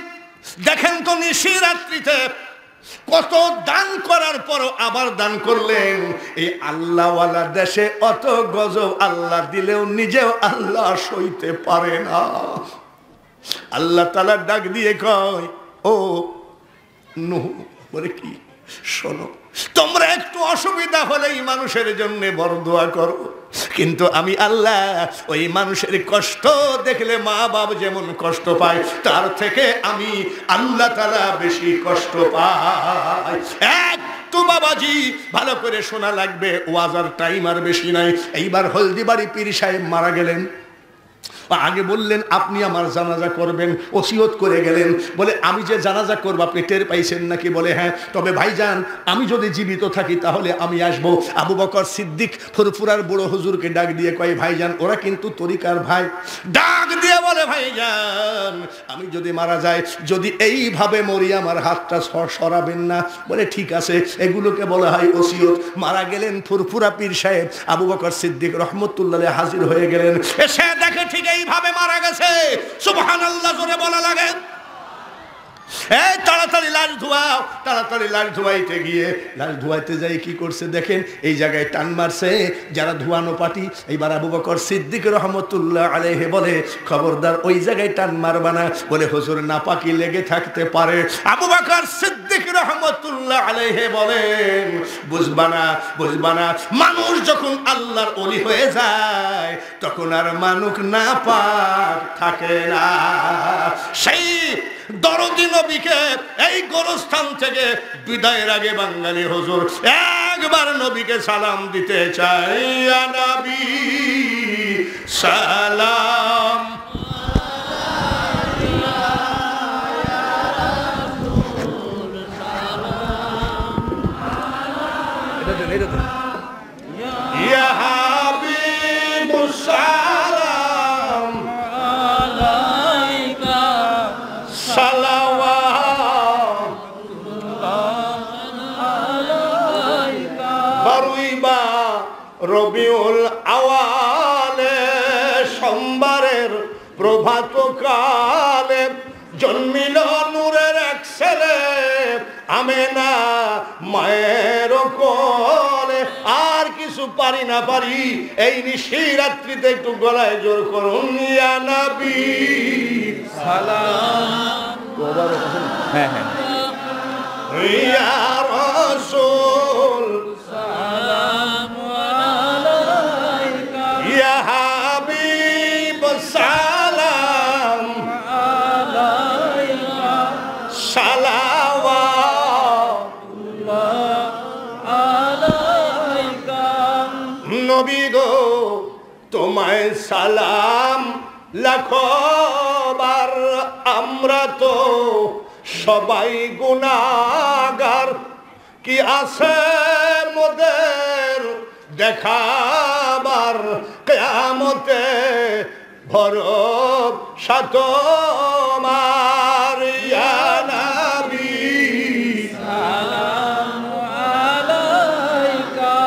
দেখেন তো, নিশিরাত্রিতে কত দান করার পরও আবার দান করলেন। এই আল্লাহওয়ালা দেশে অত গজব আল্লাহ দিলেও নিজেও আল্লাহ সইতে পারে না। আল্লাহ তাআলা ডাক দিয়ে কয়, ও নূহ, বলে কি, শোনো, তোমরা একটু অসুবিধা হলেই মানুষের জন্য বড় দোয়া করো, কিন্তু আমি আল্লাহ ওই মানুষের কষ্ট দেখলে মা বাপ যেমন কষ্ট পায় তার থেকে আমি আল্লাহ তাআলা বেশি কষ্ট পাই। একটু বাবাজি ভালো করে শোনা লাগবে, ওয়াজার টাইম আর বেশি নাই। এইবার হলদিবাড়ি পীর সাহেব মারা গেলেন। আগে বললেন আপনি আমার জানাজা করবেন, ওসিয়ত করে গেলেন। বলে আমি যে জানাজা করব আপনি টের পাইছেন নাকি? বলে হ্যাঁ। তবে ভাইজান আমি যদি জীবিত থাকি তাহলে আমি আসবো। আবু বকর সিদ্দিক ফুরফুরার বুড়ো হুজুরকে ডাক দিয়ে কয়, ভাইজান ওরা কিন্তু তরিকার ভাই। ডাক দিয়ে বলে, ভাইজান আমি যদি মারা যাই, যদি এইভাবে মরি আমার হাতটা সরাবেন না। বলে ঠিক আছে। এগুলোকে বলা হয় ওসিয়ত। মারা গেলেন ফুরফুরা পীর সাহেব। আবু বকর সিদ্দিক রহমতুল্লাহ হাজির হয়ে গেলেন। এসে দেখে ঠিক এইভাবে মারা গেছে। সুবহানাল্লাহ জোরে বলা লাগে। এই তাড়াতাড়ি লাশ ধোয়াও, তাড়াতাড়ি লাশ ধোয়াইতে গিয়ে লাশ ধোয়াইতে যাই কি করছে দেখেন, এই জায়গায় টান মারছে যারা ধোয়ানো পাটি। এইবার আবু বকর সিদ্দিক রহমতুল্লাহ আলাইহি বলে, খবরদার ওই জায়গায় টান মারবা না। বলে হুজুর নাপাকি লেগে থাকতে পারে। আবু বকর সিদ্দিক রহমতুল্লাহ আলাইহি বলেন, বুঝবা না, বুঝবা না, মানুষ যখন আল্লাহর ওলি হয়ে যায় তখন আর মানুষ নাপাক থাকে না। সেই দরদি নবীকে এই গোরস্থান থেকে বিদায়ের আগে বাঙালি হুজুর একবার নবীকে সালাম দিতে চাই। ইয়া নবী সালাম ইয়া হাবিবুস সালাম আলাইকা সালাওয়াত আলাইকা। বারুইবা রবিউল আওয়ালে সোমবারের প্রভাত কালে জন্মিল নূরের এক ছেলে আমেনা মায়ের কোলে। আর কিছু পারি না পারি, এই নিশিরাত্রিতে একটু গলায় জোর করুন, ইয়া নবী সালাম। হ্যাঁ হ্যাঁ, ইয়া রাসূল সালাম আলাইকা, ইয়া হাবিব সালাম আলাইকা, সালাওয়াতুল্লাহ আলাইকা। নবী গো তোমায় সালাম লাখো বার, আমরা তো সবাই গুনাহগার। কি আছে মোদের দেখাবার, কিয়ামতে ভরসা তোমার। ইয়া নবী সালাম আলাইকা,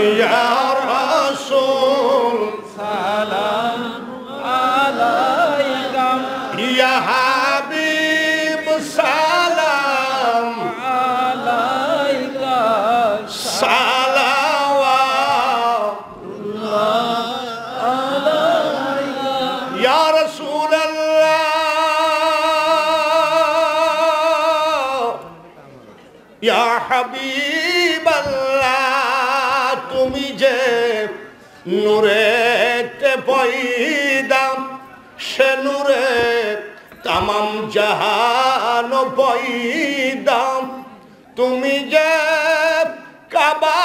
ইয়া রাসূল সালাম আলাইকা, ইয়া হাবিব সালাম আলাইকা, সালাওয়াতুল্লাহ আলাইকা। ইয়া রাসূলুল্লাহ হাবিবাল্লাহ তুমি যে নূরেতে পয়দা সে নূরে তামাম জাহান পয়দা তুমি যে কাবা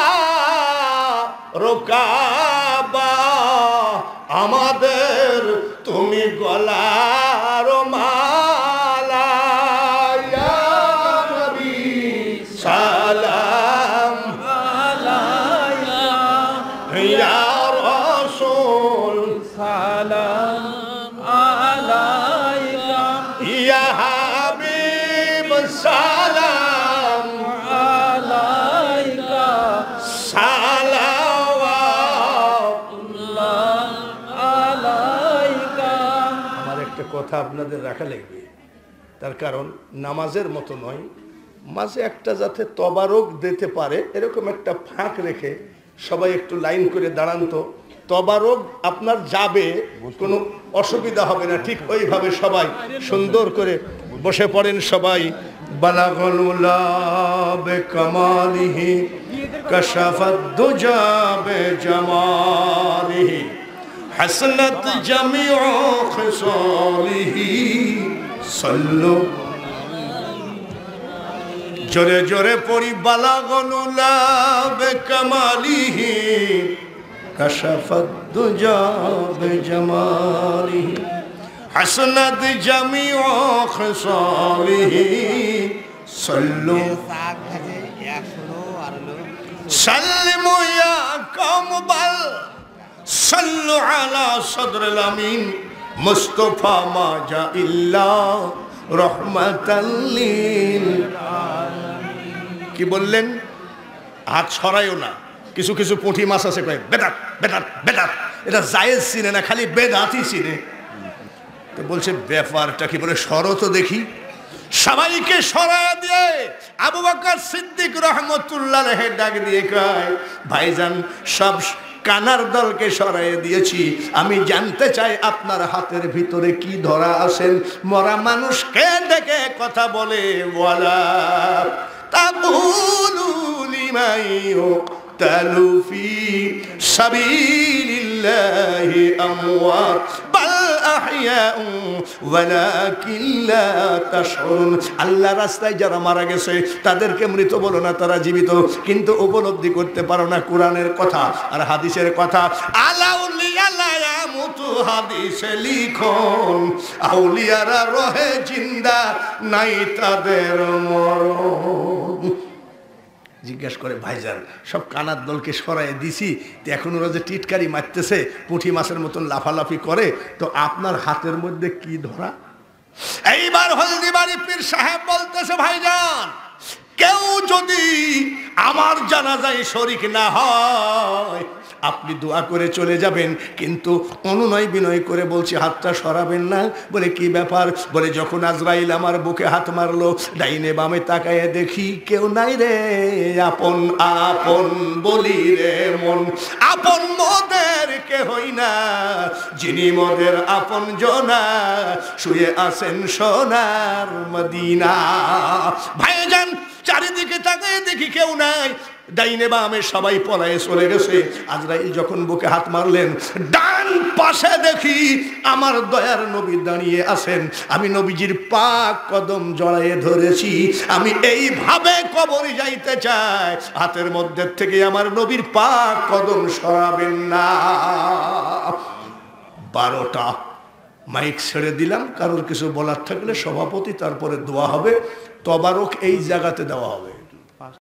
রোকাবা আমাদের তুমি গলার মালা ইয়া নবী সালাম আলাইকা ইয়া রাসূল সালাম আলাইকা ইয়া হাবিব সালাম আলাইকা সালাওয়াতুল্লাহ আলাইকা। আমার একটা কথা আপনাদের রাখা লাগবে, তার কারণ নামাজের মতো নয়, মাঝে একটা যাতে তবারক দিতে পারে এরকম একটা ফাঁক রেখে সবাই একটু লাইন করে দাঁড়ান তো। তবারক আপনার যাবে, কোনো অসুবিধা হবে না, ঠিক ওইভাবে সবাই সুন্দর করে বসে পড়েন সবাই। বালাগল উলা বিকামালিহি কাশাফাদ দুজা বিজামালিহি হাসনাত জামিউ খিসালিহি সাল্লু জোরে জোরে পড়ি। বালাগল উলা বিকামালিহি কাশাফাদ দুজা বিজামালিহি হাসনাত জামিউ খিসালিহি সাল্লু সাল্লিমু ইয়া কামবাল সাল্লু আলা সদরিল আমিন মুস্তাফা মা জা ইল্লা রাহমাতাল লিল আলামিন। কি বললেন? হাত ছড়ায়ও না। কিছু কিছু পুঁটি মাছ আছে কয় বেদাত বেদাত বেদাত, এটা জায়েজ চিনে না, খালি বেদাতই চিনে। তো বলছে ব্যাপারটা কি, বলে সরো তো দেখি। সবাইকে সরায় দিয়ে আবু বকর সিদ্দিক রাহমাতুল্লাহ আলাইহি ডাক দিয়ে কয় ভাইজান সব কানার দলকে সরাইয়ে দিয়েছি, আমি জানতে চাই আপনার হাতের ভিতরে কি ধরা আছেন। মরা মানুষকে ডেকে কথা বলে ওয়ালা তাকুলু লিমান ইউক্তালু ফি সাবিলিল্লাহি আমওয়াত বাল আহইয়াউ ওয়ালাকিন লা তাশউরুন। আল্লাহর রাস্তায় যারা মারা গেছে তাদেরকে মৃত বলো না, তারা জীবিত, কিন্তু উপলব্ধি করতে পারো না কোরআনের কথা আর হাদিসের কথা। আলাউলিয়া লা ইয়ামুতু হাদিসে লিখন, আউলিয়ারা রহে জিন্দা নাই তাদের মরণ। জিজ্ঞাসা করে ভাইজান সব কানার দলকে সরাই দিছি, তো এখন ওরা যে টিটকারি মারতেছে পুঁটি মাছের মতন লাফালাফি করে, তো আপনার হাতের মধ্যে কি ধরা? এইবার হলদিবাড়ি পীর সাহেব বলতেছে ভাইজান কেউ যদি আমার জানাজায় শরীক না হয় আপনি দোয়া করে চলে যাবেন, কিন্তু অনুনয় বিনয় করে বলছি হাতটা সরাবেন না। বলে কি ব্যাপার? বলে যখন আজরাইল আমার বুকে হাত মারলো ডাইনে বামে তাকায় দেখি কেউ নাই রে, আপন আপন বলি রে মন, আপন মোদের কেহই না, যিনি মোদের আপন জনা শুয়ে আছেন সোনার মদিনা। ভাইজান চারিদিকে তাকায় দেখি কেউ নাই, ডাইনে বামে সবাই পলায়ে চলে গেছে। আজরাইল যখন বুকে হাত মারলেন ডান পাশে দেখি আমার দয়ার নবী দাঁড়িয়ে আছেন। আমি নবীজির পাক কদম জড়ায়ে ধরেছি, আমি এইভাবে কবরে যাইতে চাই, হাতের মধ্যে থেকে আমার নবীর পাক কদম সরাবেন না। 12টা মাইক ছেড়ে দিলাম, কারোর কিছু বলার থাকলে সভাপতি, তারপরে দোয়া হবে, তবারক এই জায়গাতে দেওয়া হবে।